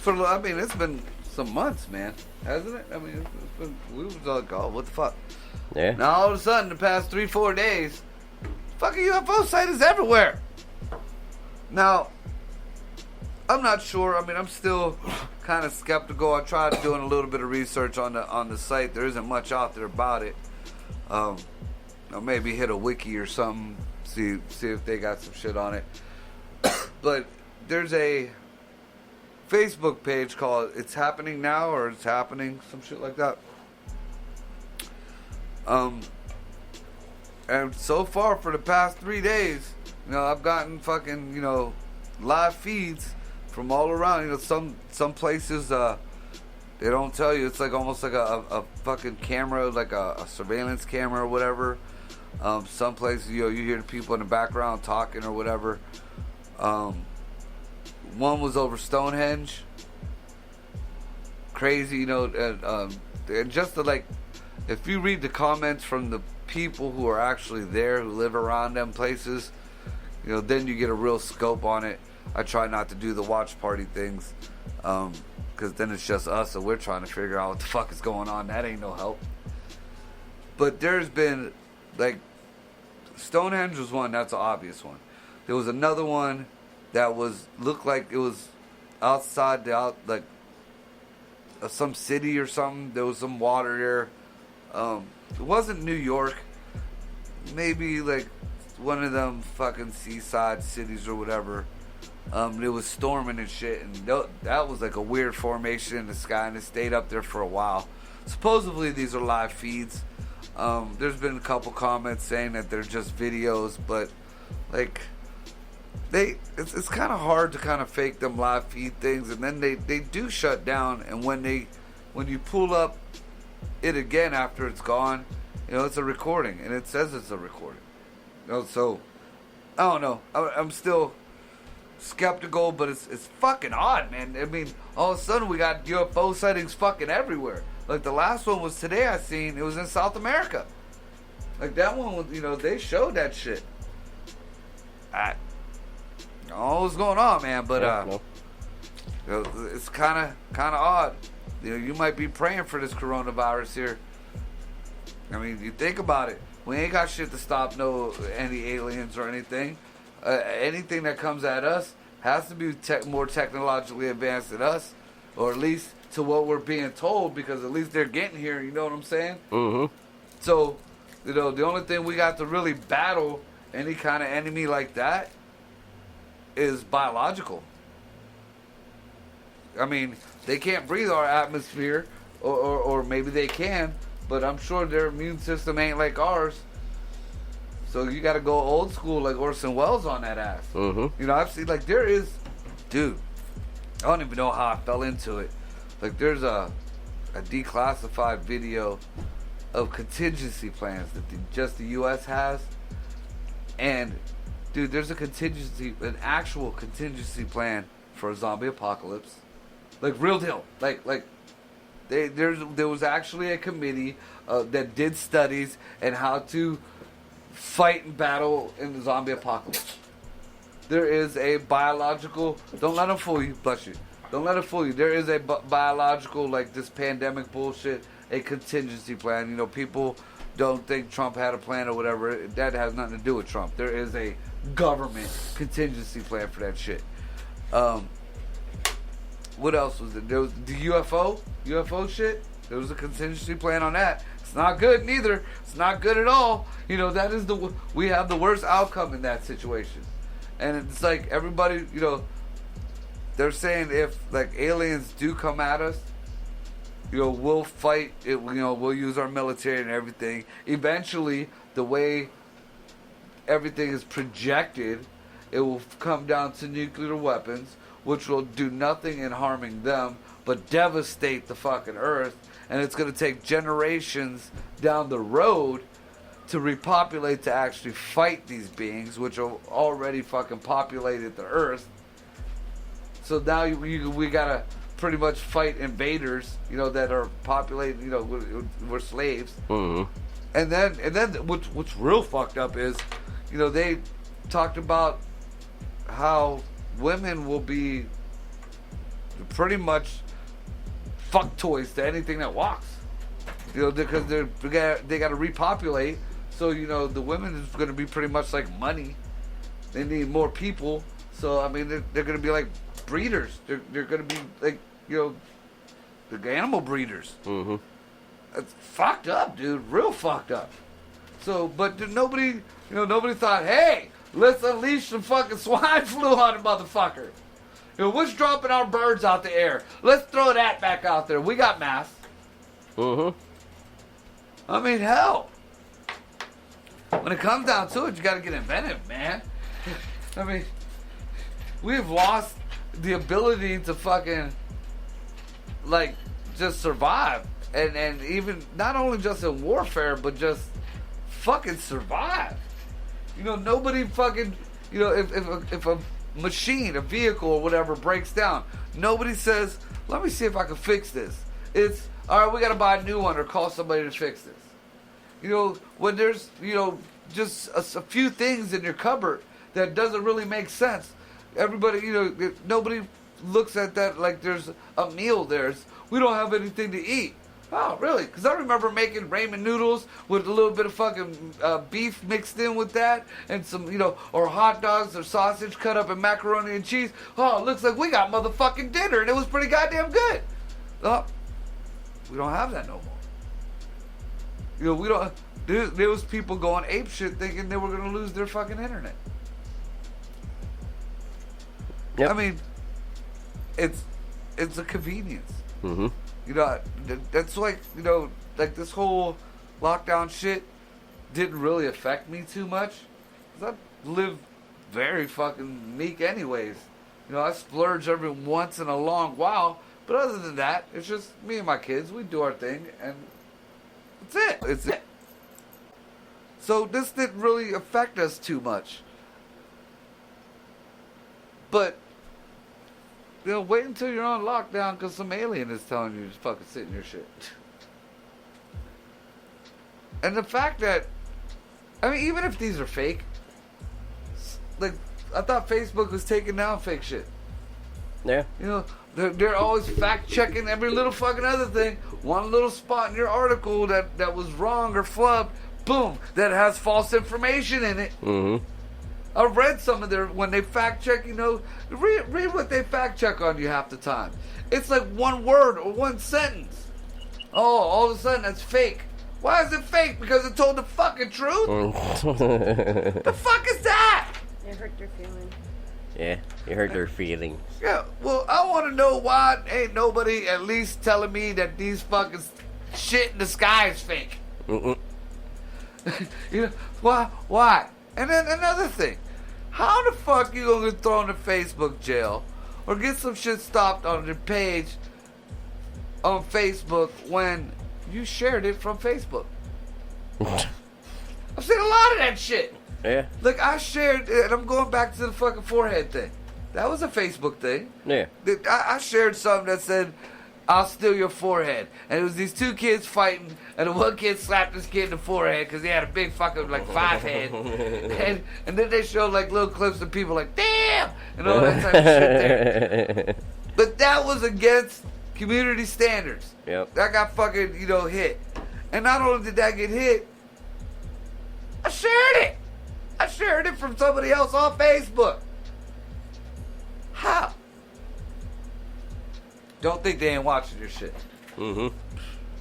Speaker 1: It's been some months, man, hasn't it? I mean, we was like, oh, what the fuck?
Speaker 2: Yeah.
Speaker 1: Now all of a sudden, the past 3-4 days, fucking UFO sightings everywhere. Now, I'm not sure. I mean, I'm still kind of skeptical. I tried doing a little bit of research on the site. There isn't much out there about it. I'll maybe hit a wiki or something, see if they got some shit on it. But there's a Facebook page called It's Happening Now, or It's Happening, some shit like that. And so far for the past 3 days, I've gotten fucking, live feeds from all around. Some places, they don't tell you. It's like almost like a fucking camera, like a surveillance camera or whatever. Some places, you hear the people in the background talking or whatever. One was over Stonehenge. Crazy, and just to if you read the comments from the people who are actually there, who live around them places, then you get a real scope on it. I try not to do the watch party things, because then it's just us, and we're trying to figure out what the fuck is going on. That ain't no help. But there's been, Stonehenge was one, that's an obvious one. There was another one that looked like it was outside some city or something. There was some water there. It wasn't New York. Maybe one of them fucking seaside cities or whatever. It was storming and shit, and that was like a weird formation in the sky, and it stayed up there for a while. Supposedly these are live feeds. There's been a couple comments saying that they're just videos, but it's kind of hard to kind of fake them live feed things, and then they do shut down, and when you pull up it again after it's gone, it's a recording, and it says it's a recording. So I don't know. I'm still skeptical, but it's fucking odd, man. I mean, all of a sudden we got UFO sightings fucking everywhere. Like the last one was today. I seen it was in South America. Like that one was, they showed that shit. I don't know what's going on, man, but it's kind of odd. You might be praying for this coronavirus here. I mean, you think about it. We ain't got shit to stop any aliens or anything. Anything that comes at us has to be more technologically advanced than us, or at least to what we're being told, because at least they're getting here. You know what I'm saying?
Speaker 2: Mm-hmm.
Speaker 1: So, the only thing we got to really battle any kind of enemy like that is biological. I mean, they can't breathe our atmosphere, or maybe they can, but I'm sure their immune system ain't like ours. So you got to go old school like Orson Welles on that ass.
Speaker 2: Mm-hmm.
Speaker 1: I've seen, there is, dude, I don't even know how I fell into it. There's a declassified video of contingency plans that just the U.S. has. And, dude, there's an actual contingency plan for a zombie apocalypse. Real deal. There was actually a committee that did studies and how to fight and battle in the zombie apocalypse. There is a biological... Don't let them fool you. Bless you. Don't let it fool you. There is a biological, this pandemic bullshit, a contingency plan. People don't think Trump had a plan or whatever. That has nothing to do with Trump. There is a government contingency plan for that shit. What else was it? There was the UFO shit. There was a contingency plan on that. It's not good neither. It's not good at all. That is we have the worst outcome in that situation. And it's everybody, they're saying if aliens do come at us, we'll fight it, we'll use our military and everything. Eventually, the way everything is projected, it will come down to nuclear weapons, which will do nothing in harming them, but devastate the fucking earth. And it's going to take generations down the road to repopulate, to actually fight these beings, which have already fucking populated the earth. So now we got to pretty much fight invaders, that are populating, we're slaves.
Speaker 2: Mm-hmm.
Speaker 1: And then what's real fucked up is, they talked about how women will be pretty much fuck toys to anything that walks. Because they got to repopulate. So the women is going to be pretty much like money. They need more people. So I mean, they're going to be like breeders. They're going to be like the animal breeders.
Speaker 2: Mm-hmm.
Speaker 1: It's fucked up, dude. Real fucked up. So, but nobody thought, hey, let's unleash some fucking swine flu on a motherfucker. What's dropping our birds out the air? Let's throw that back out there. We got masks.
Speaker 2: Mm-hmm.
Speaker 1: I mean, hell. When it comes down to it, you got to get inventive, man. I mean, we've lost the ability to fucking, just survive. And even, not only just in warfare, but just fucking survive. Nobody fucking, if a machine, a vehicle or whatever breaks down, nobody says, let me see if I can fix this. It's, all right, we got to buy a new one or call somebody to fix this. When there's, just a few things in your cupboard that doesn't really make sense. Everybody, nobody looks at that like there's a meal there. We don't have anything to eat. Oh, really? Because I remember making ramen noodles with a little bit of fucking beef mixed in with that, and some, or hot dogs or sausage cut up in macaroni and cheese. Oh, it looks like we got motherfucking dinner, and it was pretty goddamn good. Oh, we don't have that no more. We don't. There was people going ape shit thinking they were going to lose their fucking internet.
Speaker 2: Yep.
Speaker 1: I mean, it's a convenience.
Speaker 2: Mm-hmm.
Speaker 1: That's like, like this whole lockdown shit didn't really affect me too much. 'Cause I live very fucking meek anyways. I splurge every once in a long while. But other than that, it's just me and my kids. We do our thing, and that's it. It's it. So this didn't really affect us too much. But, wait until you're on lockdown because some alien is telling you to fucking sit in your shit. And the fact that, even if these are fake, I thought Facebook was taking down fake shit.
Speaker 2: Yeah.
Speaker 1: They're always fact checking every little fucking other thing. One little spot in your article that was wrong or flubbed, boom, that has false information in it.
Speaker 2: Mm-hmm.
Speaker 1: I've read some of when they fact check, read what they fact check on you half the time. It's like one word or one sentence. Oh, all of a sudden that's fake. Why is it fake? Because it told the fucking truth? The fuck is that?
Speaker 4: It hurt their feelings.
Speaker 2: Yeah, it hurt their feelings.
Speaker 1: Yeah, well, I want to know why ain't nobody at least telling me that these fucking shit in the sky is fake.
Speaker 2: Mm-mm.
Speaker 1: Why? And then another thing. How the fuck you gonna get thrown in Facebook jail or get some shit stopped on your page on Facebook when you shared it from Facebook? I've seen a lot of that shit.
Speaker 2: Yeah.
Speaker 1: Like, I shared, and I'm going back to the fucking forehead thing. That was a Facebook thing.
Speaker 2: Yeah.
Speaker 1: I shared something that said, I'll steal your forehead. And it was these two kids fighting, and the one kid slapped this kid in the forehead because he had a big fucking, five head. and then they showed, little clips of people damn! And all that type of shit there. But that was against community standards.
Speaker 2: Yep.
Speaker 1: That got fucking, hit. And not only did that get hit, I shared it. I shared it from somebody else on Facebook. How? Don't think they ain't watching your shit.
Speaker 2: Mm-hmm.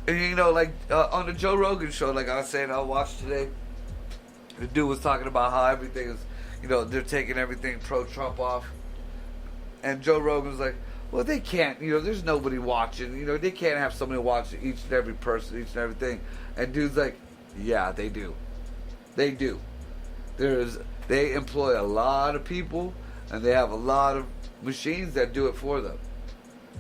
Speaker 1: And on the Joe Rogan show, like I was saying, I watched today, the dude was talking about how everything is, they're taking everything pro-Trump off. And Joe Rogan was like, Well, they can't. You know, there's nobody watching. You know, they can't have somebody watching each and every person, each and everything. And dude's like, yeah, they do. They do. They employ a lot of people, and they have a lot of machines that do it for them.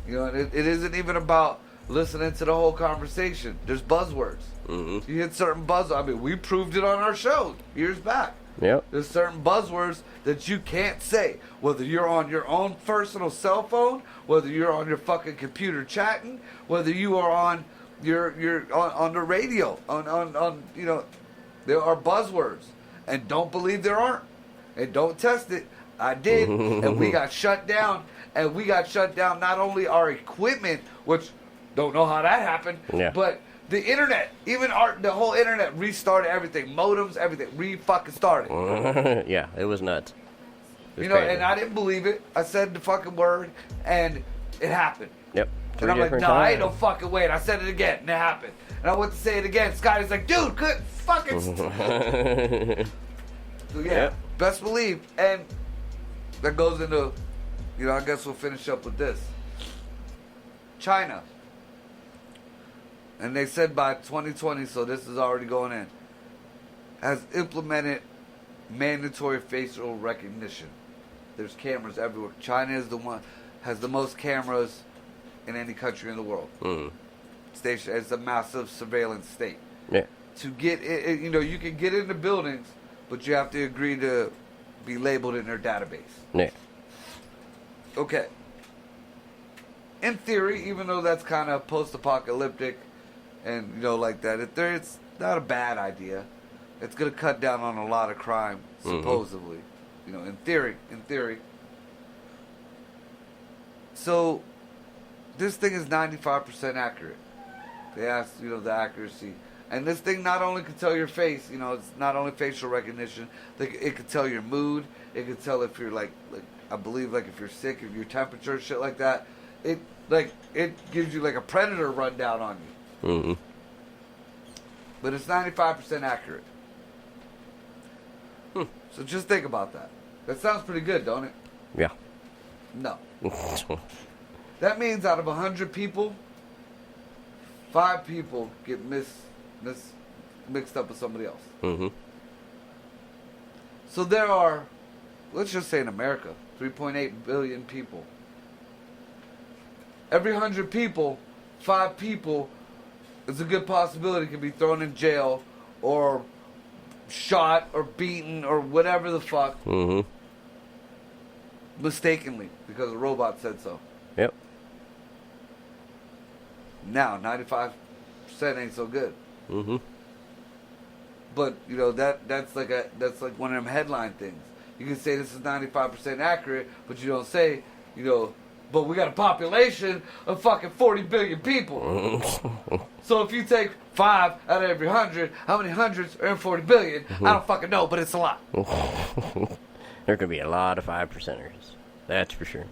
Speaker 1: You know, and it isn't even about listening to the whole conversation. There's buzzwords.
Speaker 2: Mm-hmm.
Speaker 1: You hit certain buzzwords. I mean, we proved it on our show years back.
Speaker 2: Yep.
Speaker 1: There's certain buzzwords that you can't say. Whether you're on your own personal cell phone, whether you're on your fucking computer chatting, whether you are on on the radio, on you know, there are buzzwords. And don't believe there aren't. And don't test it. I did, and we got shut down. And we got shut down not only our equipment, which don't know how that happened, but the internet, even the whole internet restarted everything, modems, everything, fucking started.
Speaker 2: Yeah, it was nuts. It was
Speaker 1: you know,
Speaker 2: crazy.
Speaker 1: and I didn't believe it. I said the fucking word, and it happened.
Speaker 2: Yep.
Speaker 1: And I'm like, nah, ain't no fucking way. And I said it again, and it happened. And I went to say it again. Scotty's like, dude, good fucking. So yeah,
Speaker 2: Yep.
Speaker 1: best believe, and that goes into, you know, I guess we'll finish up with this. China. And they said by 2020, so this is already going in, has implemented mandatory facial recognition. There's cameras everywhere. China is the one, has the most cameras in any country in the world. Station, it's a massive surveillance state.
Speaker 2: Yeah.
Speaker 1: To get, you know, you can get into buildings, but you have to agree to be labeled in their database.
Speaker 2: Yeah.
Speaker 1: Okay. In theory, even though that's kind of post-apocalyptic and, you know, like that, it's not a bad idea. It's going to cut down on a lot of crime, supposedly. You know, in theory. So, this thing is 95% accurate. They asked, you know, the accuracy. And this thing not only can tell your face, you know, it's not only facial recognition. It can tell your mood. It can tell if you're like I believe, like if you're sick, if your temperature, shit like that. It gives you like a predator rundown on you. But it's 95% accurate. So just think about that. That sounds pretty good, don't it?
Speaker 2: Yeah.
Speaker 1: No. That means out of 100 people, 5 people get mixed up with somebody else. So there are, let's just say in America, 3.8 billion people. Every 100 people, 5 people, it's a good possibility can be thrown in jail or shot or beaten or whatever the fuck. Mistakenly, because a robot said so.
Speaker 2: Yep.
Speaker 1: Now, 95% ain't so good. But you know that's like one of them headline things. You can say this is 95% accurate, but you don't say, you know, but we got a population of fucking 40 billion people. So if you take 5 out of every 100, how many hundreds are in 40 billion? I don't fucking know, but it's a lot.
Speaker 2: There could be a lot of 5%ers. That's for sure.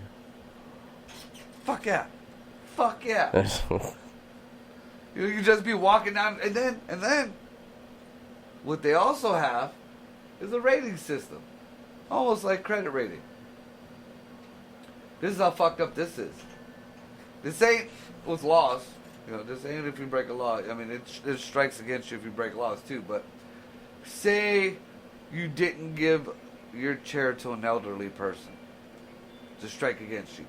Speaker 1: Fuck yeah. Fuck yeah. You just be walking down, and then what they also have is a rating system, almost like credit rating. This is how fucked up this is. This ain't with laws, you know. This ain't if you break a law. I mean, it strikes against you if you break laws too. But say you didn't give your chair to an elderly person, to strike against you.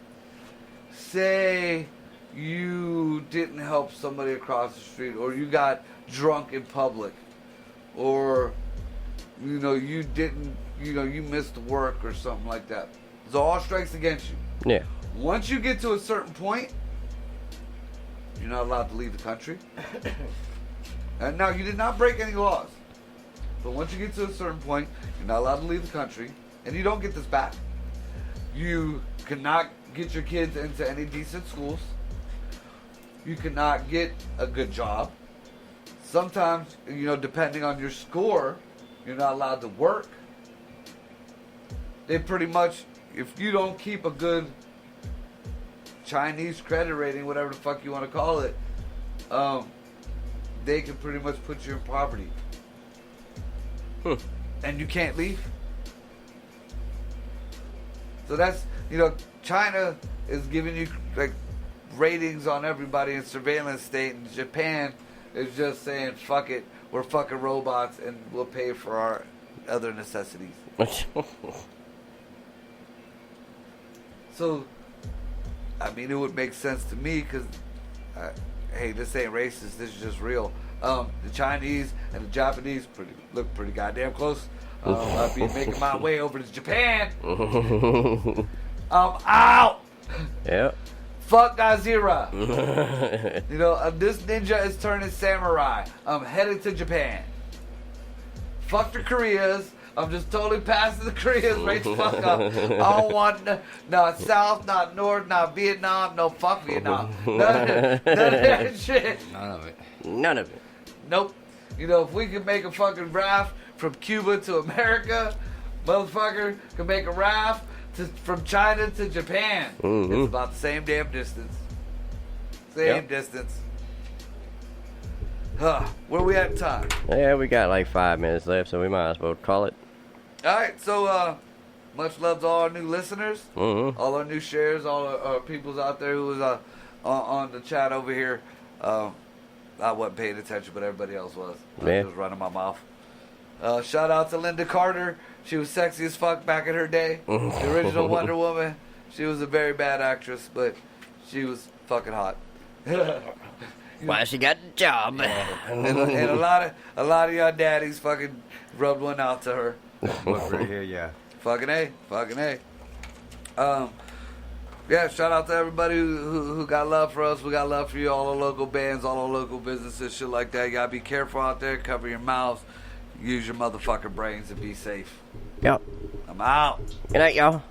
Speaker 1: Say you didn't help somebody across the street, or you got drunk in public, or you know you didn't, you know, you missed work or something like that. It all strikes against you.
Speaker 2: Yeah.
Speaker 1: Once you get to a certain point, you're not allowed to leave the country. And now you did not break any laws, but once you get to a certain point, you're not allowed to leave the country, and you don't get this back. You cannot get your kids into any decent schools. You cannot get a good job. Sometimes, you know, depending on your score, you're not allowed to work. They pretty much, if you don't keep a good Chinese credit rating, whatever the fuck you want to call it, they can pretty much put you in poverty. And you can't leave. So that's, China is giving you like ratings on everybody in surveillance state, and Japan is just saying, fuck it, we're fucking robots and we'll pay for our other necessities. So, I mean, it would make sense to me because, hey, this ain't racist, this is just real. The Chinese and the Japanese look pretty goddamn close. I'll be making my way over to Japan. I'm out.
Speaker 2: Yep.
Speaker 1: Fuck Godzilla. This ninja is turning samurai. I'm headed to Japan. Fuck the Koreas. I'm just totally passing the Koreas right the fuck up. I don't want not South, not North, not Vietnam. No, fuck Vietnam. None of that shit.
Speaker 3: None of it.
Speaker 2: None of it.
Speaker 1: Nope. If we could make a fucking raft from Cuba to America, motherfucker could make a raft from China to Japan.
Speaker 2: Mm-hmm.
Speaker 1: It's about the same damn distance. Same distance. Where we at in time?
Speaker 2: Yeah, we got like 5 minutes left, so we might as well call it.
Speaker 1: Alright, so much love to all our new listeners,
Speaker 2: Mm-hmm.
Speaker 1: all our new shares, all our peoples out there who was on the chat over here. I wasn't paying attention, but everybody else was. I
Speaker 2: Yeah.
Speaker 1: was running my mouth. Shout out to Linda Carter. She was sexy as fuck back in her day. The original Wonder Woman. She was a very bad actress, but she was fucking hot.
Speaker 2: Why she got the job?
Speaker 1: and a lot of y'all daddies fucking rubbed one out to her.
Speaker 3: Look right here, yeah.
Speaker 1: Fucking A. Yeah, shout out to everybody who got love for us. We got love for you, all the local bands, all the local businesses, shit like that. You gotta be careful out there, cover your mouths, use your motherfucking brains, and be safe.
Speaker 2: Yep.
Speaker 1: I'm out.
Speaker 2: Good night, y'all.